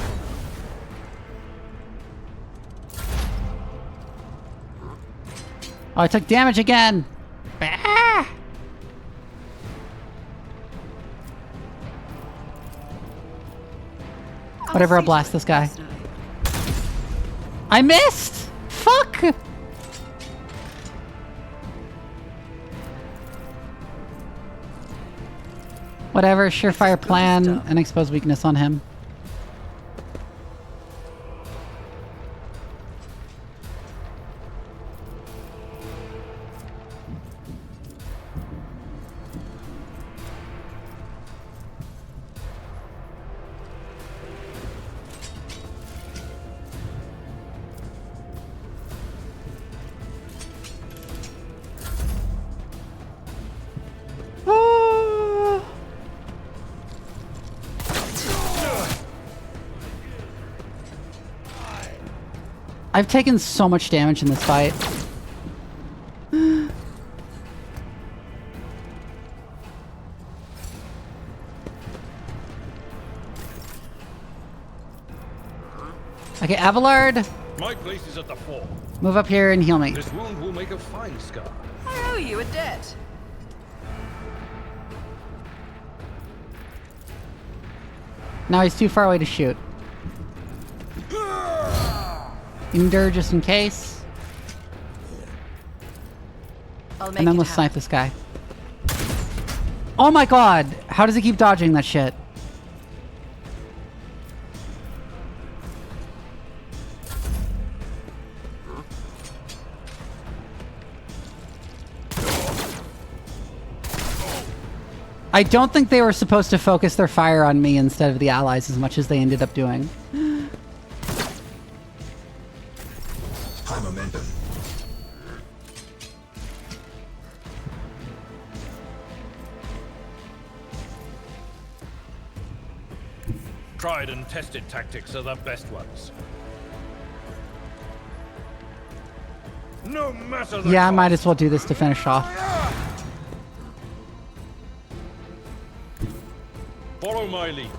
Oh, I took damage again. Bah! Whatever, I'll blast this guy. I missed! Fuck! Whatever, surefire plan and expose weakness on him. I've taken so much damage in this fight. Okay, Abelard, My place is at the fore. move up here and heal me. This wound will make a fine scar. I owe you a debt. Now he's too far away to shoot. Endure just in case. I'll make And then it let's happen. snipe this guy. Oh my god! How does he keep dodging that shit? I don't think they were supposed to focus their fire on me instead of the allies as much as they ended up doing. High momentum. Tried and tested tactics are the best ones. No matter the Yeah, I might cost. as well do this to finish off. Follow my lead.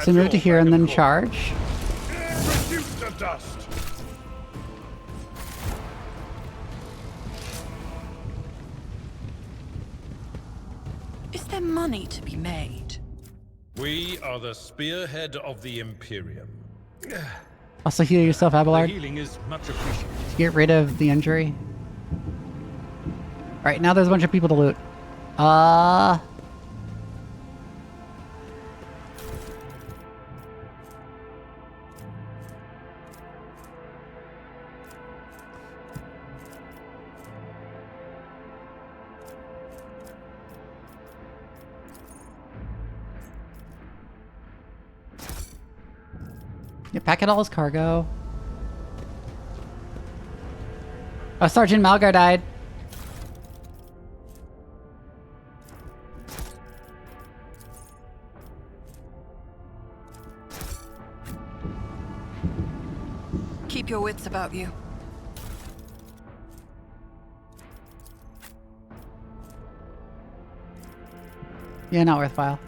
So move to here and then charge. Reduce to dust. Is there money to be made? We are the spearhead of the Imperium. Also heal yourself, The Abelard, healing is much appreciated. to get rid of the injury. Alright, now there's a bunch of people to loot. Yeah, pack it all as cargo. Oh, Sergeant Malgar died. Keep your wits about you. Yeah, not worthwhile.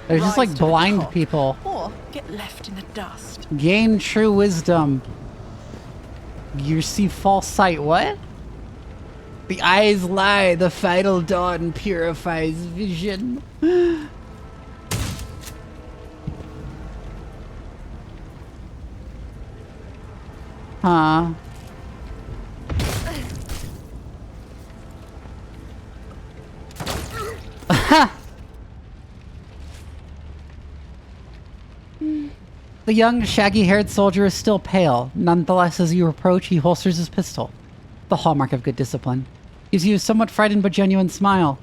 There's just Rise like to the blind top, people. Or get left in the dust. Gain true wisdom. You see false sight. What? The eyes lie. The final dawn purifies vision. Huh. The young, shaggy-haired soldier is still pale. Nonetheless, as you approach, he holsters his pistol. The hallmark of good discipline. Gives you a somewhat frightened but genuine smile.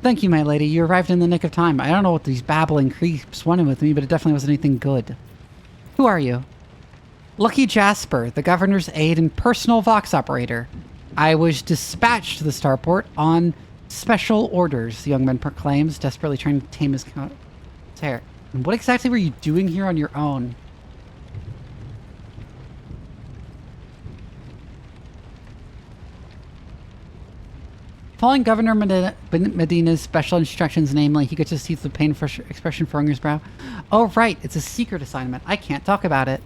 Thank you, my lady. You arrived in the nick of time. I don't know what these babbling creeps wanted with me, but it definitely wasn't anything good. Who are you? Lucky Jasper, the governor's aide and personal Vox operator. I was dispatched to the starport on special orders, the young man proclaims, desperately trying to tame his hair. And what exactly were you doing here on your own? Following Governor Medina's special instructions, namely, he gets his teeth with pain expression furrowing his brow. Oh, right, it's a secret assignment. I can't talk about it.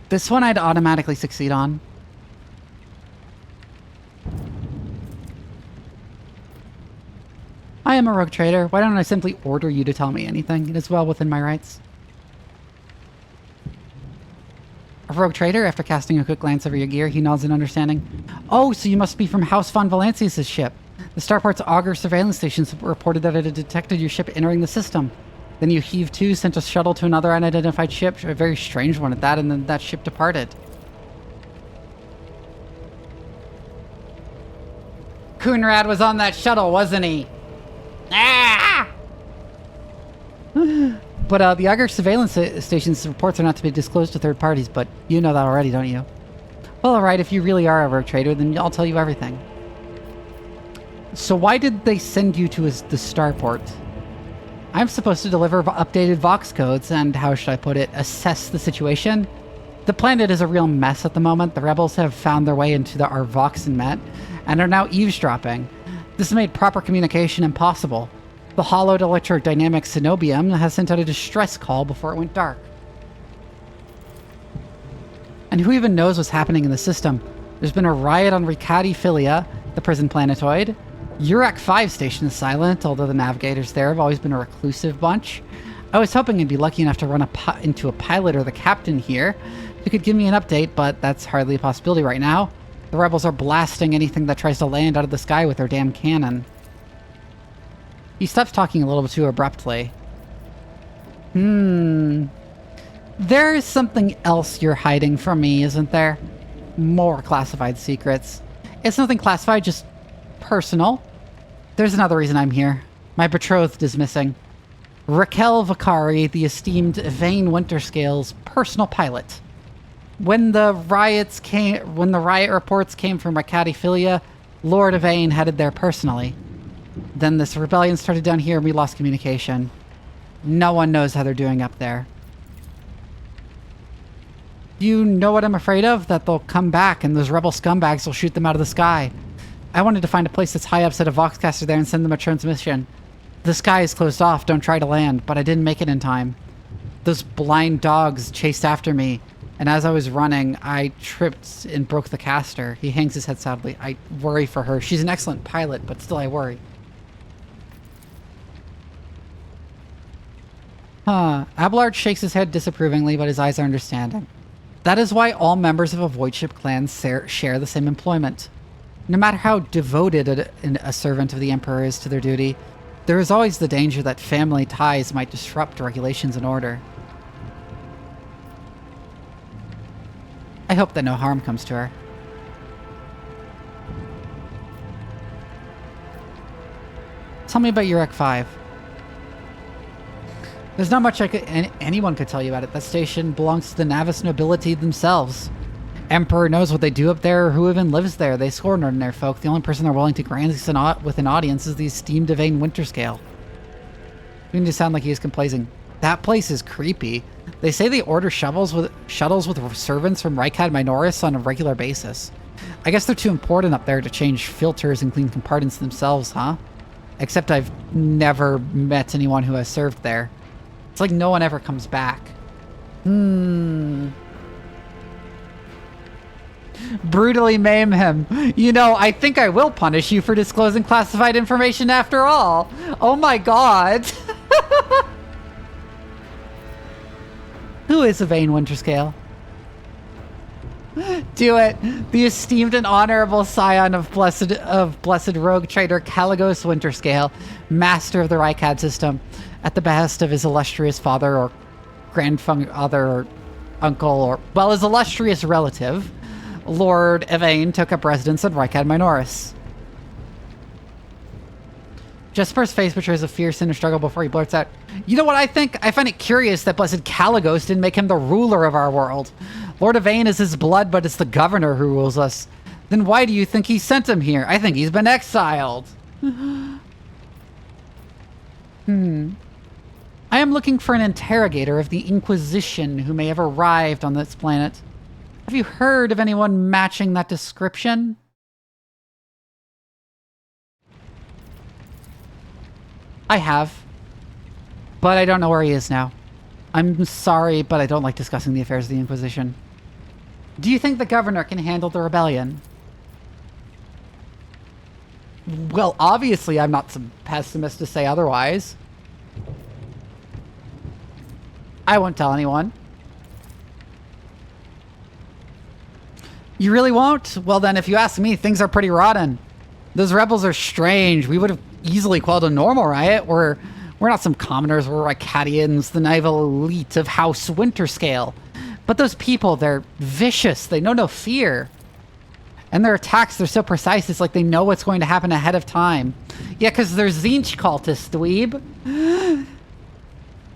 This one I'd automatically succeed on. I am a rogue trader. Why don't I simply order you to tell me anything? It is well within my rights. A rogue trader, after casting a quick glance over your gear, he nods in understanding. Oh, so you must be from House von Valancius' ship. The Starport's auger surveillance stations reported that it had detected your ship entering the system. Then you heaved to, sent a shuttle to another unidentified ship, a very strange one at that, and then that ship departed. Coonrad was on that shuttle, wasn't he? Ah! But the auger surveillance station's reports are not to be disclosed to third parties, but you know that already, don't you? Well, alright, if you really are a rogue trader, then I'll tell you everything. So why did they send you to the starport? I'm supposed to deliver updated Vox codes and, how should I put it, assess the situation. The planet is a real mess at the moment. The rebels have found their way into our Vox and Met, and are now eavesdropping. This has made proper communication impossible. The hollowed electrodynamic Cenobium has sent out a distress call before it went dark. And who even knows what's happening in the system? There's been a riot on Ricati Philia, the prison planetoid. Urak 5 station is silent, although the navigators there have always been a reclusive bunch. I was hoping I'd be lucky enough to run into a pilot or the captain here who could give me an update, but that's hardly a possibility right now. The rebels are blasting anything that tries to land out of the sky with their damn cannon. He stops talking a little bit too abruptly. There's something else you're hiding from me, isn't there? More classified secrets. It's nothing classified, just personal. There's another reason I'm here. My betrothed is missing. Raquel Vicari, the esteemed Vane Winterscale's personal pilot. When the riot reports came from Ricati Philia, Lord Vane headed there personally. Then this rebellion started down here and we lost communication. No one knows how they're doing up there. You know what I'm afraid of? That they'll come back and those rebel scumbags will shoot them out of the sky. I wanted to find a place that's high up, set a Voxcaster there and send them a transmission. The sky is closed off, don't try to land, but I didn't make it in time. Those blind dogs chased after me, and as I was running, I tripped and broke the caster. He hangs his head sadly. I worry for her. She's an excellent pilot, but still I worry. Abelard shakes his head disapprovingly, but his eyes are understanding. That is why all members of a void ship clan share the same employment. No matter how devoted a servant of the Emperor is to their duty, there is always the danger that family ties might disrupt regulations and order. I hope that no harm comes to her. Tell me about Urek 5. There's not much anyone could tell you about it. That station belongs to the Navis nobility themselves. Emperor knows what they do up there or who even lives there. They scorn ordinary folk. The only person they're willing to grant with an audience is the esteemed Devane Winterscale. You need to sound like he is complacent. That place is creepy. They say they order shuttles with servants from Rykad Minoris on a regular basis. I guess they're too important up there to change filters and clean compartments themselves, huh? Except I've never met anyone who has served there. It's like no one ever comes back. Brutally maim him. You know, I think I will punish you for disclosing classified information after all. Oh my god. Who is Evane Winterscale? Do it. The esteemed and honorable scion of blessed rogue trader Caligos Winterscale, master of the Rykad system, at the behest of his illustrious father or grandfather or uncle or, well, his illustrious relative, Lord Evane took up residence at Rykad Minoris. Jesper's face betrays a fierce inner struggle before he blurts out, "You know what I think? I find it curious that blessed Caligos didn't make him the ruler of our world. Lord Yvain is his blood, but it's the governor who rules us. Then why do you think he sent him here? I think he's been exiled." I am looking for an interrogator of the Inquisition who may have arrived on this planet. Have you heard of anyone matching that description? I have. But I don't know where he is now. I'm sorry, but I don't like discussing the affairs of the Inquisition. Do you think the governor can handle the rebellion? Well, obviously I'm not some pessimist to say otherwise. I won't tell anyone. You really won't? Well then, if you ask me, things are pretty rotten. Those rebels are strange. We would have easily quelled a normal riot. We're not some commoners, we're Ricadians, the naval elite of House Winterscale. But those people, they're vicious. They know no fear. And their attacks, they're so precise, it's like they know what's going to happen ahead of time. Yeah, because they're Zinch cultists, dweeb.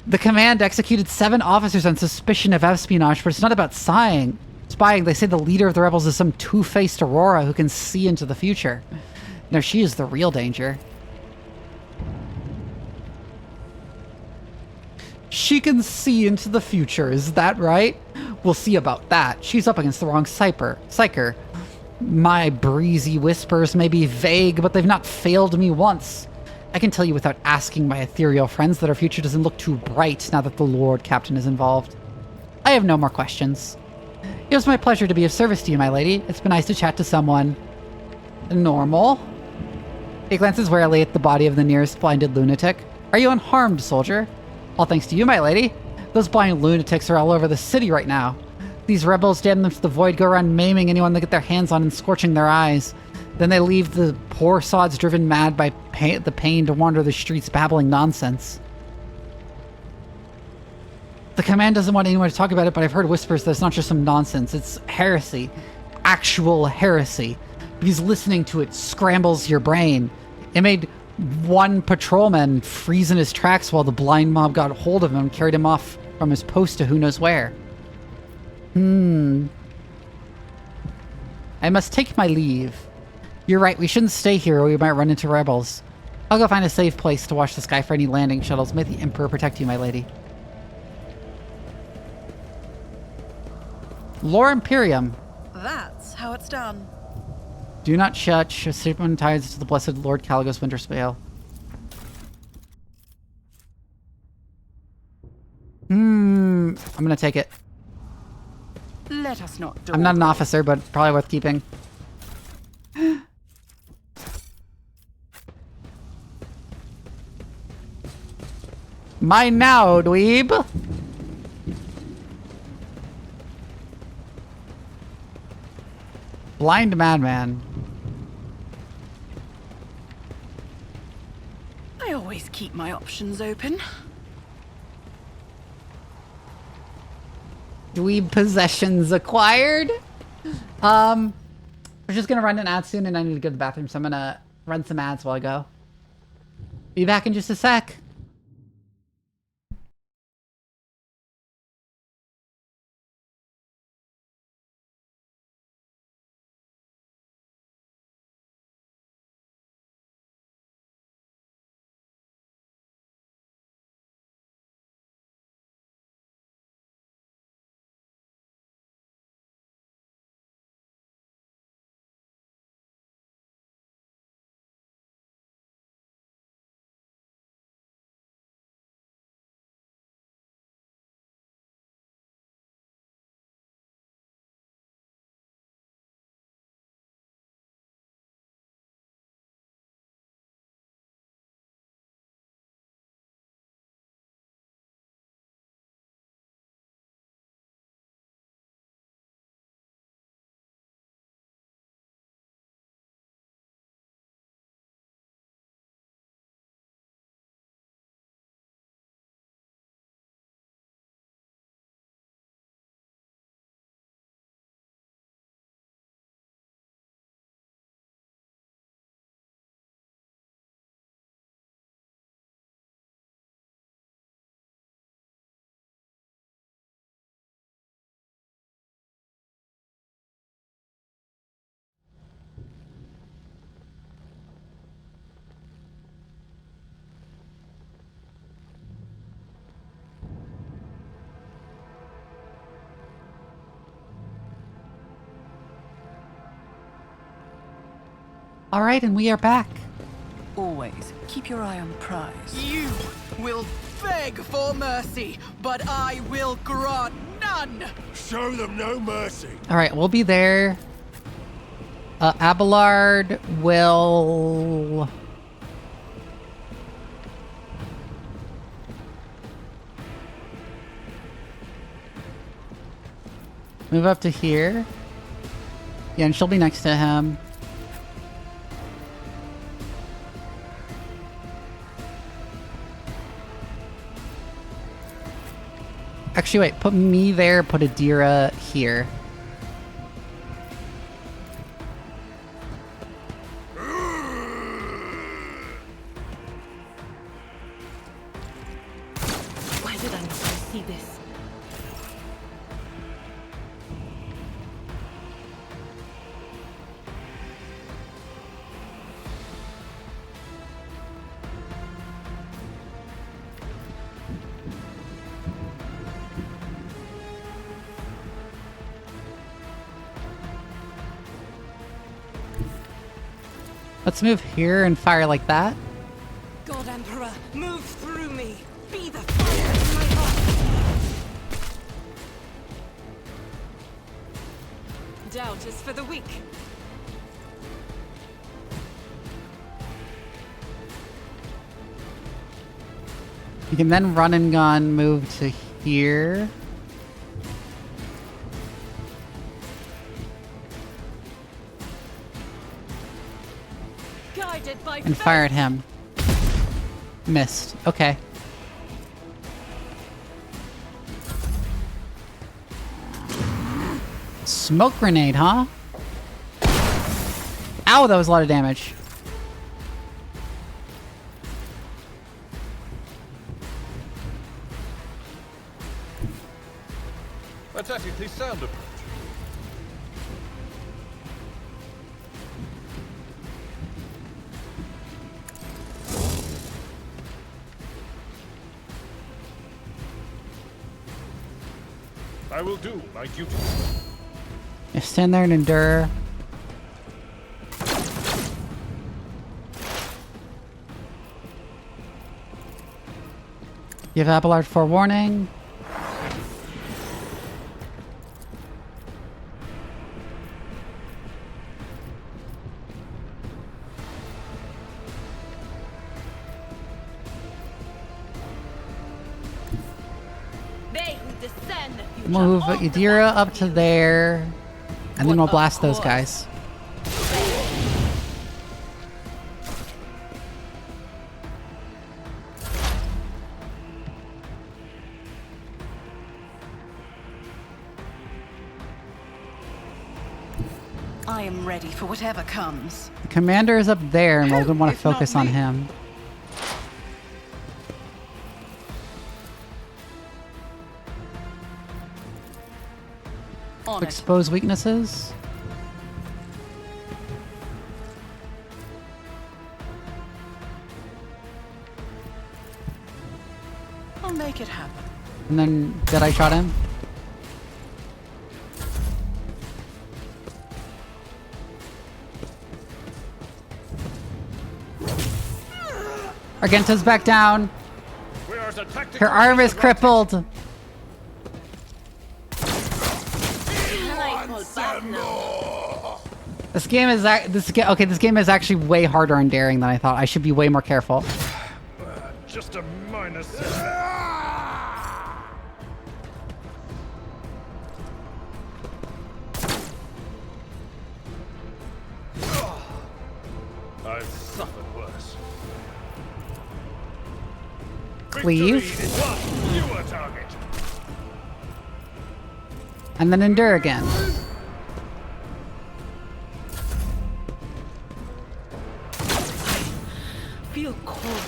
The command executed 7 officers on suspicion of espionage, but it's not about spying. They say the leader of the rebels is some two-faced Aurora who can see into the future. No, she is the real danger. She can see into the future, is that right? We'll see about that. She's up against the wrong psyker. My breezy whispers may be vague, but they've not failed me once. I can tell you without asking my ethereal friends that our future doesn't look too bright now that the Lord Captain is involved. I have no more questions. It was my pleasure to be of service to you, my lady. It's been nice to chat to someone normal. He glances warily at the body of the nearest blinded lunatic. Are you unharmed, soldier? All thanks to you, my lady. Those blind lunatics are all over the city right now. These rebels, damn them to the void, go around maiming anyone they get their hands on and scorching their eyes. Then they leave the poor sods driven mad by the pain to wander the streets babbling nonsense. The command doesn't want anyone to talk about it, but I've heard whispers that it's not just some nonsense. It's heresy. Actual heresy. Because listening to it scrambles your brain. It made one patrolman freeze in his tracks while the blind mob got hold of him and carried him off from his post to who knows where. I must take my leave. You're right, we shouldn't stay here or we might run into rebels. I'll go find a safe place to watch the sky for any landing shuttles. May the Emperor protect you, my lady. Lore Imperium. That's how it's done. Do not touch. A shipment ties to the blessed Lord Caligos Winterspale. I'm gonna take it. Let us not do. I'm not an officer, but probably worth keeping. Mine now, dweeb! Blind madman. I always keep my options open. Dweeb possessions acquired. We're just gonna run an ad soon and I need to go to the bathroom, so I'm gonna run some ads while I go. Be back in just a sec. Alright, and we are back. Always keep your eye on the prize. You will beg for mercy, but I will grant none. Show them no mercy. Alright, we'll be there. Abelard will... move up to here. Yeah, and she'll be next to him. Actually, wait, put me there, put Adira here. Why did I not see this? Let's move here and fire like that. God Emperor, move through me. Be the fire in my heart. Doubt is for the weak. You can then run and gun, move to here. Guided by And fire at him. Missed. Okay. Smoke grenade, huh? Ow, that was a lot of damage. A tactically sound approach. I will do my duty. Yeah, stand there and endure. Give Abelard forewarning. They who discern the future Move alter Adira the up to there. And then we'll blast those guys. I am ready for whatever comes. The commander is up there, and we're going to want to If not focus on me. him. On it. Expose weaknesses. I'll make it happen. And then, did I shot him? Argenta's back down. We are the tactical Her arm is crippled. I fall back now. This game is okay. This game is actually way harder on daring than I thought. I should be way more careful. just a minor I've suffered worse. Cleave. Victory is one newer target. And then endure again. Feel cold.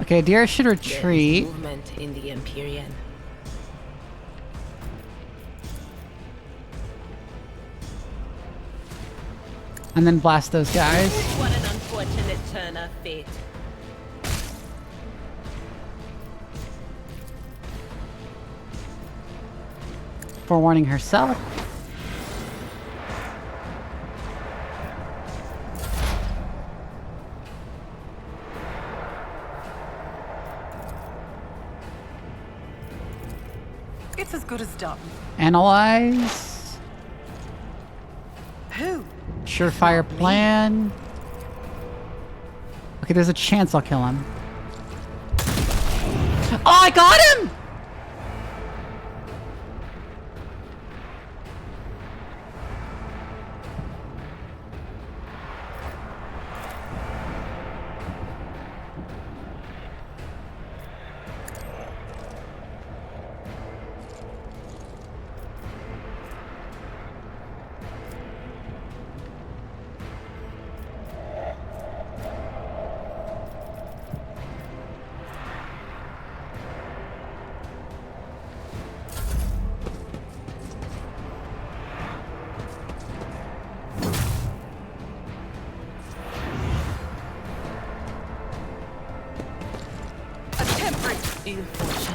Okay, Adira should There is retreat. movement in the Empyrean. And then blast those guys. What an unfortunate turn of fate. forewarning herself. It's as good as done. Analyze. Who? Surefire plan. Okay, there's a chance I'll kill him. Oh, I got him!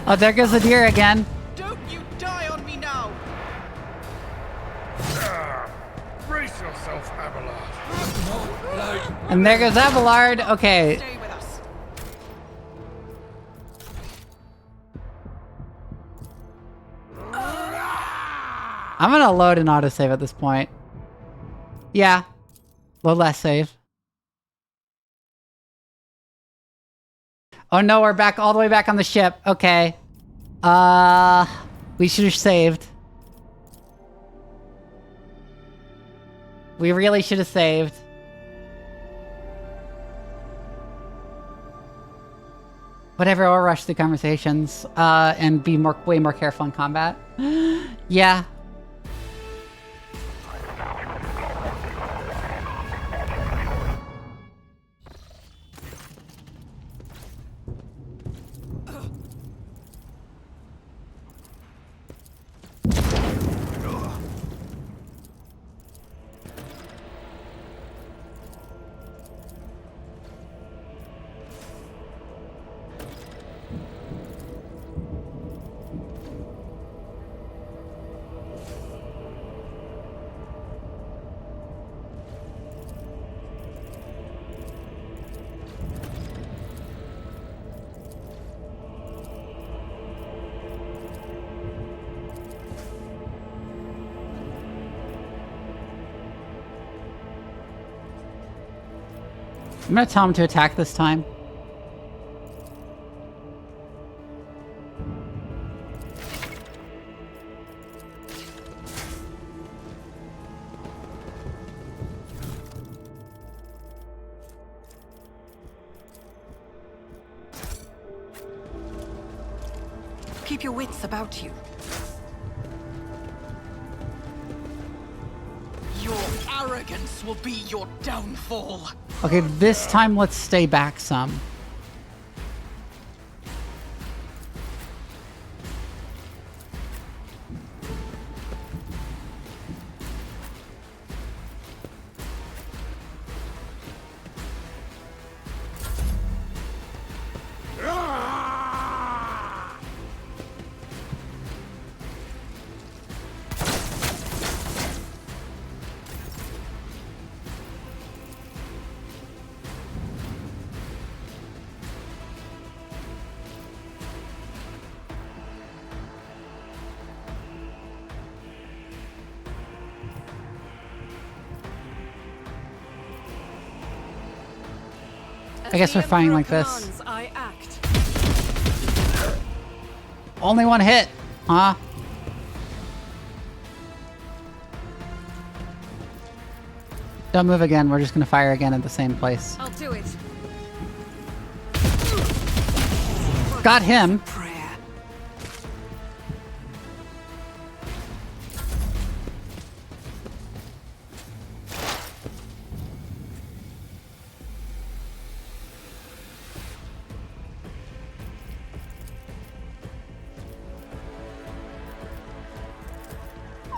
Oh, there goes the deer again. Don't you die on me now! Brace yourself, Abelard. And there goes Abelard. Okay. Stay with us. I'm gonna load an autosave at this point. Yeah. Load last save. Oh no, we're back all the way back on the ship. Okay. We should have saved. We really should have saved. Whatever, I'll rush the conversations, and be way more careful in combat. Yeah. I'm gonna tell him to attack this time. Keep your wits about you. Your arrogance will be your downfall. Okay, this time let's stay back some. I guess we're fighting like this. I act. Only one hit, huh? Don't move again, we're just gonna fire again at the same place. I'll do it. Got him. Prayer.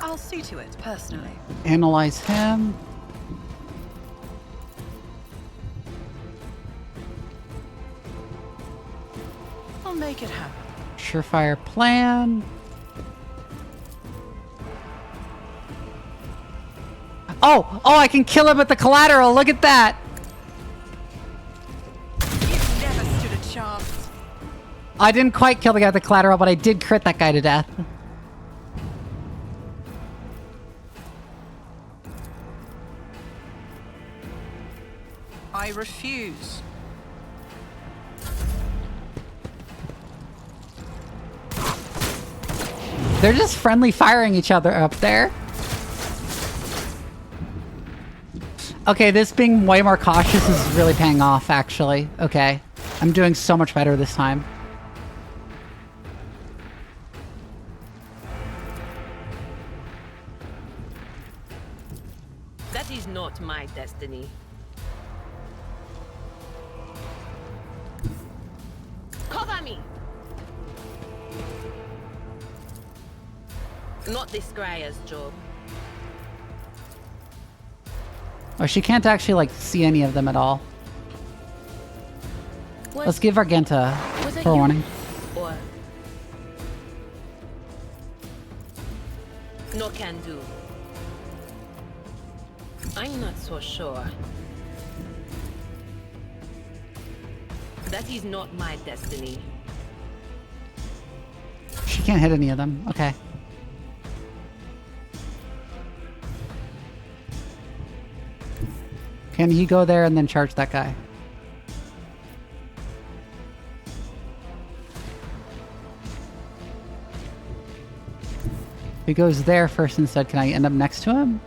I'll see to it, personally. Analyze him. I'll make it happen. Surefire plan. Oh! Oh, I can kill him with the collateral! Look at that! You never stood a chance. I didn't quite kill the guy with the collateral, but I did crit that guy to death. I refuse. They're just friendly firing each other up there. Okay, this being way more cautious is really paying off, actually. Okay. I'm doing so much better this time. That is not my destiny. Cover me! Not this Scryer's job. Oh, she can't actually, like, see any of them at all. Let's give Argenta for warning. Or... No can do. I'm not so sure. That is not my destiny. She can't hit any of them. Okay. Can he go there and then charge that guy? If he goes there first instead, can I end up next to him?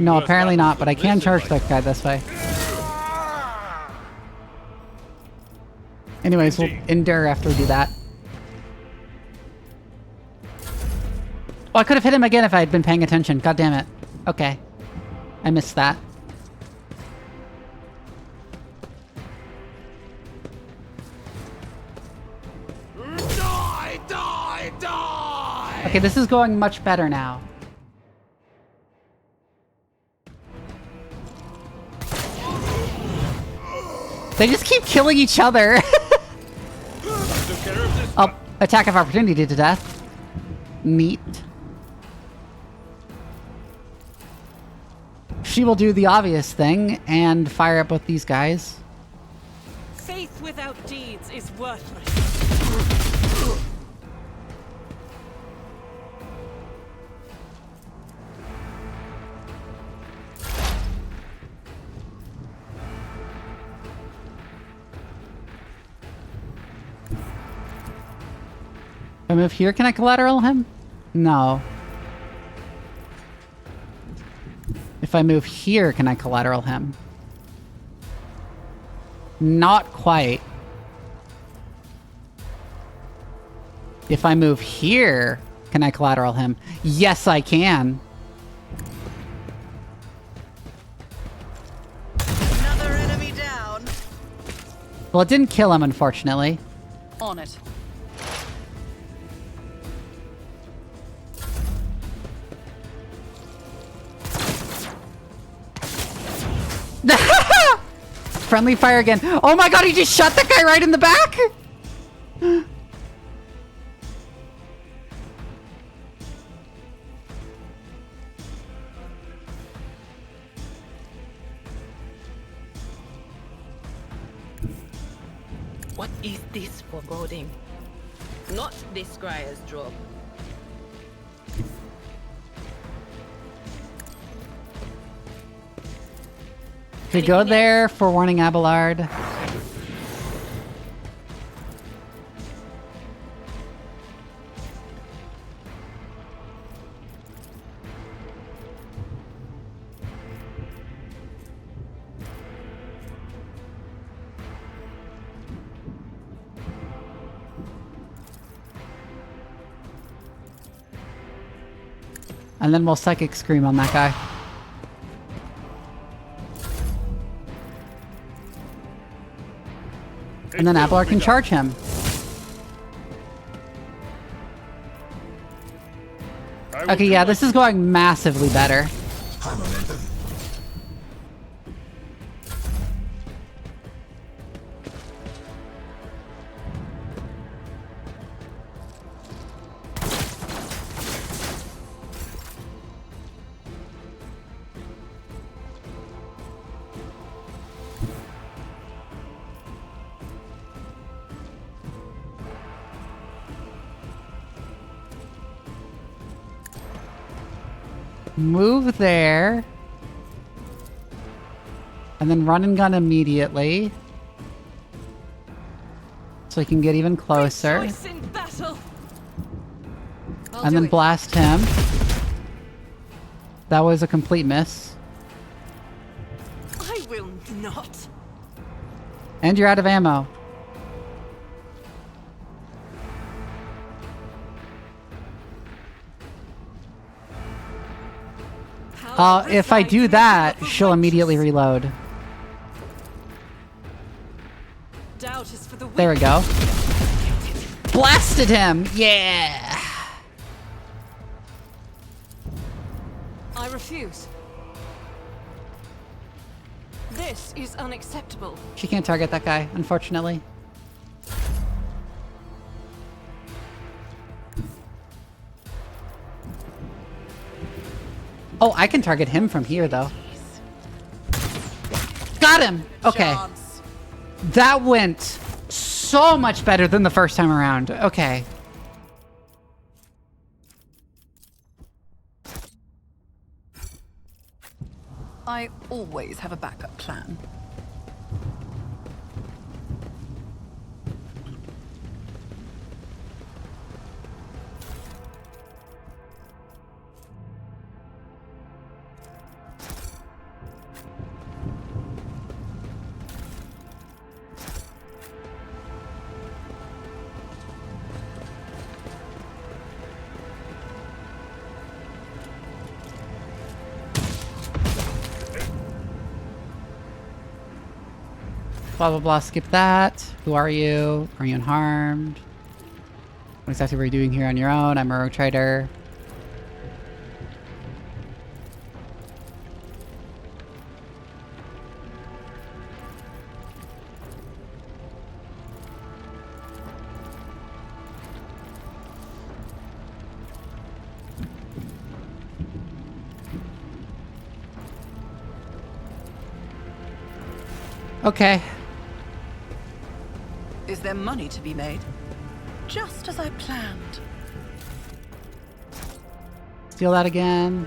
No, apparently not, but I can charge that guy this way. Anyways, we'll endure after we do that. Oh, I could have hit him again if I had been paying attention. God damn it. Okay. I missed that. Die! Die! Die! Okay, this is going much better now. They just keep killing each other. Oh, attack of opportunity to death. Neat. She will do the obvious thing and fire at both these guys. Faith without deeds is worthless. If I move here, can I collateral him? No. If I move here, can I collateral him? Not quite. If I move here, can I collateral him? Yes, I can. Another enemy down. Well, it didn't kill him, unfortunately. On it. Friendly fire again. Oh my god, he just shot that guy right in the back! What is this foreboding? Not this Scryer's job. Could go there for warning Abelard. And then we'll Psychic Scream on that guy. And then Abelard can charge him. Okay, yeah, this is going massively better. move there. And then run and gun immediately. So he can get even closer. Rejoice in battle. And then blast him. That was a complete miss. I will not. And you're out of ammo. If I do that, she'll immediately reload. Doubt is for the weak. There we go. Blasted him! Yeah! I refuse. This is unacceptable. She can't target that guy, unfortunately. Oh, I can target him from here, though. Got him! Okay. Chance. That went so much better than the first time around. Okay. I always have a backup plan. Blah, blah, blah. Skip that. Who are you? Are you unharmed? What exactly were you doing here on your own? I'm a rogue trader. Okay. Is there money to be made? Just as I planned. Steal that again.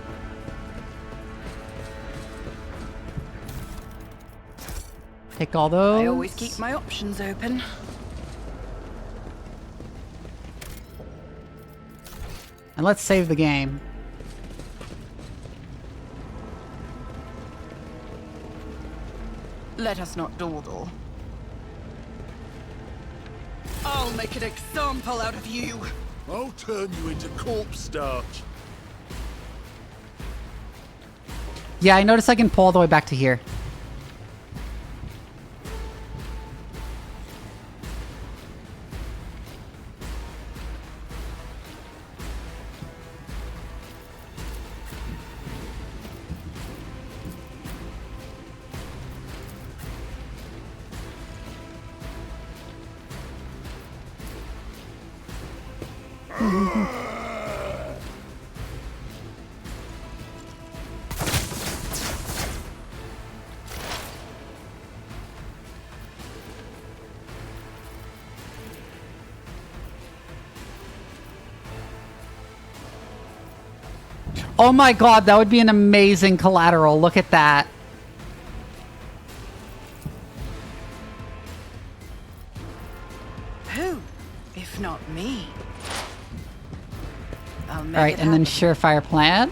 Take all those. I always keep my options open. And let's save the game. Let us not dawdle. I'll make an example out of you. I'll turn you into corpse starch. Yeah, I noticed I can pull all the way back to here. Oh my god, that would be an amazing collateral. Look at that. Who, if not me? I'll make Alright, it and then happen. surefire plan.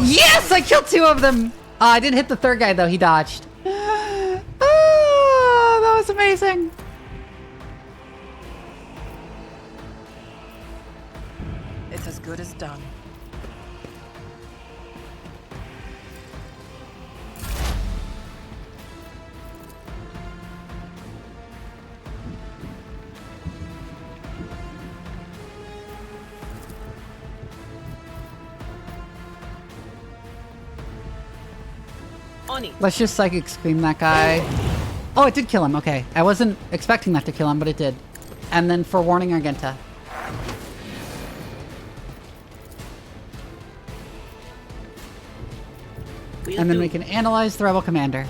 Yes! I killed two of them! I didn't hit the third guy though, he dodged. Oh, that was amazing. It's as good as done. On it. Let's just psychic scream that guy. Oh, it did kill him. Okay. I wasn't expecting that to kill him, but it did. And then forewarning Argenta. And then we can analyze the rebel commander.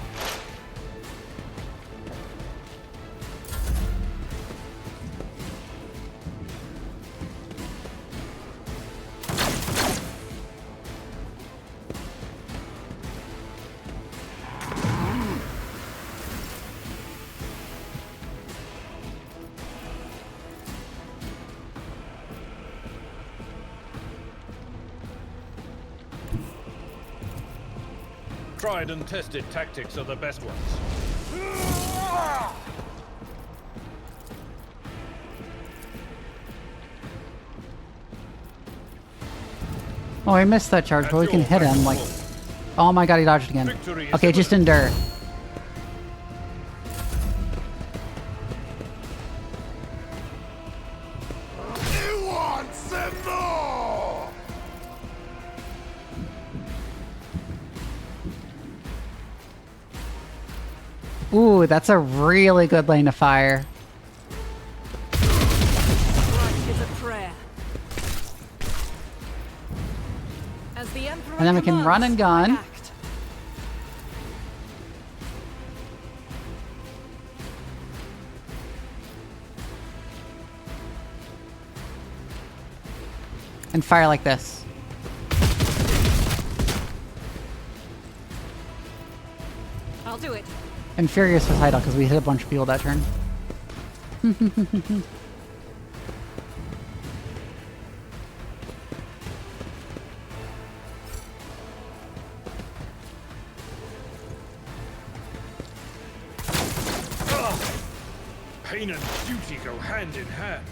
Tried and tested tactics are the best ones. Oh, I missed that charge, but we can hit him, like... Oh my god, he dodged again. Okay, just endure. You want some more? Ooh, that's a really good lane of fire. Right is a prayer. As the Emperor And then we can commands, run and gun. I act. And fire like this. I'll do it. And Furious was idle because we hit a bunch of people that turn. Pain and duty go hand in hand.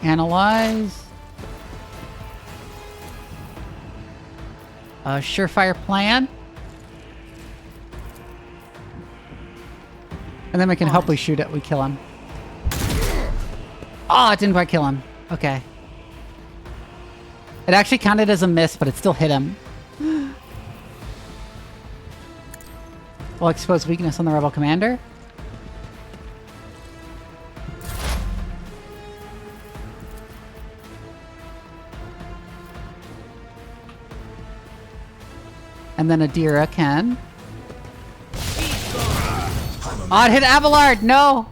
Analyze. Surefire plan. And then we can hopefully shoot it. We kill him. Oh, it didn't quite kill him. Okay. It actually counted as a miss, but it still hit him. We'll expose weakness on the rebel commander. And then Adira can. Oh, it hit Abelard! No!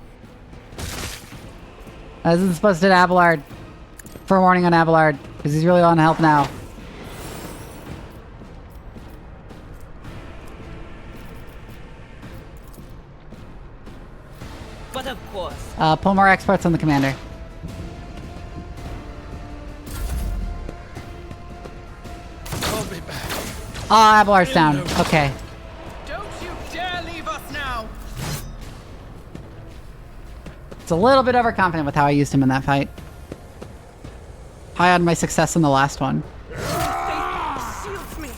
This isn't supposed to hit Abelard. For warning on Abelard, because he's really on help now. But of course. Pull more experts on the commander. I'll be back. Oh, Abelard's down. Okay. Don't you dare leave us now! It's a little bit overconfident with how I used him in that fight. High on my success in the last one. Faith shields me.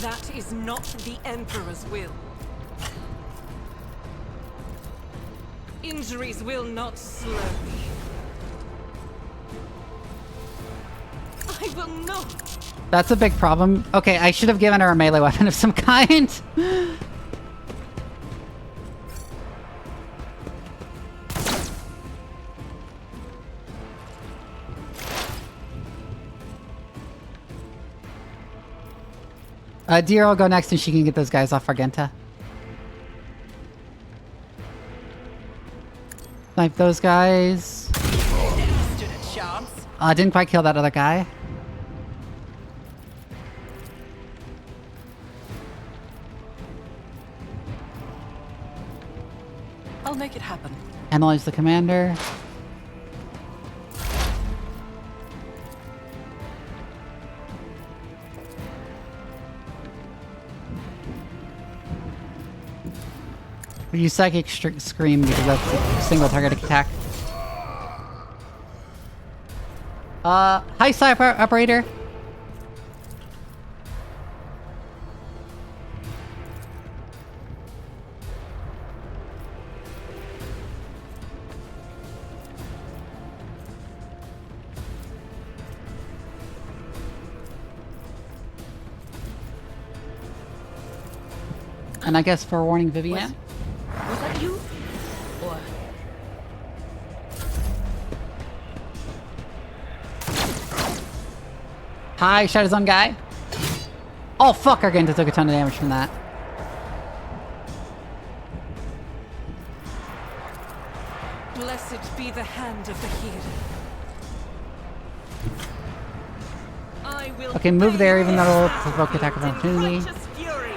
That is not the Emperor's will. Injuries will not slow me. I will not. That's a big problem. Okay, I should have given her a melee weapon of some kind. Deer will go next and she can get those guys off Argenta. Snipe those guys. Stood a chance. Didn't quite kill that other guy. I'll make it happen. Analyze the commander. We use Psychic Scream because that's a single target attack. Hi, Cyber Operator. And I guess for warning Vivian. Was that you? Or Hi, shot his own guy. Oh fuck, Argenta took a ton of damage from that. Blessed be the hand of the healer. I will Okay, move there even though it'll face provoke attack of in opportunity. righteous fury.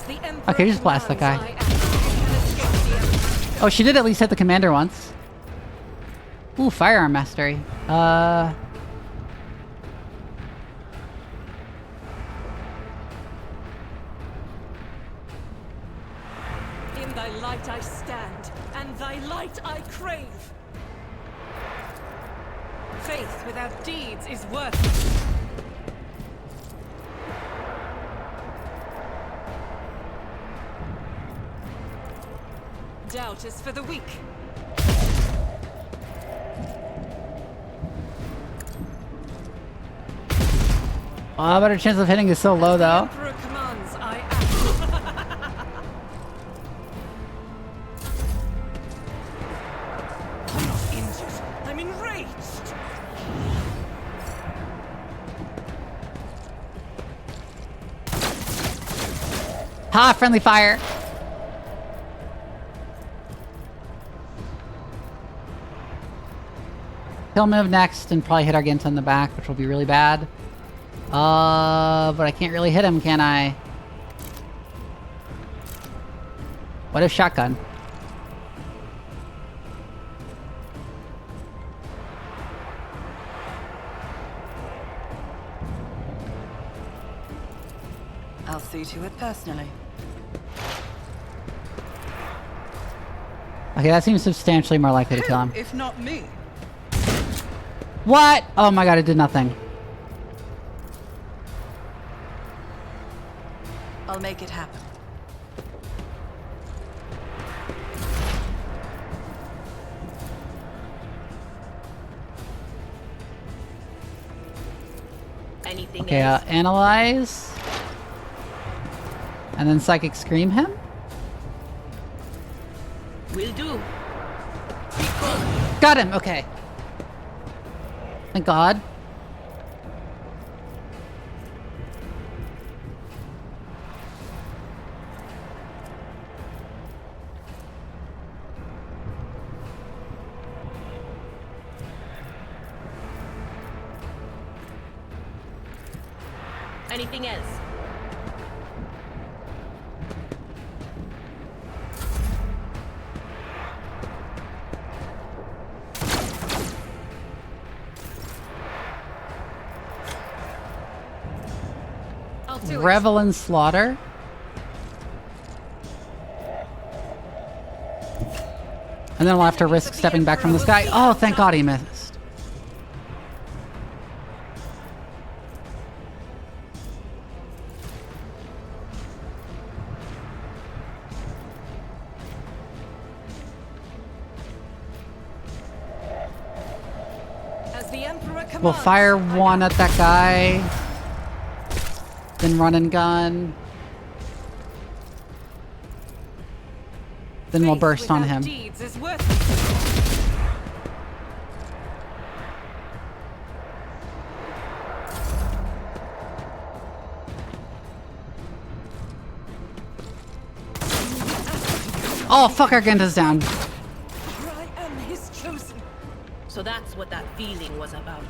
the Emperor Okay, just blast that commands, guy. I act. And escape the Emperor. Oh, she did at least hit the commander once. Ooh, firearm mastery. In thy light I stand, and thy light I crave. Faith without deeds is worthless. Doubt is for the weak. Oh, but her chance of hitting is so low, The though. Emperor commands, I act. I'm not injured. I'm enraged. Ha! Friendly fire! He'll move next and probably hit Argenta in the back, which will be really bad. But I can't really hit him, can I? What if shotgun? I'll see to it personally. Okay, that seems substantially more likely to kill him. If not me. What? Oh my god, it did nothing. I'll make it happen. Anything Okay, else? analyze. And then psychic scream him? Will do. Got him, okay. Thank God. Anything else? I'll do it. Revel in slaughter. And then we'll have to risk stepping back from this guy. Oh, thank God he missed. As the Emperor commands, We'll fire I one act. at that guy. Then run and gun. Then we'll Faith burst on without him. Deeds is worthless. Oh, fuck, Argenta's down. For I am his chosen. So that's what that feeling was about.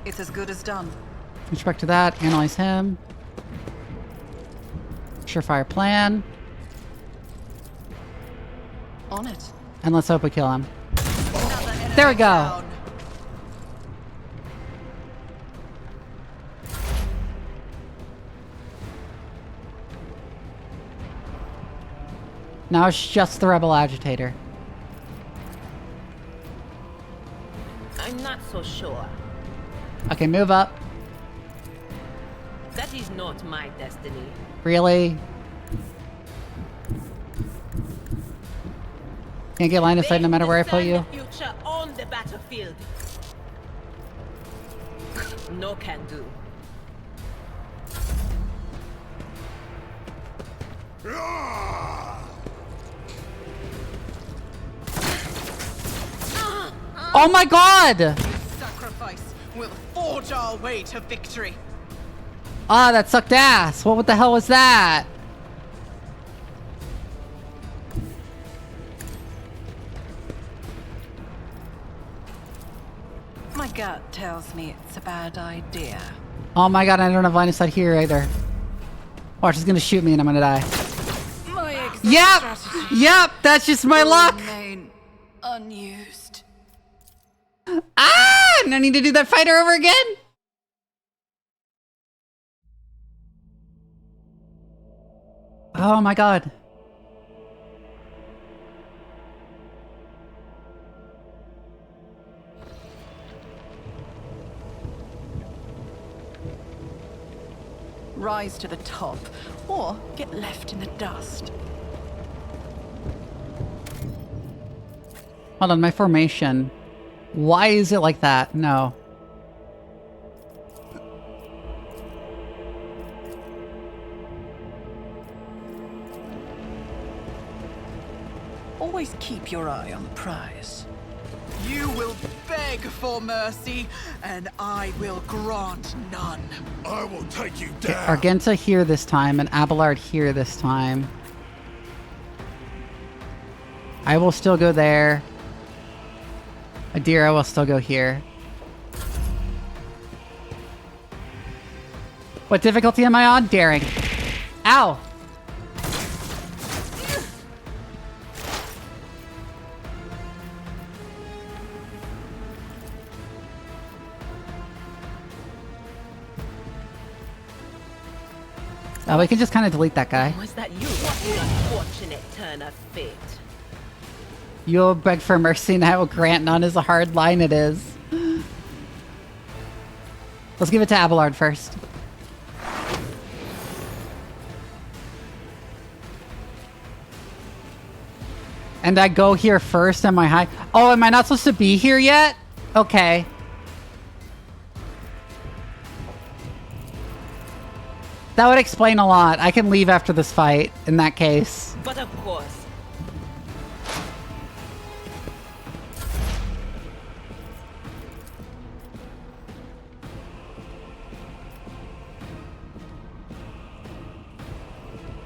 It's as good as done. Respect to that. Analyze him. Surefire plan. On it. And let's hope we kill him. Another enemy There we go. down. Now it's just the rebel agitator. I'm not so sure. Okay, move up. That is not my destiny. Really? Can't get line of sight no matter where I put you? The future on the battlefield. No can do. Oh my god! Sacrifice will forge our way to victory. Ah, that sucked ass. What the hell was that? My gut tells me it's a bad idea. Oh my god, I don't have line of sight here either. Watch, he's gonna shoot me and I'm gonna die. My exact Yep! strategy Yep! That's just my will luck! remain unused. Ah! And I need to do that fighter over again? Oh my god. Rise to the top, or get left in the dust. Hold on, my formation. Why is it like that? No. Always keep your eye on the prize. You will beg for mercy, and I will grant none. I will take you Okay, down. Argenta here this time, and Abelard here this time. I will still go there. Adira will still go here. What difficulty am I on? Daring. Ow! Oh, we can just kind of delete that guy. Was that you? What an unfortunate turn of fate. You will beg for mercy and I will grant none is a hard line it is. Let's give it to Abelard first. And I go here first, am I high? Oh, am I not supposed to be here yet? Okay. That would explain a lot. I can leave after this fight, in that case. But of course.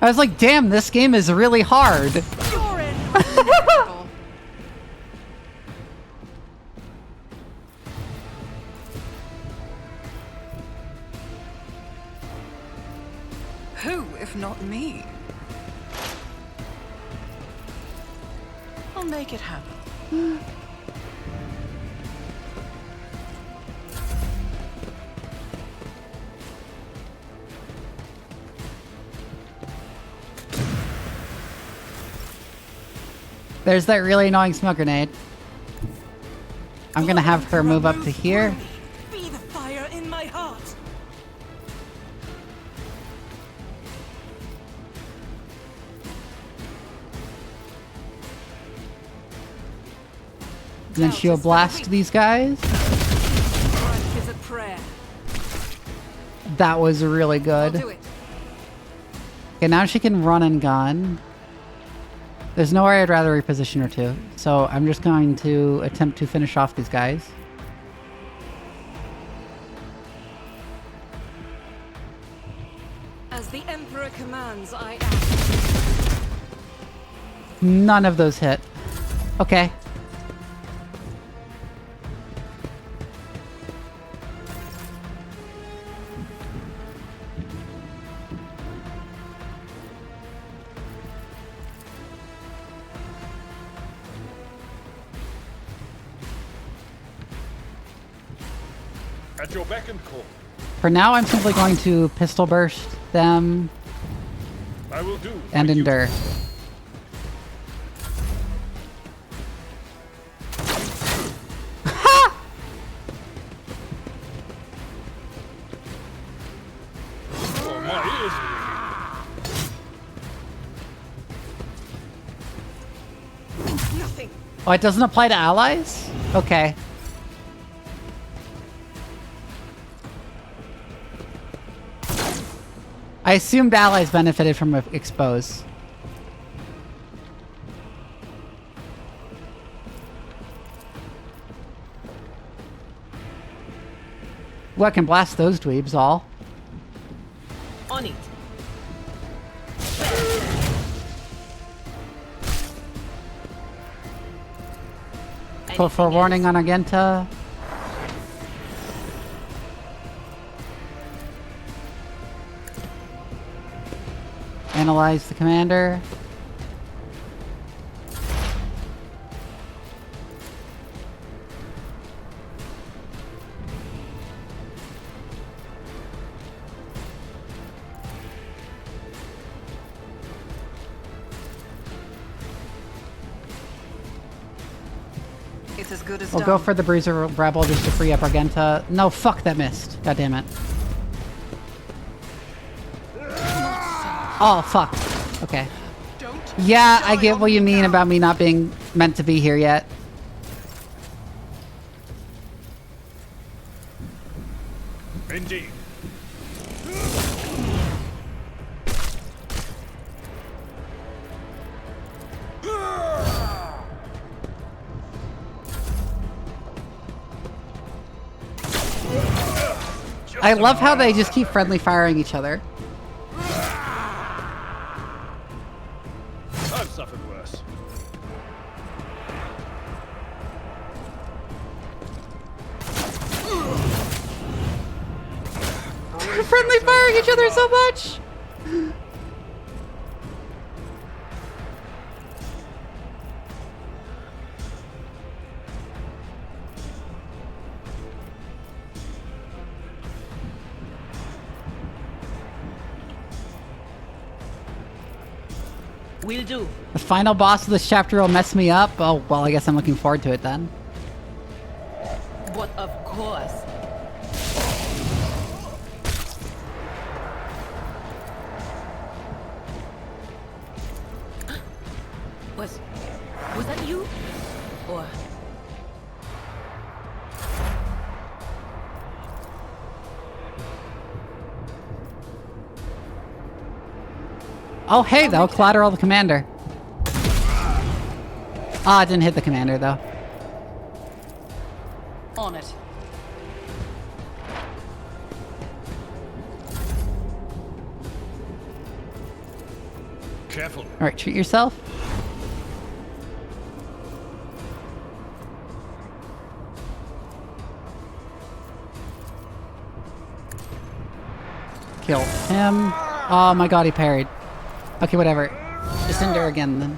I was like, damn, this game is really hard. Your end was inevitable. Who, if not me? I'll make it happen. There's that really annoying smoke grenade. I'm gonna have her move up to here. Be the fire in my heart. And then she'll blast these guys. Strength is a prayer. That was really I'll good. do it. Okay, now she can run and gun. There's nowhere I'd rather reposition her to, so I'm just going to attempt to finish off these guys. As the Emperor commands, I act. None of those hit. Okay. At your beck and call. For now, I'm simply going to pistol burst them I will do. and my duty. endure. Oh, my ears. Nothing. Oh, it doesn't apply to allies? Okay. I assumed allies benefited from expose. Well, I can blast those dweebs all. On it. Put forewarning on Argenta. analyze the commander. It's as good as We'll done. go for the Bruiser Rebel just to free up Argenta. No, fuck, that missed. God damn it. Oh, fuck. Okay. Don't Yeah, I die get on what you me mean now. about me not being meant to be here yet. Indeed. I love how they just keep friendly firing each other. I've suffered worse. Friendly firing each other so much! Will do. The final boss of this chapter will mess me up. Oh, well, I guess I'm looking forward to it then. But of course. Was that you? Or Oh, hey, though. Collateral the commander. Ah, it didn't hit the commander, though. On it. Careful. Alright, treat yourself. Kill him. Oh my god, he parried. Okay, whatever. Just endure again, then.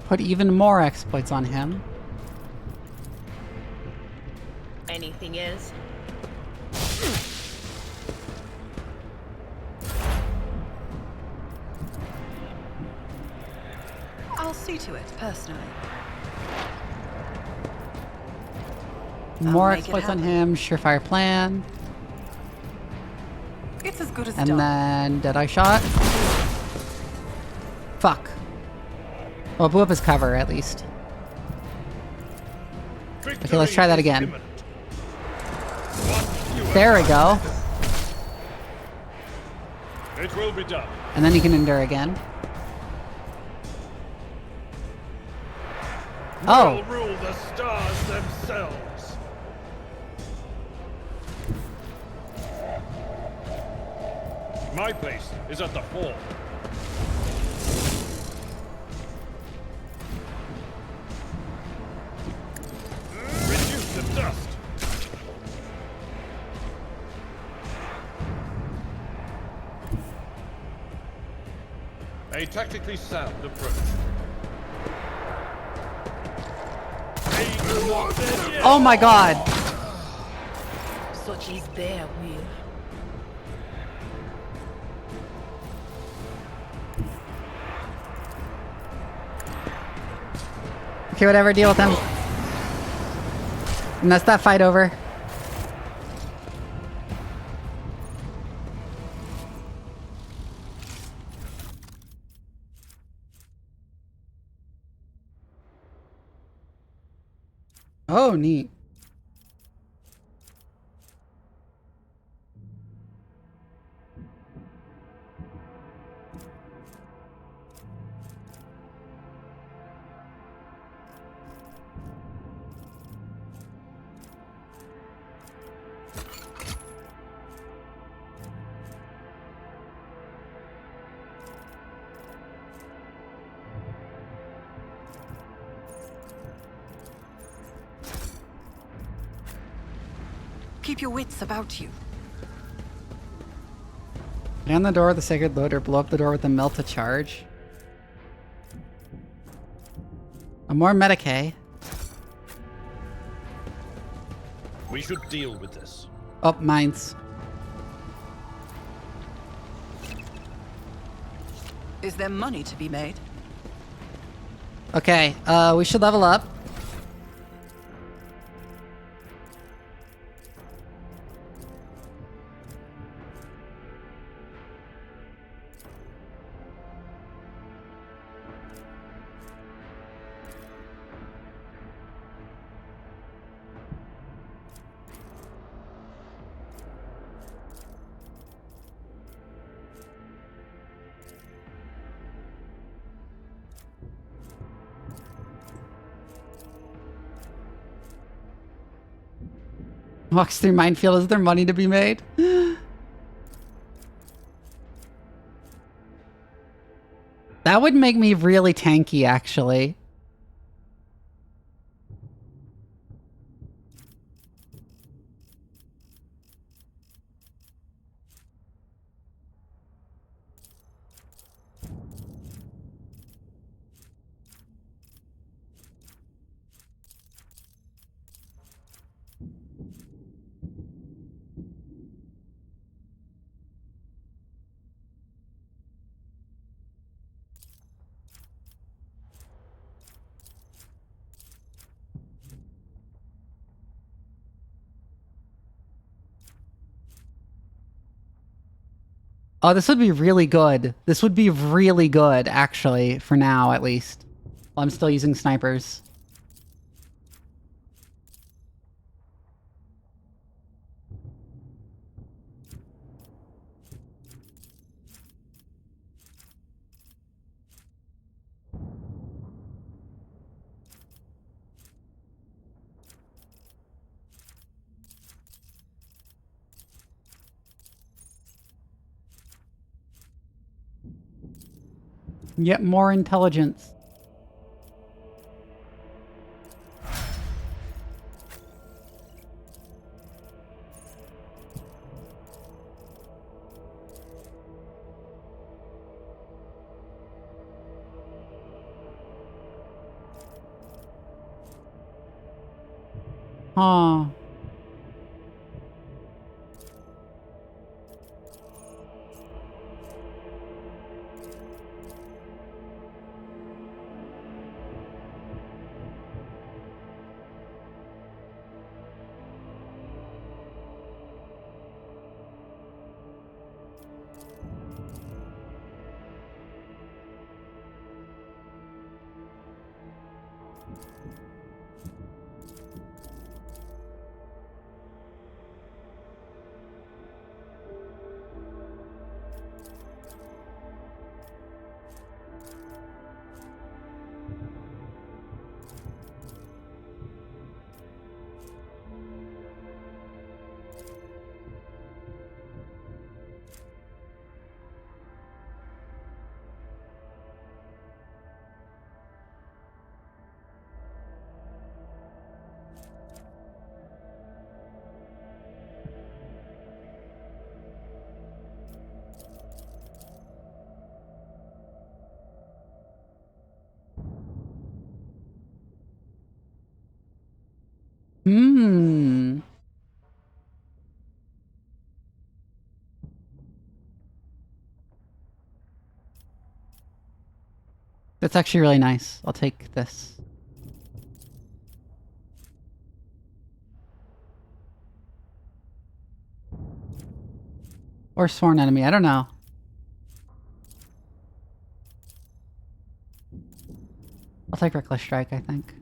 Put even more exploits on him. anything else? I'll see to it, personally. More make it exploits on happen. him. Surefire plan. It's as good as And done. then Deadeye shot. Fuck. Well, blew up his cover at least. Okay, let's try that again. There we go. It will be done. And then he can endure again. Oh, Will rule the stars themselves. My place is at the fore. Reduce the dust. A tactically sound approach. oh my god. Such is their will. Okay, whatever, deal with him. And that's that fight over. Oh, neat. Keep your wits about you. Down the door with the sacred loader, blow up the door with the melt to charge. A more Medicaid. We should deal with this. Oh, mines. Is there money to be made? Okay, we should level up. Walks through minefield. Is there money to be made? That would make me really tanky, actually. Oh, this would be really good. This would be really good, actually, for now, at least. While I'm still using snipers. Yet more intelligence. Huh. Hmm. That's actually really nice. I'll take this. Or sworn enemy, I don't know. I'll take Reckless Strike, I think.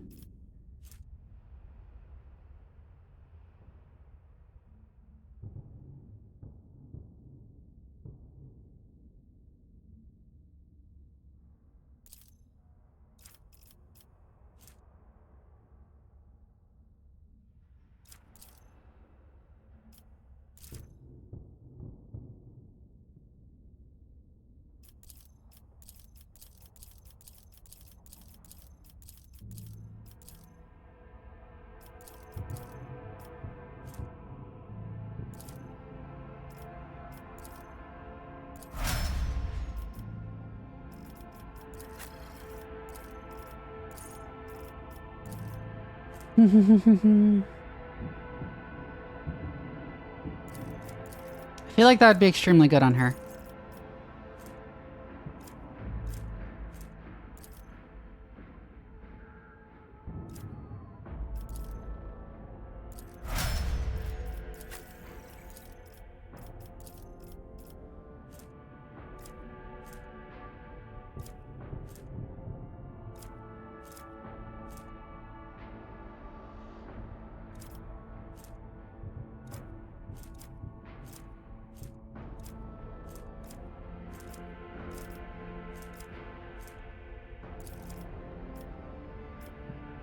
I feel like that would be extremely good on her.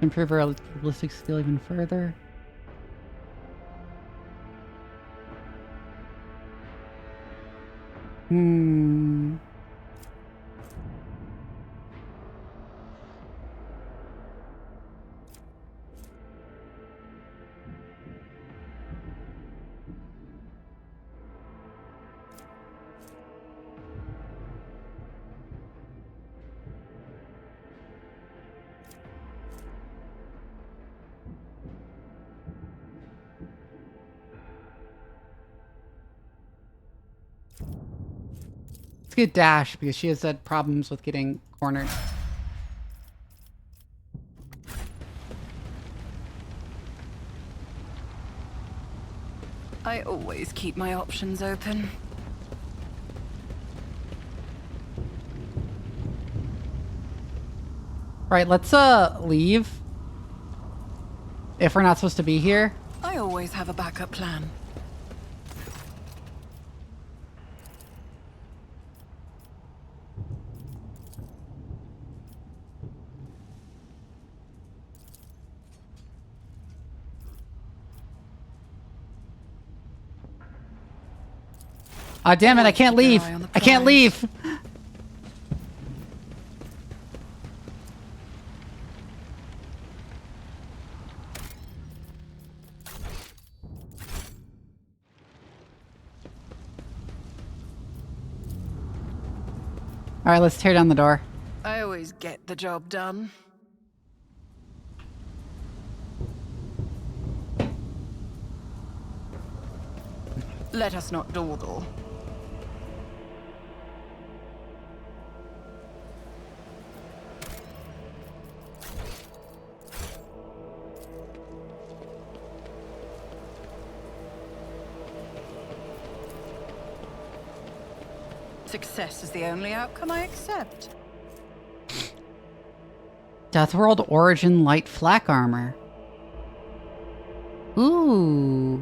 Improve our ballistic skill even further. Let's get Dash because she has had problems with getting cornered. I always keep my options open. Right, let's leave. If we're not supposed to be here. I always have a backup plan. Ah, damn it, I can't leave. I can't leave. All right, let's tear down the door. I always get the job done. Let us not dawdle. Success is the only outcome I accept. Deathworld Origin Light Flak Armor. Ooh.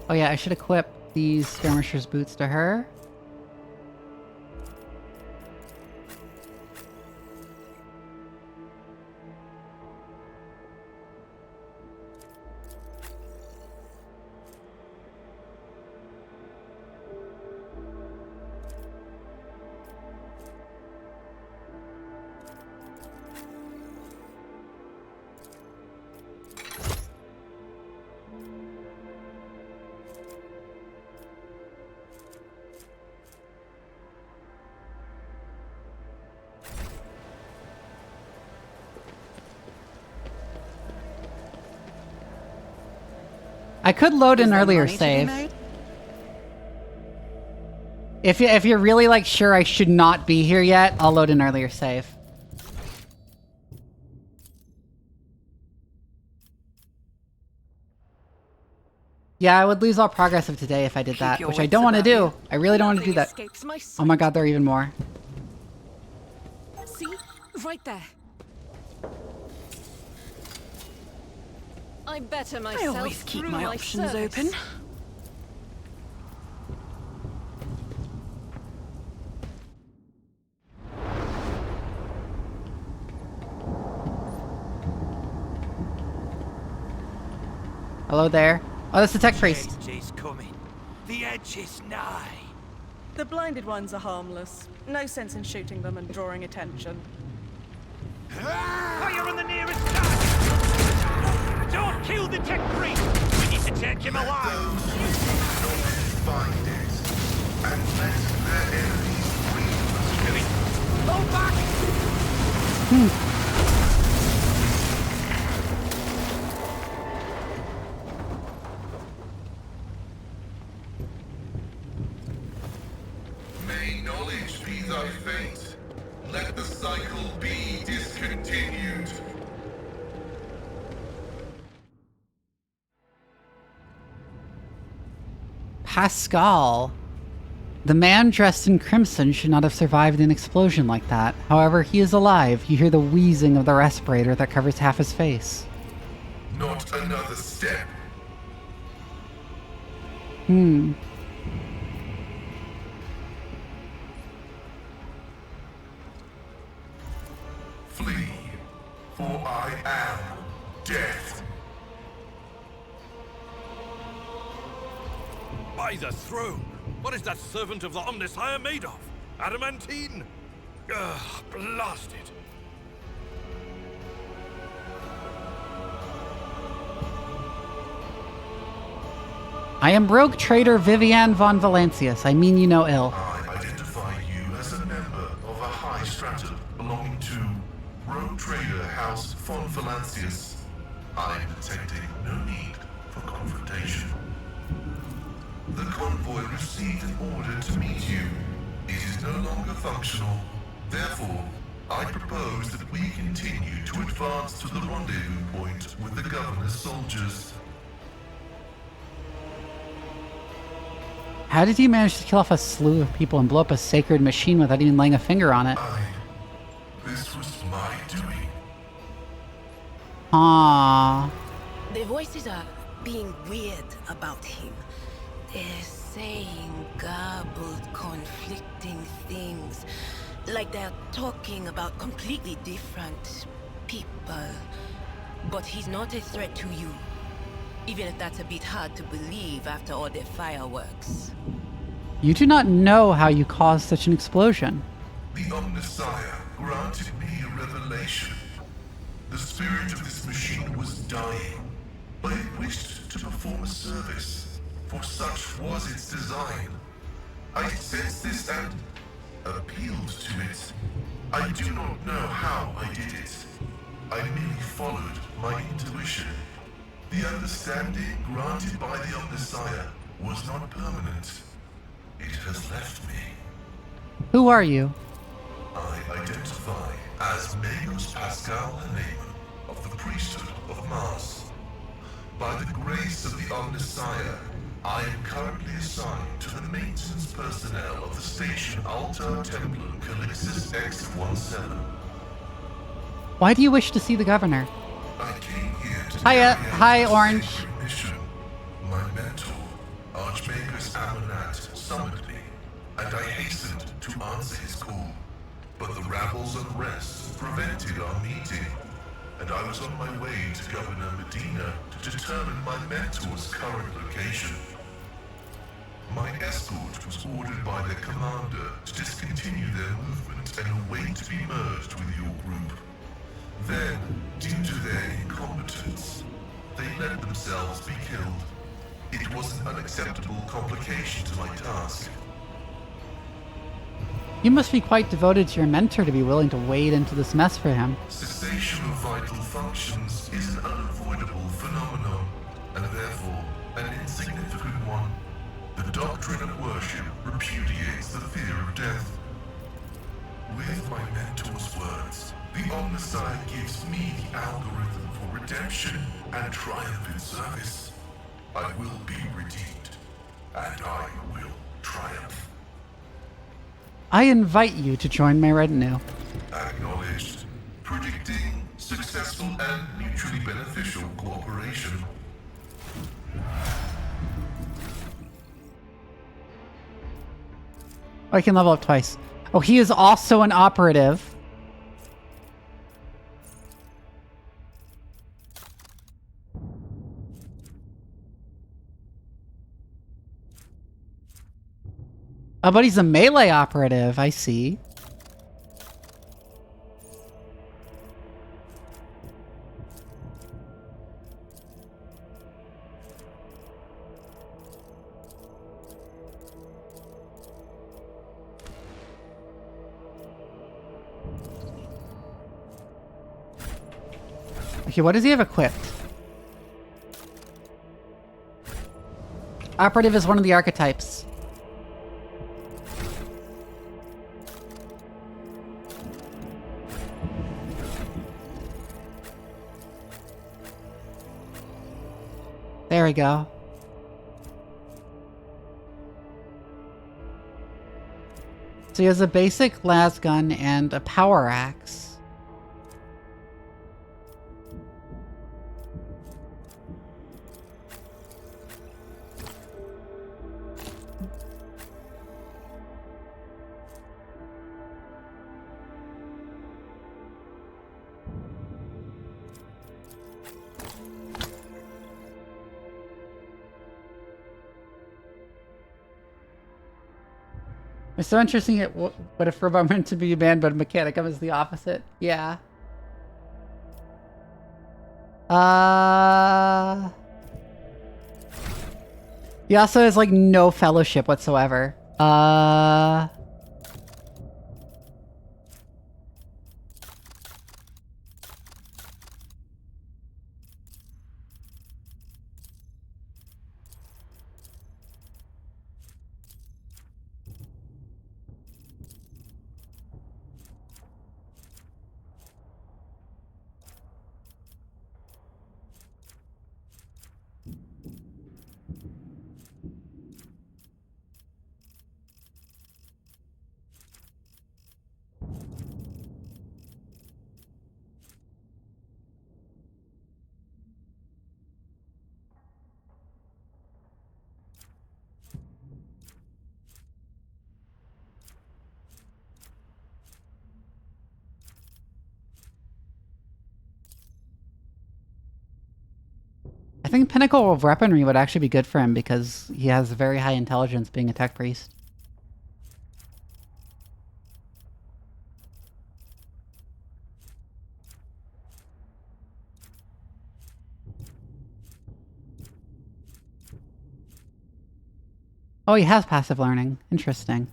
Oh yeah, I should equip these skirmisher's boots to her. I could load an earlier save. If you're really like sure I should not be here yet, I'll load an earlier save. Yeah, I would lose all progress of today if I did that, which I don't want to do. I really don't want to do that. Oh my god, there are even more. See? Right there. I better myself. I always keep through my options service. open. Hello there. Oh, that's the tech priest. Change is coming. The edge is nigh. The blinded ones are harmless. No sense in shooting them and drawing attention. Fire on the nearest target! Don't kill the tech priest! We need to take him alive! Find it and let their enemies breathe. Go back! May knowledge be thy fate. Let the cycle be discontinued. Pascal. The man dressed in crimson should not have survived an explosion like that. However, he is alive. You hear the wheezing of the respirator that covers half his face. Not another step. Flee, for I am death. By the throne! What is that servant of the Omnissiah made of? Adamantine? Ugh, blast it! I am rogue trader Vivian von Valancius. I mean you no ill. I identify you as a member of a high strata belonging to Rogue Trader House von Valancius. I am detecting no need for confrontation. The convoy received an order to meet you. It is no longer functional. Therefore, I propose that we continue to advance to the rendezvous point with the governor's soldiers. How did you manage to kill off a slew of people and blow up a sacred machine without even laying a finger on it? This was my doing. Aww. The voices are being weird about him. They're saying garbled, conflicting things. Like they're talking about completely different people. But he's not a threat to you. Even if that's a bit hard to believe after all the fireworks. You do not know how you caused such an explosion. The Omnissiah granted me a revelation. The spirit of this machine was dying, but it wished to perform a service, for such was its design. I sensed this and appealed to it. I do not know how I did it. I merely followed my intuition. The understanding granted by the Omnissiah was not permanent. It has left me. Who are you? I identify as Magos Pascal Haneman of the priesthood of Mars. By the grace of the Omnissiah, I am currently assigned to the maintenance personnel of the station Altar Templum Calixis X-17. Why do you wish to see the governor? I came here to Hi, Orange. mission. My mentor, Archmagus Amonat, summoned me, and I hastened to answer his call. But the rabble's unrest prevented our meeting, and I was on my way to Governor Medina to determine my mentor's current location. My escort was ordered by their commander to discontinue their movement and await to be merged with your group. Then, due to their incompetence, they let themselves be killed. It was an unacceptable complication to my task. You must be quite devoted to your mentor to be willing to wade into this mess for him. Cessation of vital functions is an unavoidable phenomenon, and therefore an insignificant one. The doctrine of worship repudiates the fear of death. With my mentor's words, the Omnissiah gives me the algorithm for redemption and triumph in service. I will be redeemed, and I will triumph. I invite you to join my retinue. Acknowledged. Predicting successful and mutually beneficial cooperation. I can level up twice. Oh, he is also an operative. Oh, but he's a melee operative, I see. Okay, what does he have equipped? Operative is one of the archetypes. There we go. So he has a basic las gun and a power axe. It's so interesting. What if robot meant to be a man, but Mechanicum is the opposite? Yeah. He also has like no fellowship whatsoever. I think Pinnacle of Weaponry would actually be good for him because he has very high intelligence being a tech priest. Oh, he has passive learning. Interesting.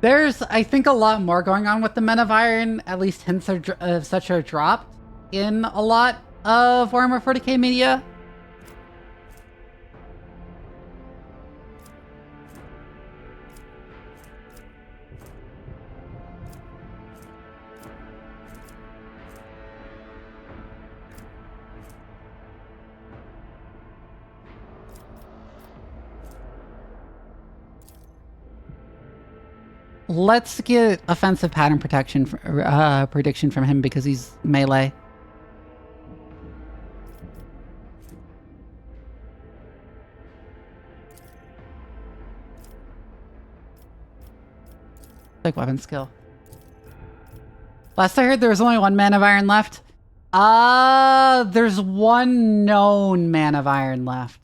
There's, I think, a lot more going on with the Men of Iron. At least hints of such are dropped in a lot of Warhammer 40k media. Let's get offensive pattern protection prediction from him because he's melee. Like weapon skill. Last I heard there was only one Man of Iron left. There's one known Man of Iron left.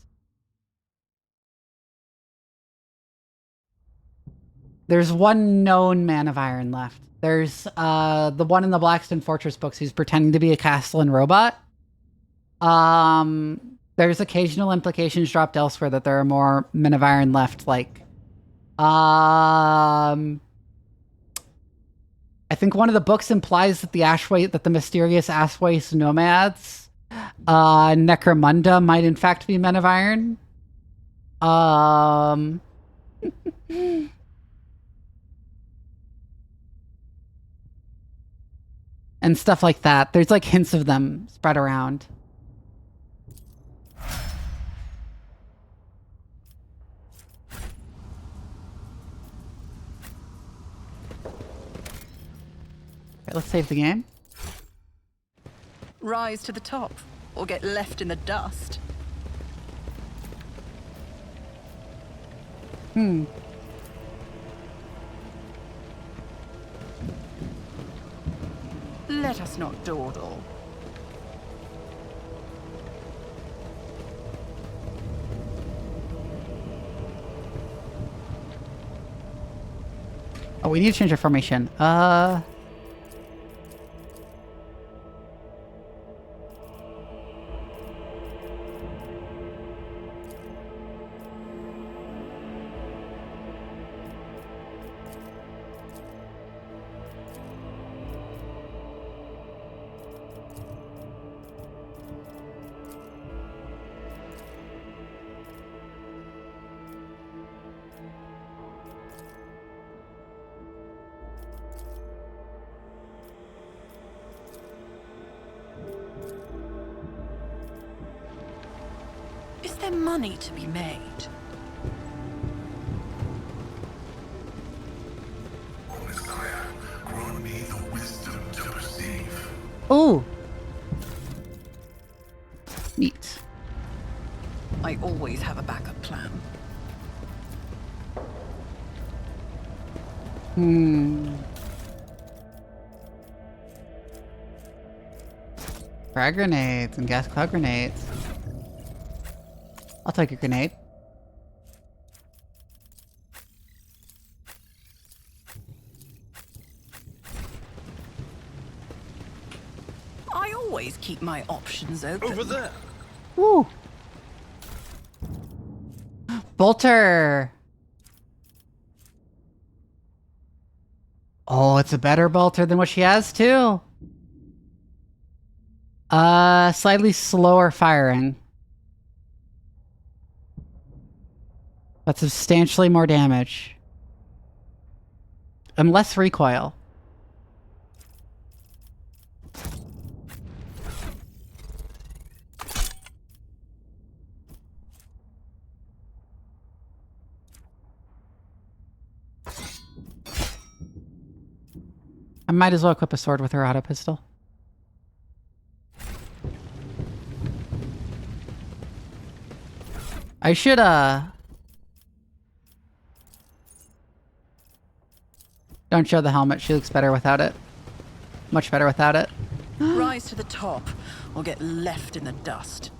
There's one known Man of Iron left. There's the one in the Blackstone Fortress books who's pretending to be a Castellan robot. There's occasional implications dropped elsewhere that there are more Men of Iron left. Like, I think one of the books implies that the mysterious Ashways nomads, Necromunda, might in fact be Men of Iron. And stuff like that. There's like hints of them spread around. let's save the game. Rise to the top, or get left in the dust. Let us not dawdle. Oh, we need to change our formation. Is there money to be made? Messiah, grant me the wisdom to perceive. Oh! Neat. I always have a backup plan. Frag grenades and gas cloud grenades. I'll take a grenade. I always keep my options open. Over there. Woo! Bolter! Oh, it's a better bolter than what she has, too. Slightly slower firing. But substantially more damage. And less recoil. I might as well equip a sword with her auto pistol. I should, don't show the helmet. She looks better without it. Much better without it. Rise to the top, or get left in the dust.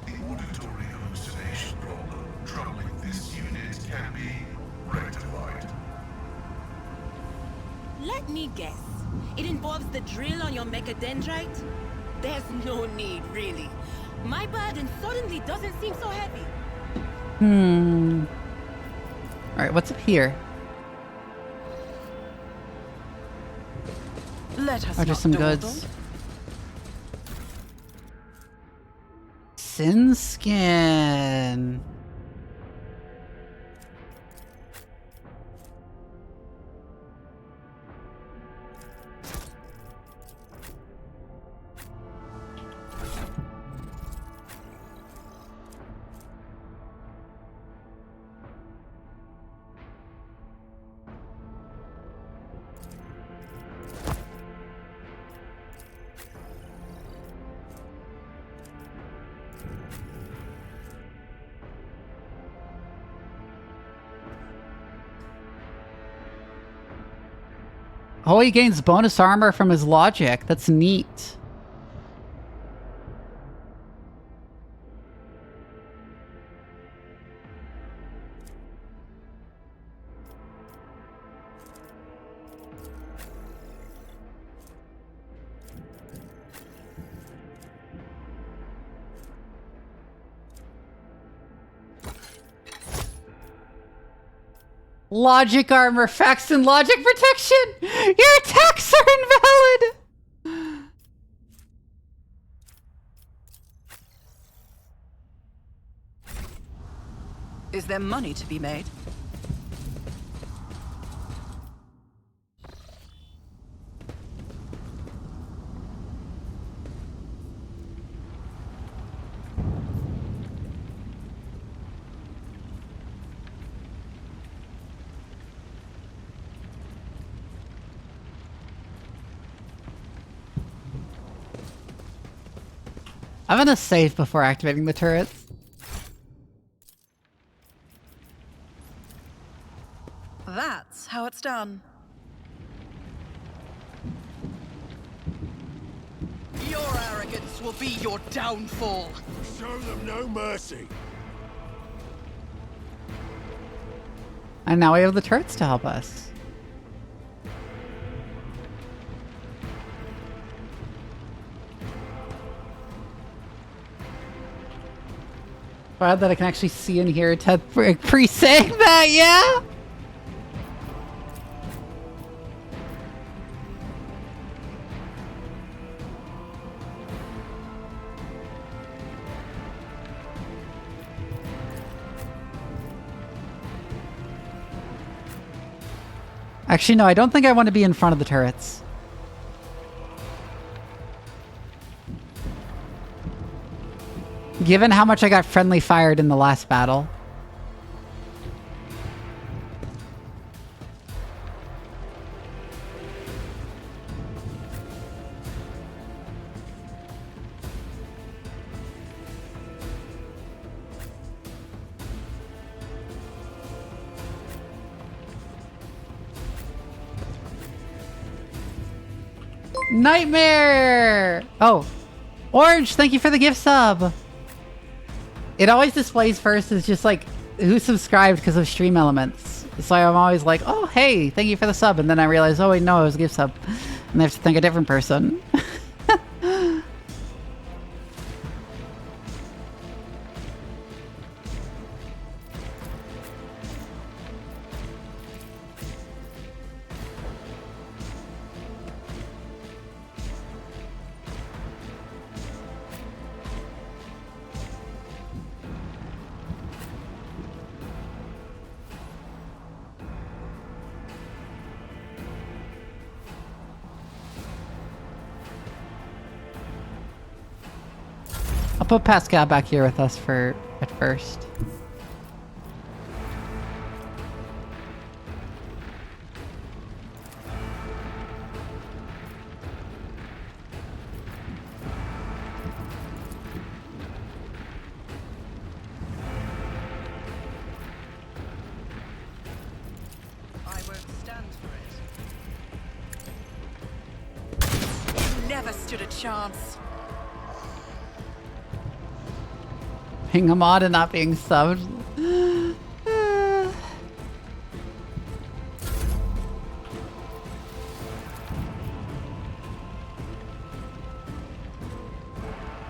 The auditory hallucination problem troubling this unit can be rectified. Let me guess. It involves the drill on your mechadendrite? There's no need, really. My burden suddenly doesn't seem so heavy. Alright, what's up here? Let us Oh, just some not dawdle. goods. Sin skin. Oh, he gains bonus armor from his logic. That's neat. Logic armor, facts and logic protection! Your attacks are invalid! Is there money to be made? I'm gonna save before activating the turrets. That's how it's done. Your arrogance will be your downfall. Show them no mercy. And now we have the turrets to help us. Glad that I can actually see and hear Ted pre-saying that, yeah? Actually, no, I don't think I want to be in front of the turrets. Given how much I got friendly fired in the last battle. Nightmare! Oh, Orange, thank you for the gift sub. It always displays first as just like who subscribed because of stream elements. So I'm always like, oh, hey, thank you for the sub. And then I realize, oh, wait, no, it was a gift sub. And I have to thank a different person. I'll put Pascal back here with us at first. I won't stand for it. You never stood a chance. Being a mod and not being subbed.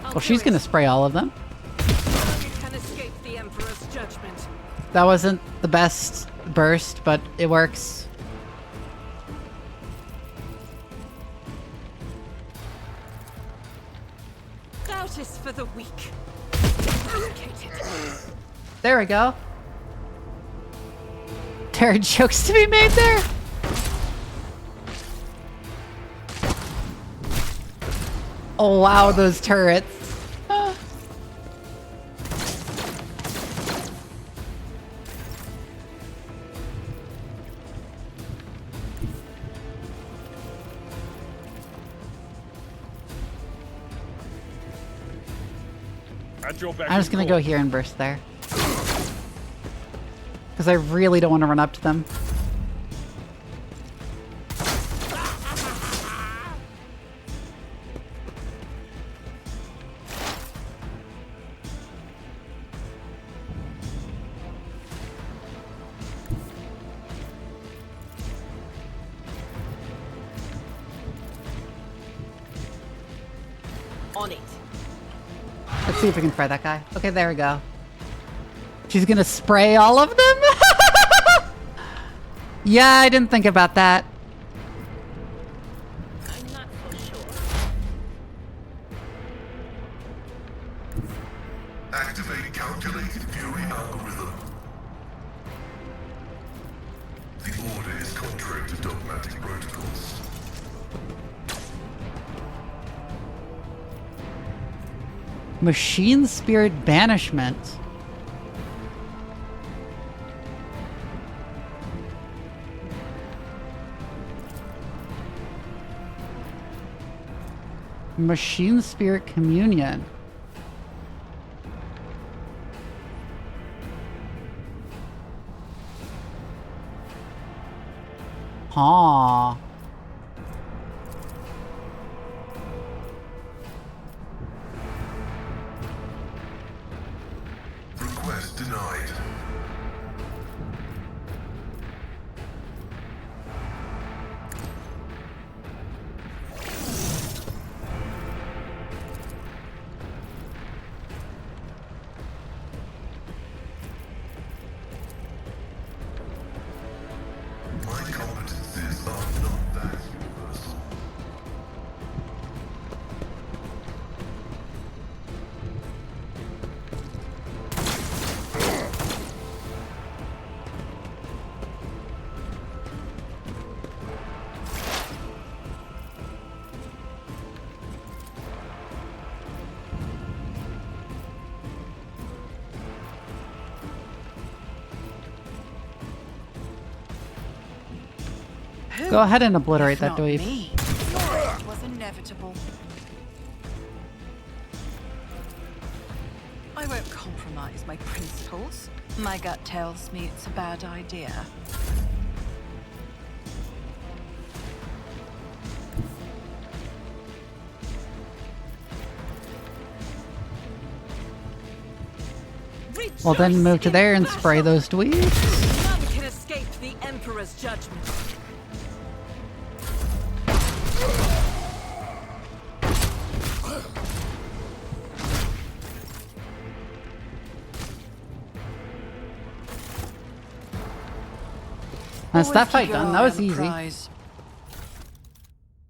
Well, she's gonna spray all of them. You can escape the Emperor's judgment. That wasn't the best burst, but it works. Doubt is for the weak. There we go. There are jokes to be made there. Oh wow, those turrets. I'm just gonna go here and burst there. Because I really don't want to run up to them. On it. Let's see if we can fry that guy. Okay, there we go. She's gonna spray all of them? Yeah, I didn't think about that. I'm not so sure. Activate calculated fury algorithm. The order is contrary to dogmatic protocols. Machine spirit banishment. Machine spirit communion. Huh. Request denied. My competencies are not that universal. Go ahead and obliterate If that not dweeb. me. Your end was inevitable. I won't compromise my principles. My gut tells me it's a bad idea. Well, then move to there and spray those dweebs. None can escape the Emperor's judgment. That's that Always fight keep your done. eye That was on the easy. prize.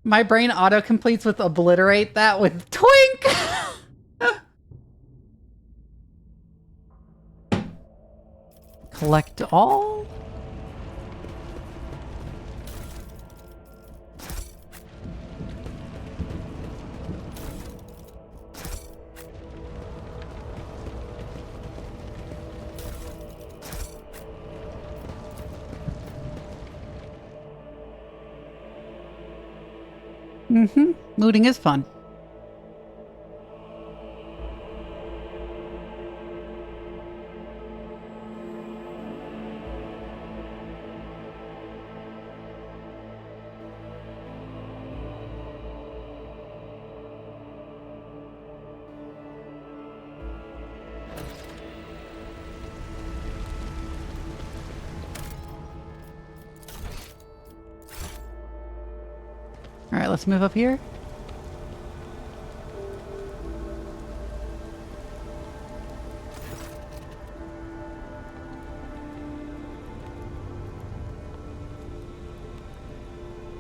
My brain auto-completes with obliterate that with twink! Collect all? Mm-hmm. Looting is fun. Alright, let's move up here.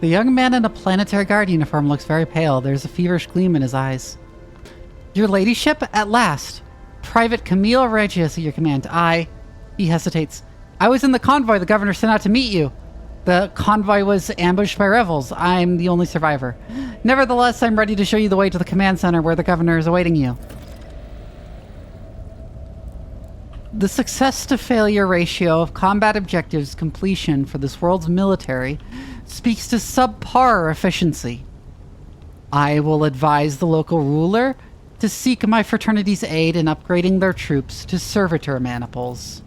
The young man in a planetary guard uniform looks very pale. There's a feverish gleam in his eyes. Your ladyship, at last. Private Camille Regius at your command. He hesitates. I was in the convoy the governor sent out to meet you. The convoy was ambushed by rebels. I'm the only survivor. Nevertheless, I'm ready to show you the way to the command center where the governor is awaiting you. The success to failure ratio of combat objectives completion for this world's military speaks to subpar efficiency. I will advise the local ruler to seek my fraternity's aid in upgrading their troops to servitor maniples.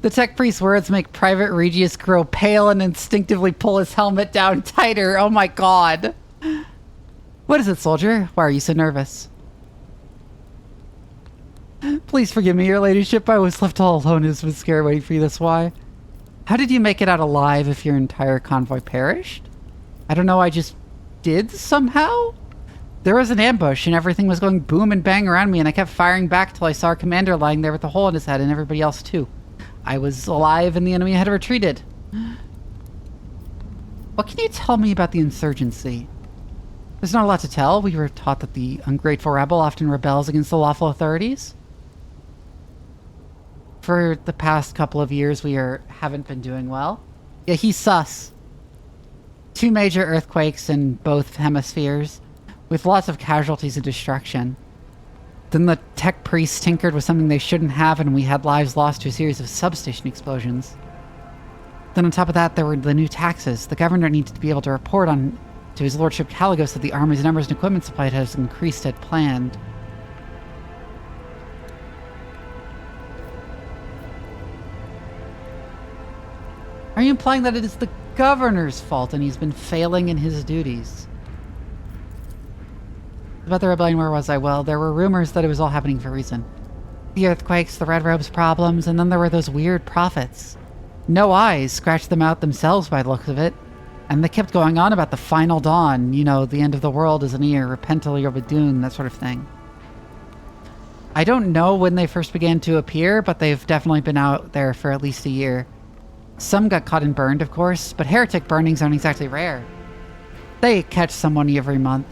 The tech priest's words make Private Regius grow pale and instinctively pull his helmet down tighter. Oh my god. What is it, soldier? Why are you so nervous? Please forgive me, your ladyship. I was left all alone in this scare waiting for you, that's why. How did you make it out alive if your entire convoy perished? I don't know, I just did somehow? There was an ambush and everything was going boom and bang around me and I kept firing back till I saw our commander lying there with a hole in his head and everybody else too. I was alive and the enemy had retreated. What can you tell me about the insurgency? There's not a lot to tell. We were taught that the ungrateful rebel often rebels against the lawful authorities. For the past couple of years, we haven't been doing well. Yeah, he's sus. 2 major earthquakes in both hemispheres, with lots of casualties and destruction. Then the tech priests tinkered with something they shouldn't have, and we had lives lost to a series of substation explosions. Then on top of that, there were the new taxes. The governor needed to be able to report on to his lordship Caligos that the army's numbers and equipment supply has increased as planned. Are you implying that it is the governor's fault and he's been failing in his duties? About the rebellion, where was I? Well, there were rumors that it was all happening for a reason. The earthquakes, the Red Robes problems, and then there were those weird prophets. No Eyes scratched them out themselves by the looks of it. And they kept going on about the final dawn, you know, the end of the world is near, repent or you'll be doomed, that sort of thing. I don't know when they first began to appear, but they've definitely been out there for at least a year. Some got caught and burned, of course, but heretic burnings aren't exactly rare. They catch someone every month.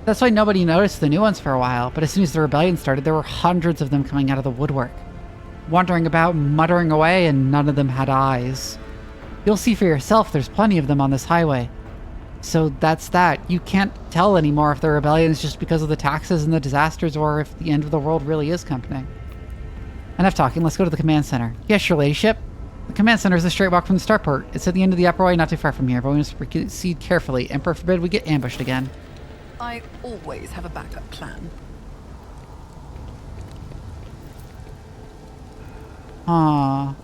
That's why nobody noticed the new ones for a while, but as soon as the rebellion started, there were hundreds of them coming out of the woodwork. Wandering about, muttering away, and none of them had eyes. You'll see for yourself, there's plenty of them on this highway. So that's that. You can't tell anymore if the rebellion is just because of the taxes and the disasters, or if the end of the world really is coming. Enough talking, let's go to the command center. Yes, your ladyship. The command center is a straight walk from the starport. It's at the end of the upper way, not too far from here, but we must proceed carefully. Emperor forbid we get ambushed again. I always have a backup plan. Aww.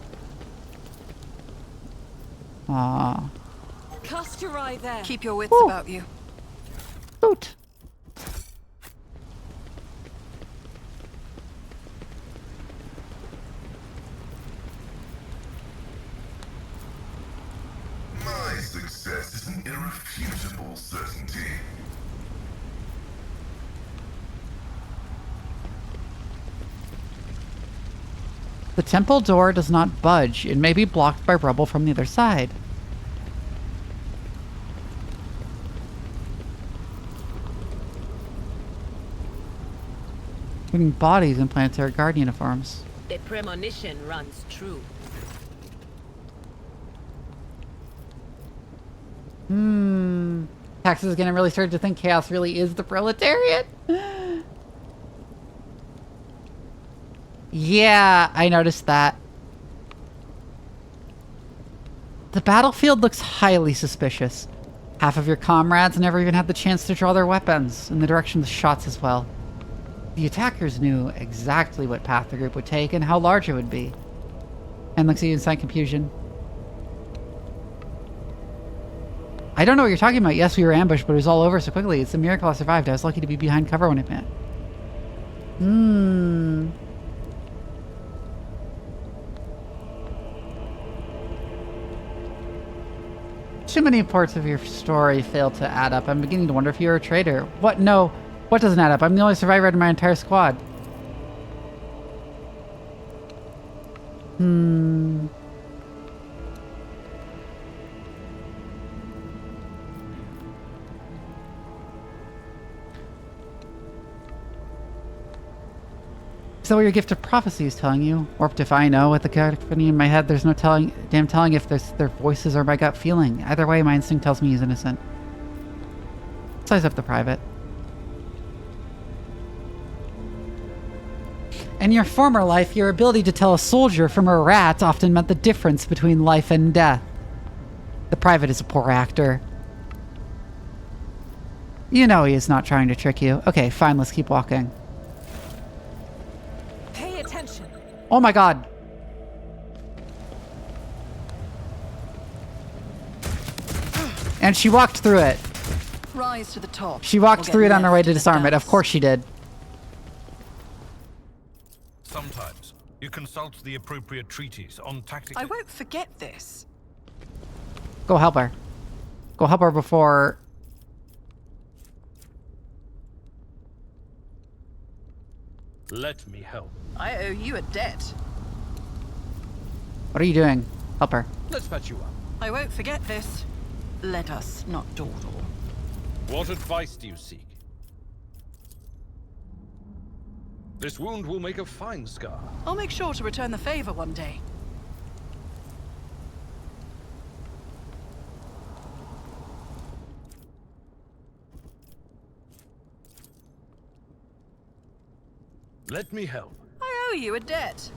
Aww. Cast your eye there. Keep your wits Ooh. about you. Boot. My success is an irrefutable certainty. The temple door does not budge. It may be blocked by rubble from the other side. Including bodies in planetary guard uniforms. The premonition runs true. Taxes is gonna really start to think chaos really is the proletariat. Yeah, I noticed that. The battlefield looks highly suspicious. Half of your comrades never even had the chance to draw their weapons in the direction of the shots as well. The attackers knew exactly what path the group would take and how large it would be. And looks at you in silent confusion. I don't know what you're talking about. Yes, we were ambushed, but it was all over so quickly. It's a miracle I survived. I was lucky to be behind cover when it met. Too many parts of your story fail to add up. I'm beginning to wonder if you're a traitor. What? No. What doesn't add up? I'm the only survivor in my entire squad. Is that what your gift of prophecy is telling you? Warped if I know. With the cacophony in my head, there's no telling if their voices or my gut feeling. Either way, my instinct tells me he's innocent. Size up the private. In your former life, your ability to tell a soldier from a rat often meant the difference between life and death. The private is a poor actor. You know he is not trying to trick you. Okay, fine, let's keep walking. Pay attention. Oh my god. And she walked through it. Rise to the top. She walked through it on her way to disarm it. Of course she did. Sometimes you consult the appropriate treatise on tactics. I won't forget this. Go help her. Go help her before... Let me help. I owe you a debt. What are you doing? Help her. Let's patch you up. I won't forget this. Let us not dawdle. What advice do you seek? This wound will make a fine scar. I'll make sure to return the favor one day. Let me help. I owe you a debt.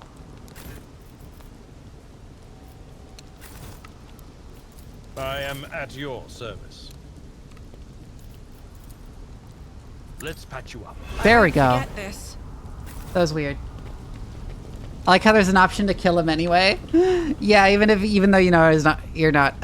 I am at your service. Let's patch you up. There we go. Forget this. That was weird. I like how there's an option to kill him anyway. Yeah, even though you know you're not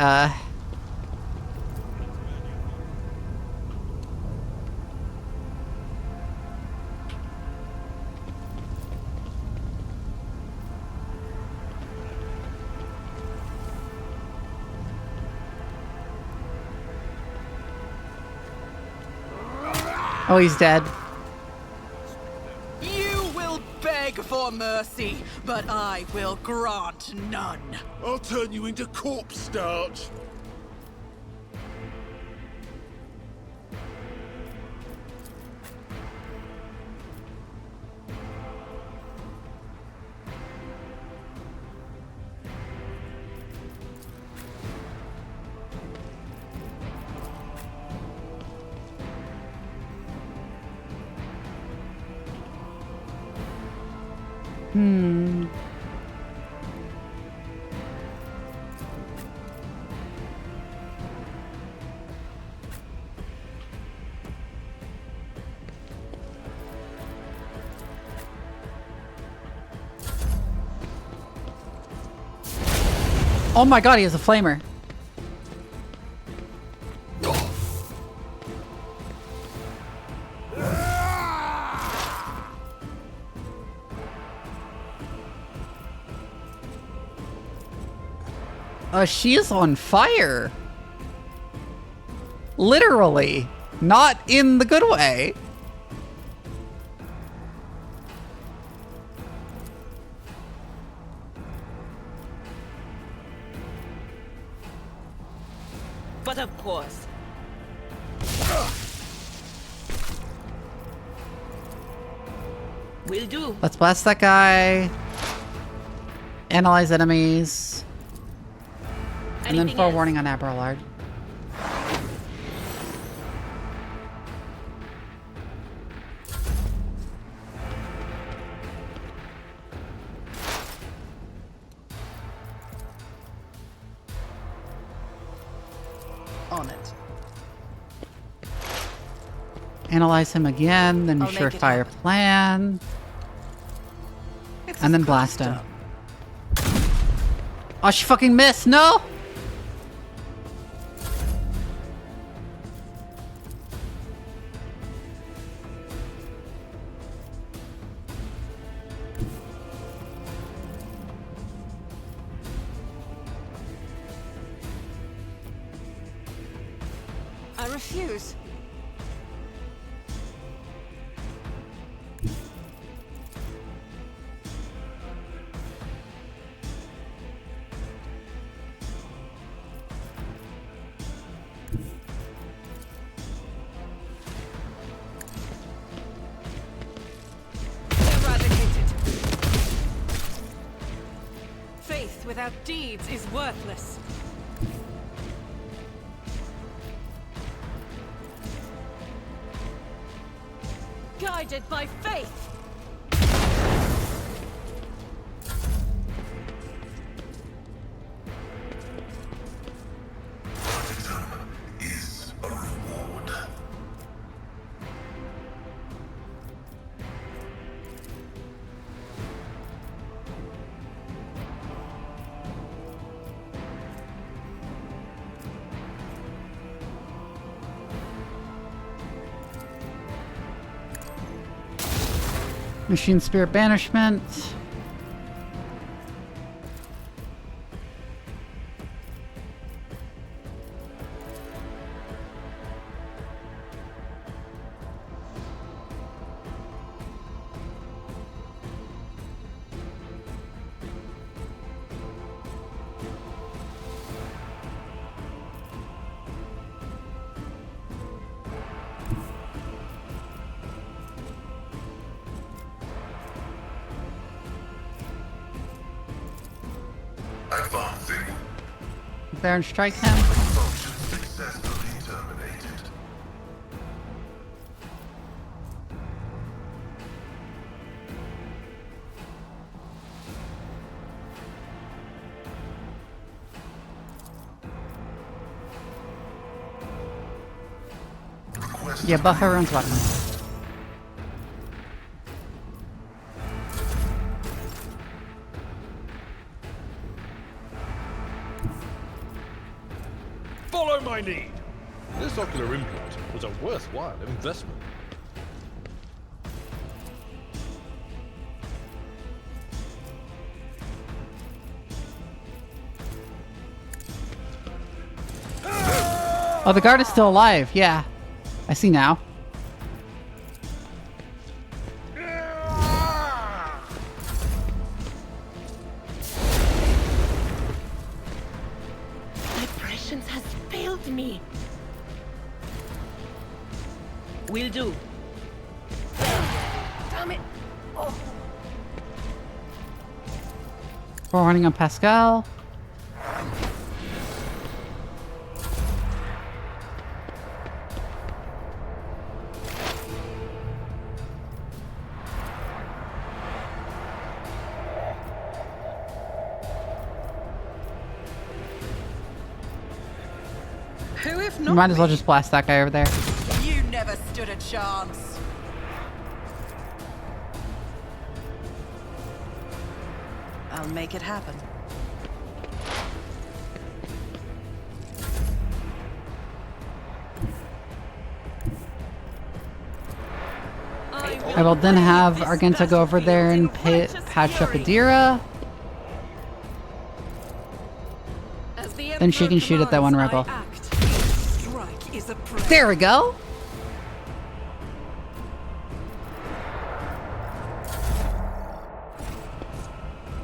Oh, he's dead. You will beg for mercy, but I will grant none. I'll turn you into corpse starch. Oh my god, he has a flamer. She is on fire. Literally. Not in the good way. But of course. Will do. Let's blast that guy. Analyze enemies. And then forewarning on Aberlard. On it. Analyze him again, then surefire plan. And then blast him. Oh, she fucking missed! No! I refuse. Eradicated. Faith without deeds is worthless. Guided by faith. Martyrdom is a reward. Machine Spirit Banishment. Advancing. There and strike him. Function successfully terminated. Request Yeah, buff everyone's weapons. Follow my lead. This ocular implant was a worthwhile investment. Oh, the guard is still alive. Yeah. I see now. My prescience has failed me. Will do. Damn it. Oh. We're running on Pascal. Who if You not might as well me? just blast that guy over there. You never stood a chance. I'll make it happen. I will then have Argenta go over there and patch up Adira. Then she can shoot at that one rebel. There we go.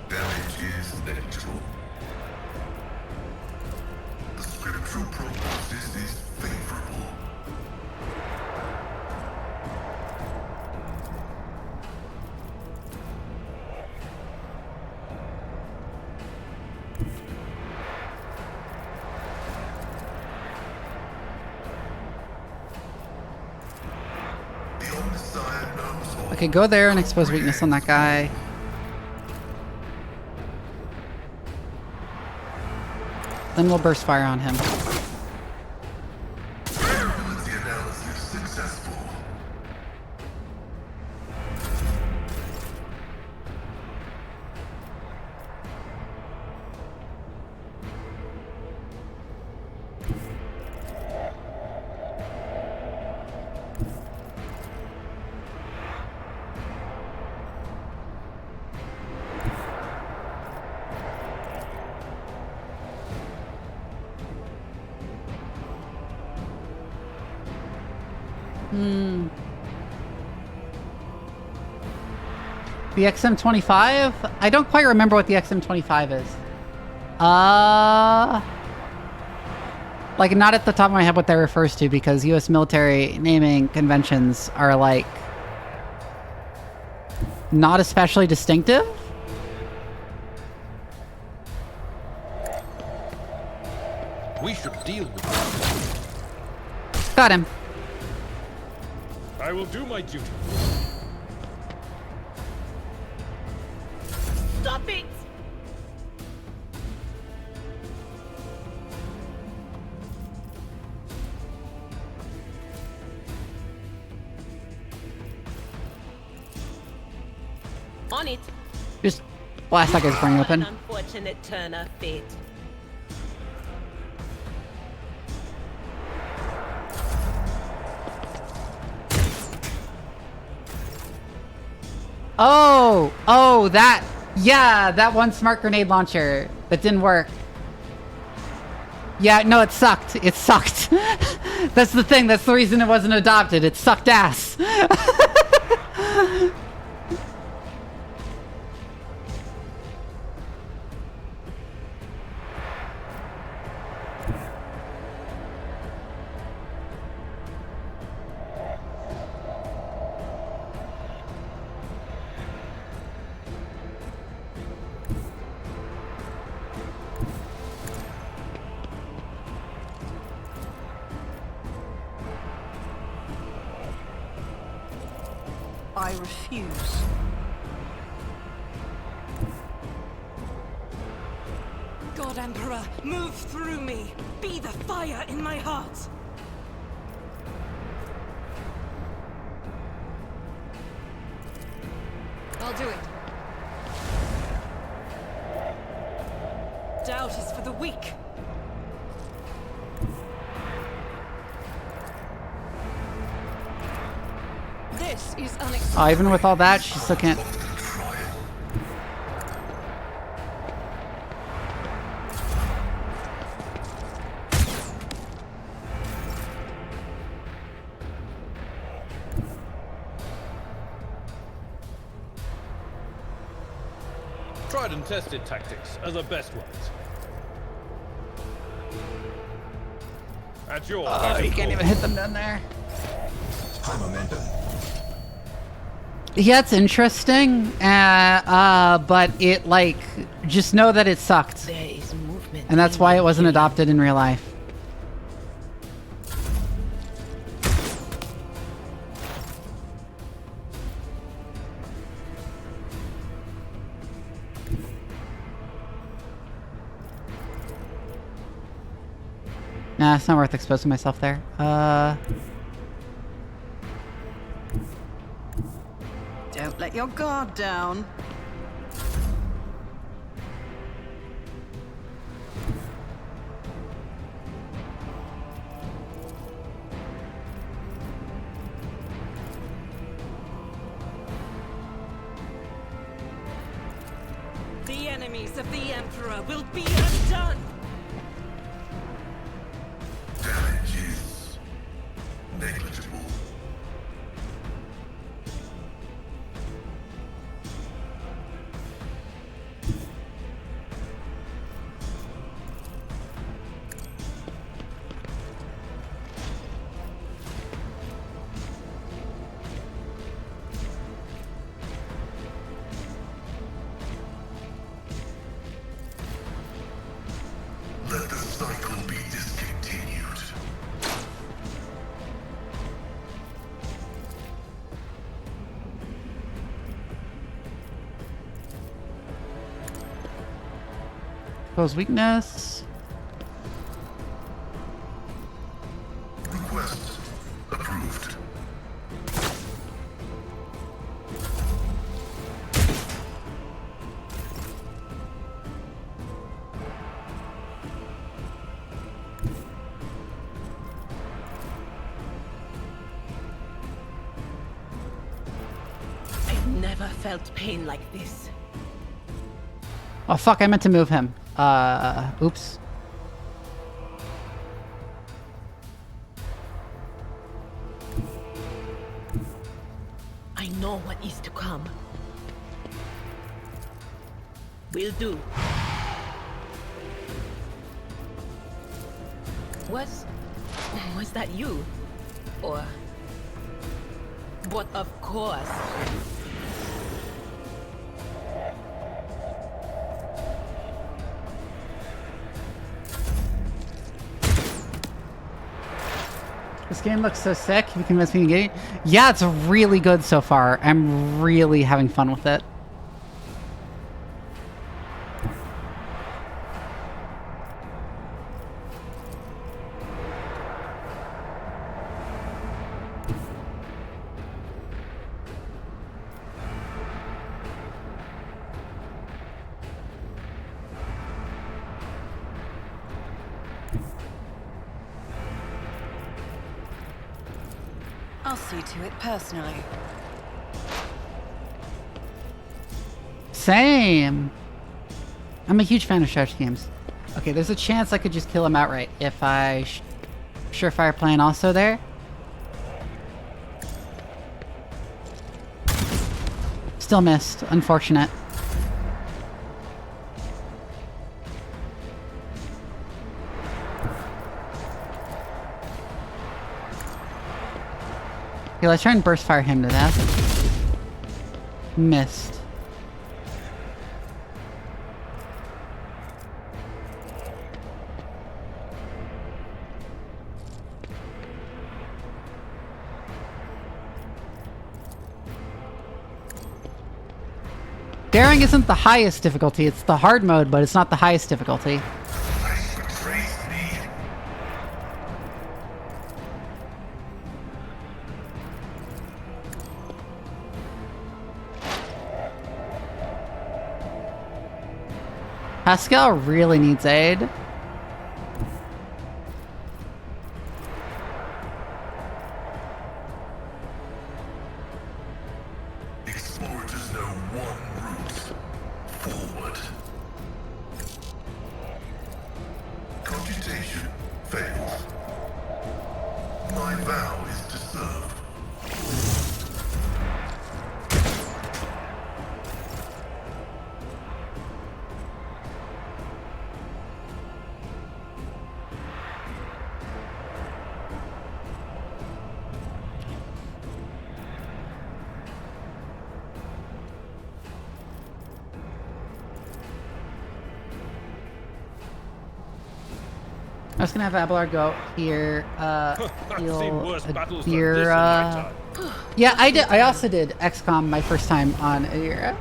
Damage is negligible. The scriptural prognosis is favorable. Okay, go there and expose weakness on that guy. Then we'll burst fire on him. Vulnerability analysis successful. The XM25? I don't quite remember what the XM25 is. Like, not at the top of my head what that refers to, because US military naming conventions are, like, not especially distinctive. We should deal with them. Got him. I will do my duty. Stop it! On it. Just blast that guy's brain open. An unfortunate turn of fate. Oh, that. Yeah, that one smart grenade launcher that didn't work. Yeah, no, it sucked. It sucked. That's the thing. That's the reason it wasn't adopted. It sucked ass. I refuse. God Emperor, move through me. Be the fire in my heart. I'll do it. Doubt is for the weak. This is unacceptable. Even with all that, she still can't. Tried and tested tactics are the best ones. At your You can't even hit them down there. High momentum. Yeah, it's interesting, but it, like, just know that it sucked. There is movement. And that's why it wasn't adopted in real life. Nah, it's not worth exposing myself there. Don't let your guard down. The enemies of the Emperor will be undone. Damage is negligible. Let the cycle be discontinued. Close weakness. Request approved. I've never felt pain like this. Oh fuck, I meant to move him. Oops. I know what is to come. Will do. Was that you? Or... But of course. This game looks so sick. You convinced me to get it. Yeah, it's really good so far. I'm really having fun with it. I'll see to it personally. Same. I'm a huge fan of strategy games. Okay, there's a chance I could just kill him outright if I surefire plan also there. Still missed. Unfortunate. Okay, let's try and burst fire him to death. Missed. Daring isn't the highest difficulty, it's the hard mode, but it's not the highest difficulty. Pascal really needs aid. Explorers know one route forward. Computation fails. My vow is to serve. I was gonna have Abelard go here, I've seen worse battles than Adira. this in my time. Yeah, I did. I also did XCOM my first time on Adira.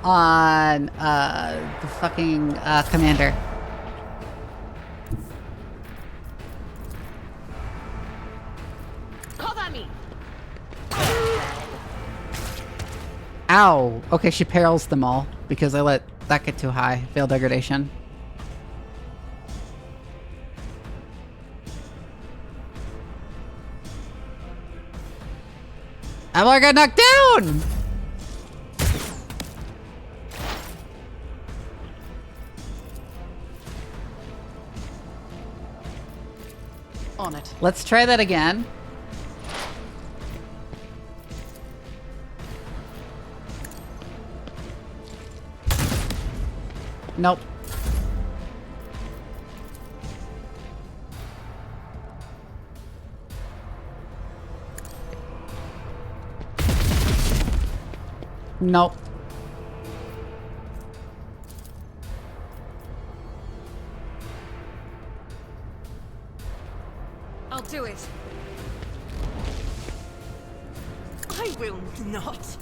On, the fucking, Commander. Cover me! Ow! Okay, she perils them all, because I let that get too high. Fail degradation. Abelard got knocked down! On it. Let's try that again. Nope. Nope. I'll do it. I will not.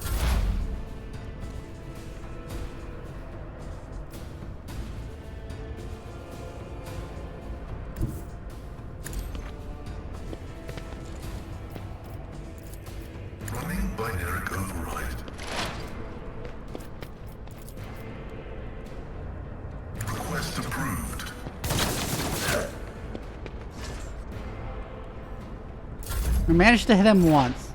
Running binary override. Request approved. We managed to hit him once.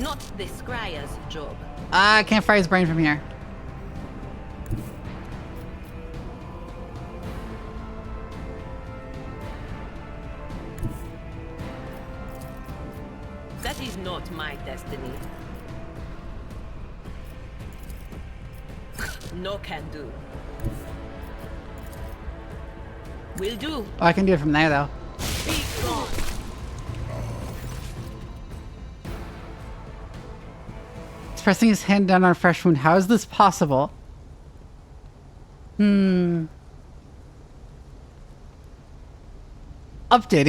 Not the Scryer's job. I can't fry his brain from here. That is not my destiny. No can do. Will do. Oh, I can do it from there, though. Be gone. He's pressing his hand down on a fresh wound. How is this possible? Updating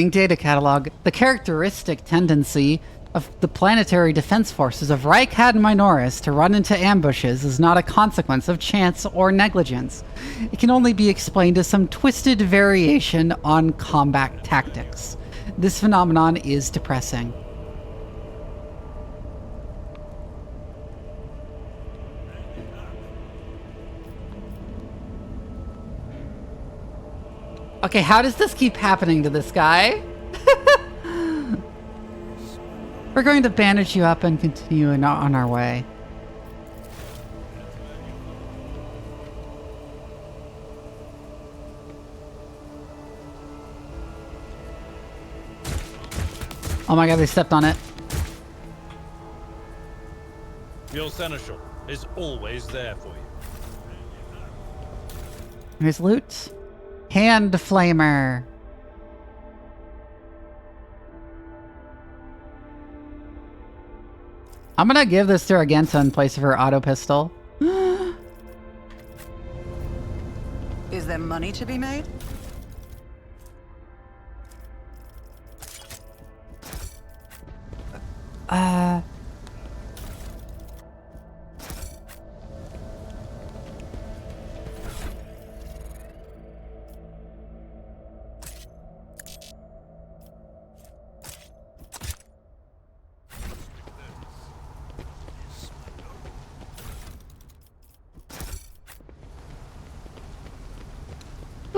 data catalog. The characteristic tendency of the planetary defense forces of Rykad and Minoris to run into ambushes is not a consequence of chance or negligence. It can only be explained as some twisted variation on combat tactics. This phenomenon is depressing. Okay, how does this keep happening to this guy? We're going to bandage you up and continue on our way. Oh my god, they stepped on it. Your seneschal is always there for you. Here's loot. Hand flamer. I'm gonna give this to Argenta in place of her auto pistol. Is there money to be made?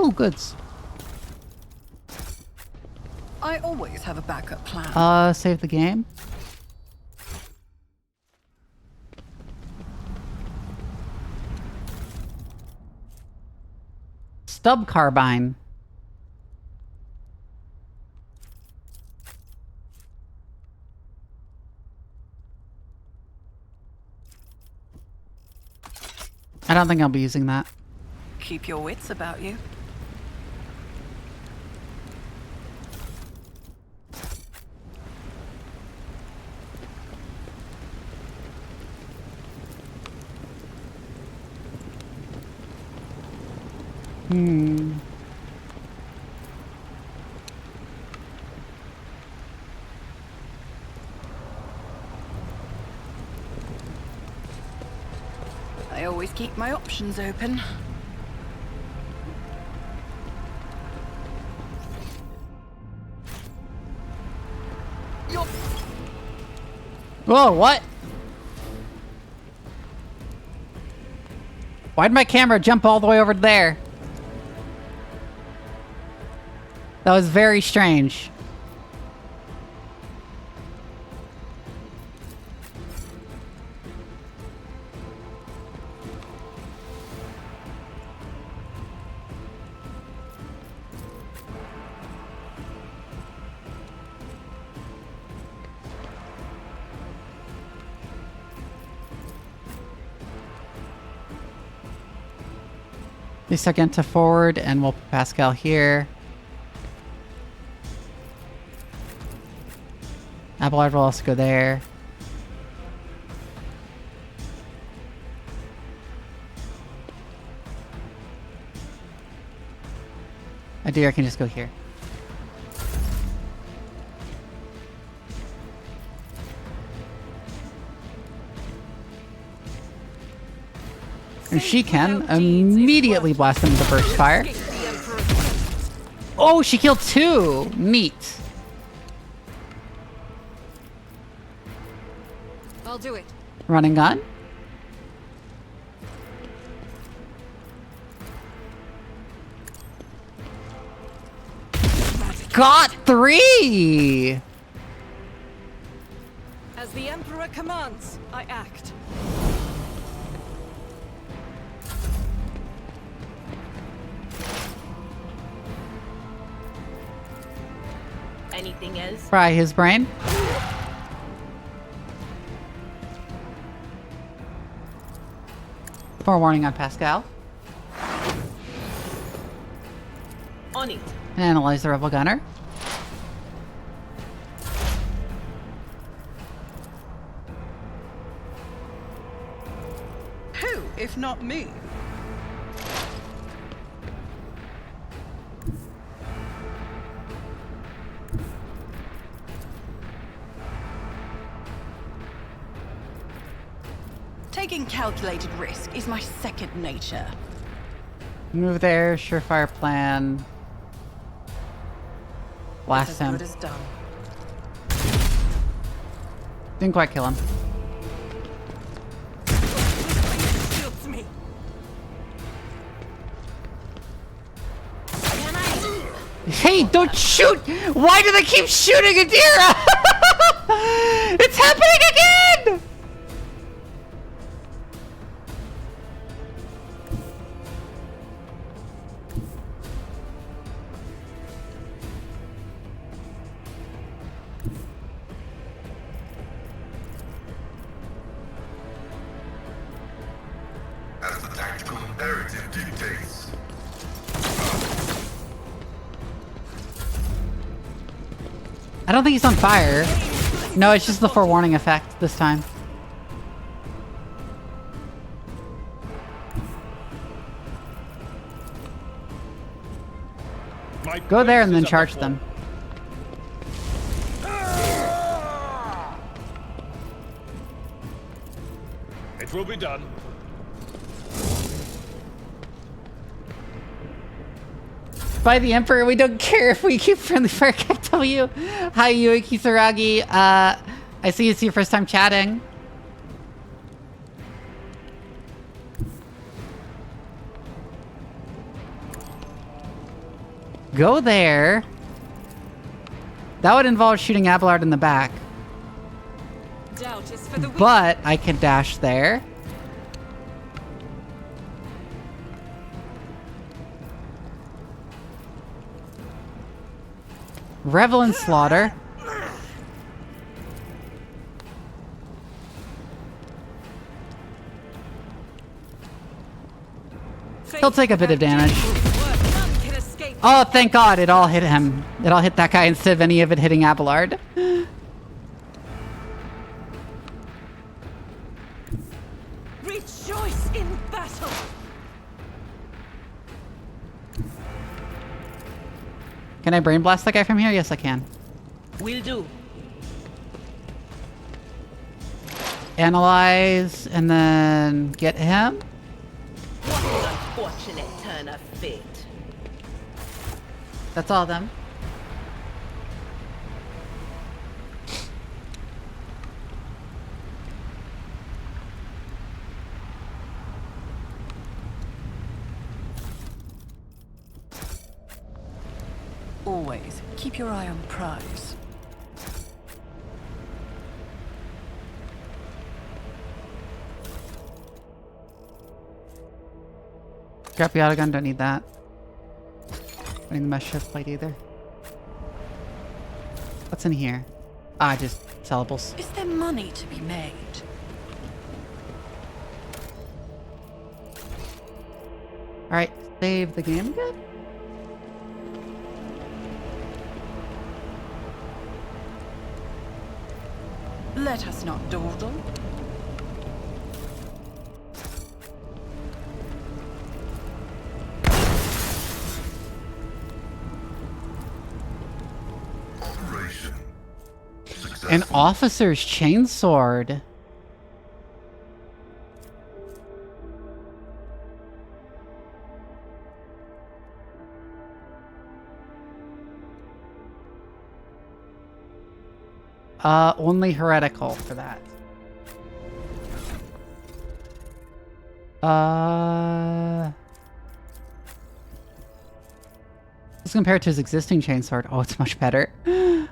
Oh, goods. I always have a backup plan. Save the game. Stub carbine. I don't think I'll be using that. Keep your wits about you. I always keep my options open. Whoa, what? Why'd my camera jump all the way over there? That was very strange. At least I get to forward, and we'll put Pascal here. Abelard will also go there. I can just go here. And she can immediately blast them with the burst fire. Oh, she killed two! Neat. I'll do it. Running gun. Got three! As the Emperor commands, I act. Anything else? Fry his brain. Forewarning on Pascal. On it. And analyze the rebel gunner. Who, if not me? Taking calculated risk is my second nature. Move there, surefire plan. Blast As him. good as done. Didn't quite kill him. Shields me. Hey, don't shoot! Why do they keep shooting Adira? It's happening again! As the tactical imperative dictates. I don't think he's on fire. No, it's just the forewarning effect this time. Go there and then charge them. It will be done. By the Emperor, we don't care if we keep friendly fire KW. Hi, Yui Kisaragi. I see it's your first time chatting. go there. That would involve shooting Abelard in the back. Doubt is for the weak. But I can dash there. Revel in slaughter. He'll take a bit of damage. Oh, thank God, it all hit him. It all hit that guy instead of any of it hitting Abelard. Rejoice in battle. Can I brain blast that guy from here? Yes, I can. Will do. Analyze and then get him. What an unfortunate turn of fate. That's all of them. Always keep your eye on the prize. Scrap the autogun, don't need that. Don't need the mesh shift plate either. What's in here? Ah, just sellables. Is there money to be made? Alright, save the game again? Let us not dawdle. Operation. An officer's chainsword. Only heretical for that. Let's compare it to his existing chainsword. Oh, it's much better. And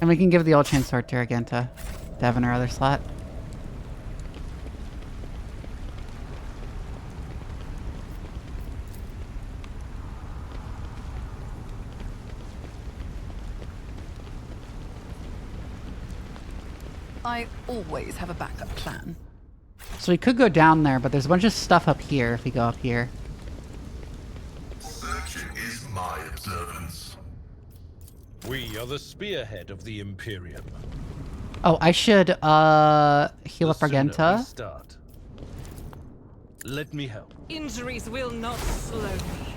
we can give the old chainsword to her again to have in her other slot. I always have a backup plan. So we could go down there, but there's a bunch of stuff up here if we go up here. Searching is my observance. We are the spearhead of the Imperium. Oh, I should heal up The sooner we Argenta. start. Let me help. Injuries will not slow me.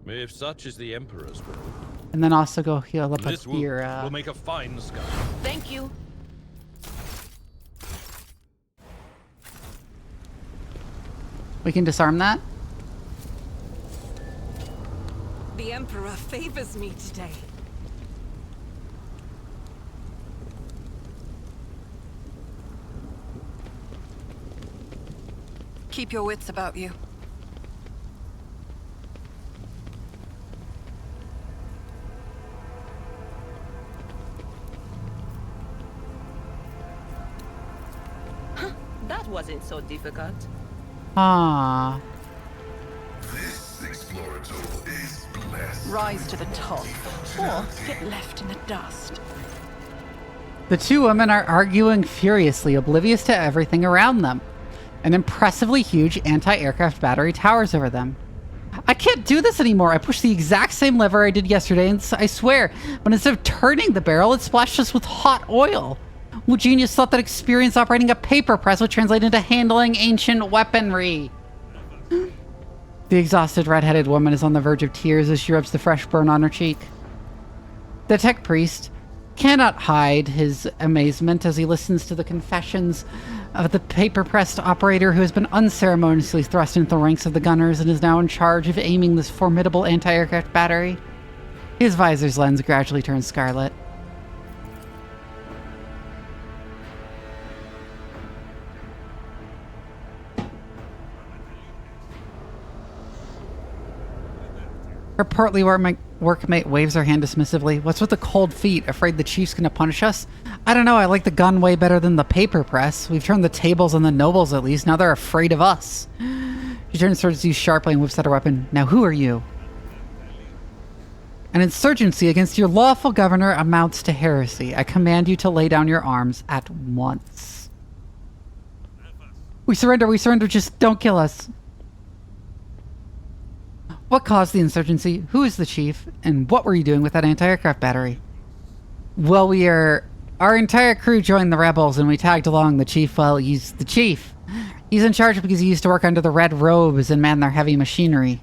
If such is the Emperor's will, And then also go heal up this wound here. will make a fine scar. Thank you. We can disarm that. The Emperor favors me today. Keep your wits about you. That wasn't so difficult. Ah. This explorator is blessed. Rise to the top, or get left in the dust. The two women are arguing furiously, oblivious to everything around them. An impressively huge anti-aircraft battery towers over them. I can't do this anymore. I pushed the exact same lever I did yesterday, and I swear, but instead of turning the barrel, it splashed us with hot oil. What genius thought that experience operating a paper press would translate into handling ancient weaponry? The exhausted red-headed woman is on the verge of tears as she rubs the fresh burn on her cheek. The tech priest cannot hide his amazement as he listens to the confessions of the paper-pressed operator who has been unceremoniously thrust into the ranks of the gunners and is now in charge of aiming this formidable anti-aircraft battery. His visor's lens gradually turns scarlet. Her portly workmate waves her hand dismissively. What's with the cold feet? Afraid the chief's gonna punish us? I don't know, I like the gun way better than the paper press. We've turned the tables on the nobles at least, now they're afraid of us. She turns towards you sharply and whips out her weapon. Now who are you? An insurgency against your lawful governor amounts to heresy. I command you to lay down your arms at once. We surrender, just don't kill us. What caused the insurgency? Who is the chief? And what were you doing with that anti-aircraft battery? Well, our entire crew joined the rebels and we tagged along. The chief, well, he's the chief. He's in charge because he used to work under the red robes and man their heavy machinery.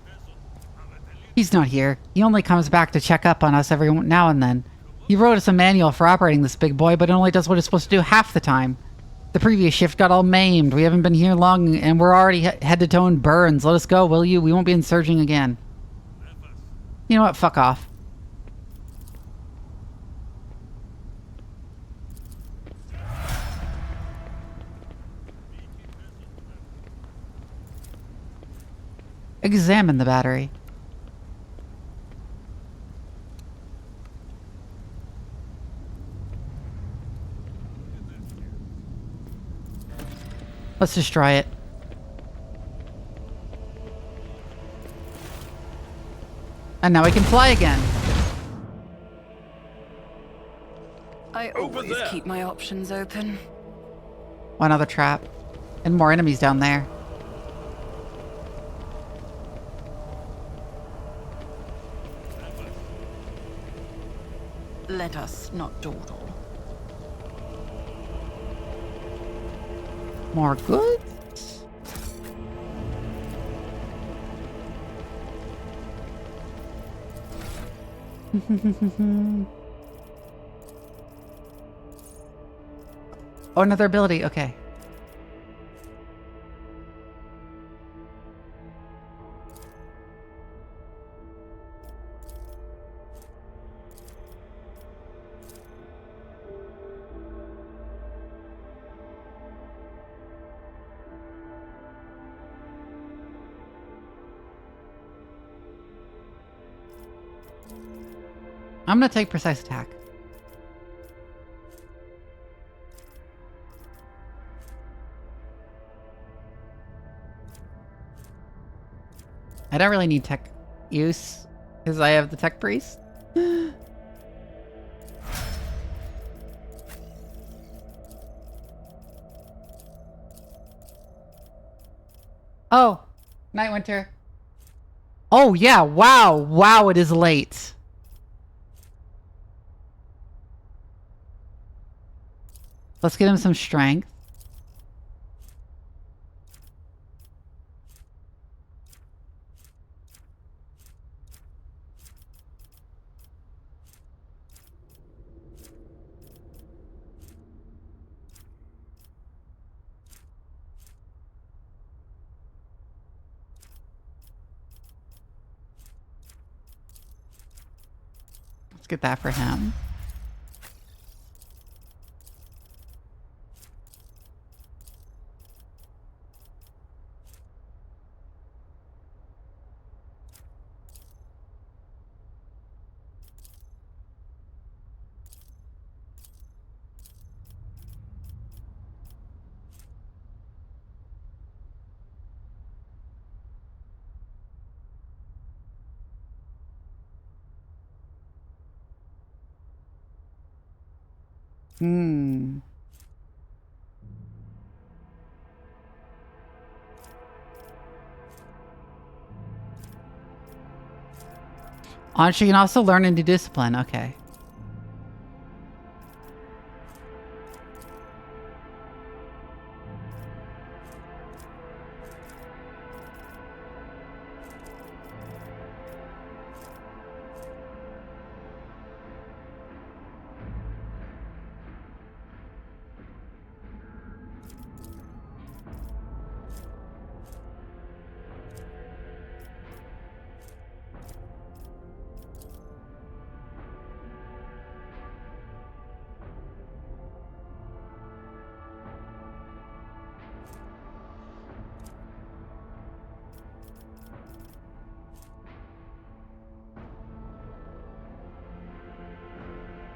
He's not here. He only comes back to check up on us every now and then. He wrote us a manual for operating this big boy, but it only does what it's supposed to do half the time. The previous shift got all maimed. We haven't been here long, and we're already head to toe in burns. Let us go, will you? We won't be insurging again. You know what? Fuck off. Examine the battery. Let's destroy it. And now we can fly again. I always keep my options open. One other trap. And more enemies down there. Let us not dawdle. More goods? Oh, another ability. Okay. I'm gonna take precise attack. I don't really need tech use because I have the tech priest. Oh, Night Winter. Oh yeah, wow, wow, it is late. Let's get him some strength. Let's get that for him. She can also learn into discipline. Okay.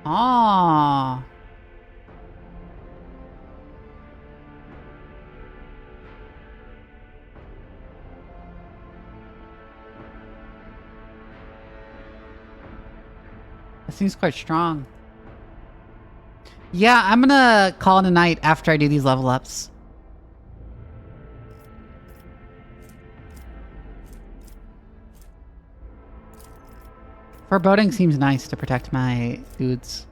Ah. That seems quite strong. Yeah, I'm gonna call it a night after I do these level ups. Foreboding seems nice to protect my dudes.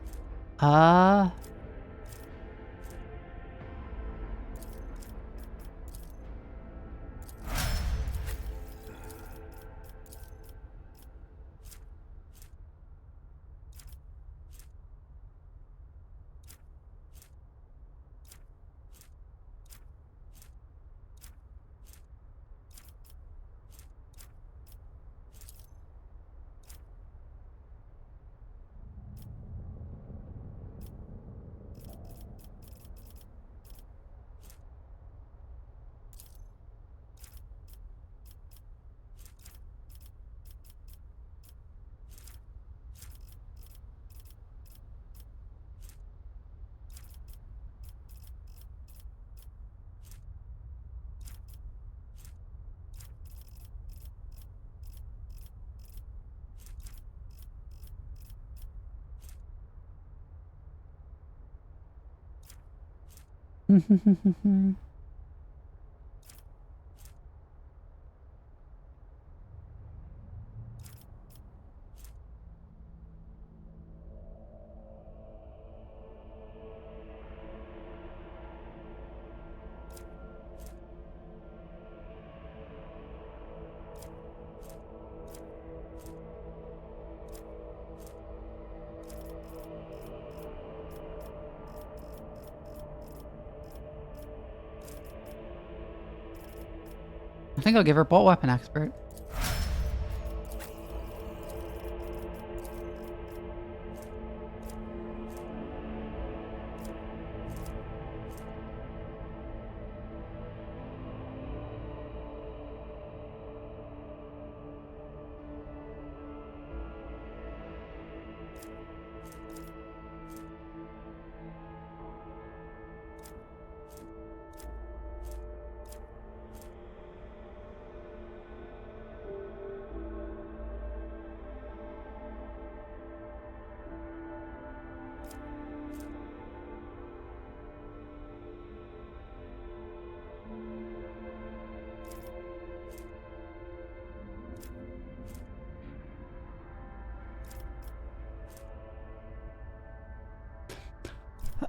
I think I'll give her bolt weapon expert.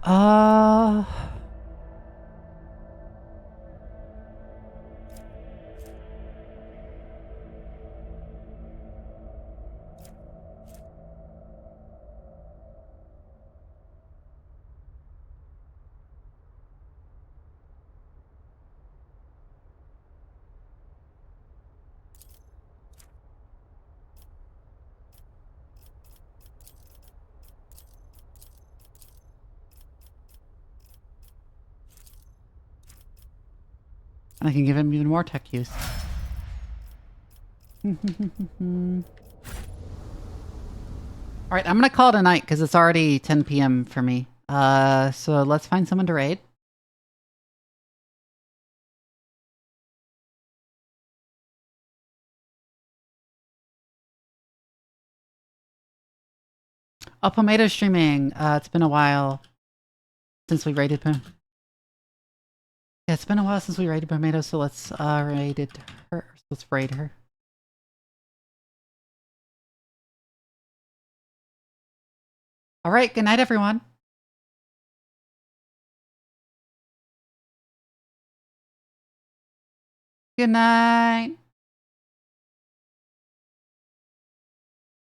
Uh... And I can give him even more tech use. Alright, I'm gonna call it a night because it's already 10 p.m. for me. So let's find someone to raid. Oh, Pomato's streaming. It's been a while since we raided him. Yeah, it's been a while since we raided Pomato, so let's raid her. Let's raid her. Alright, good night everyone. Good night.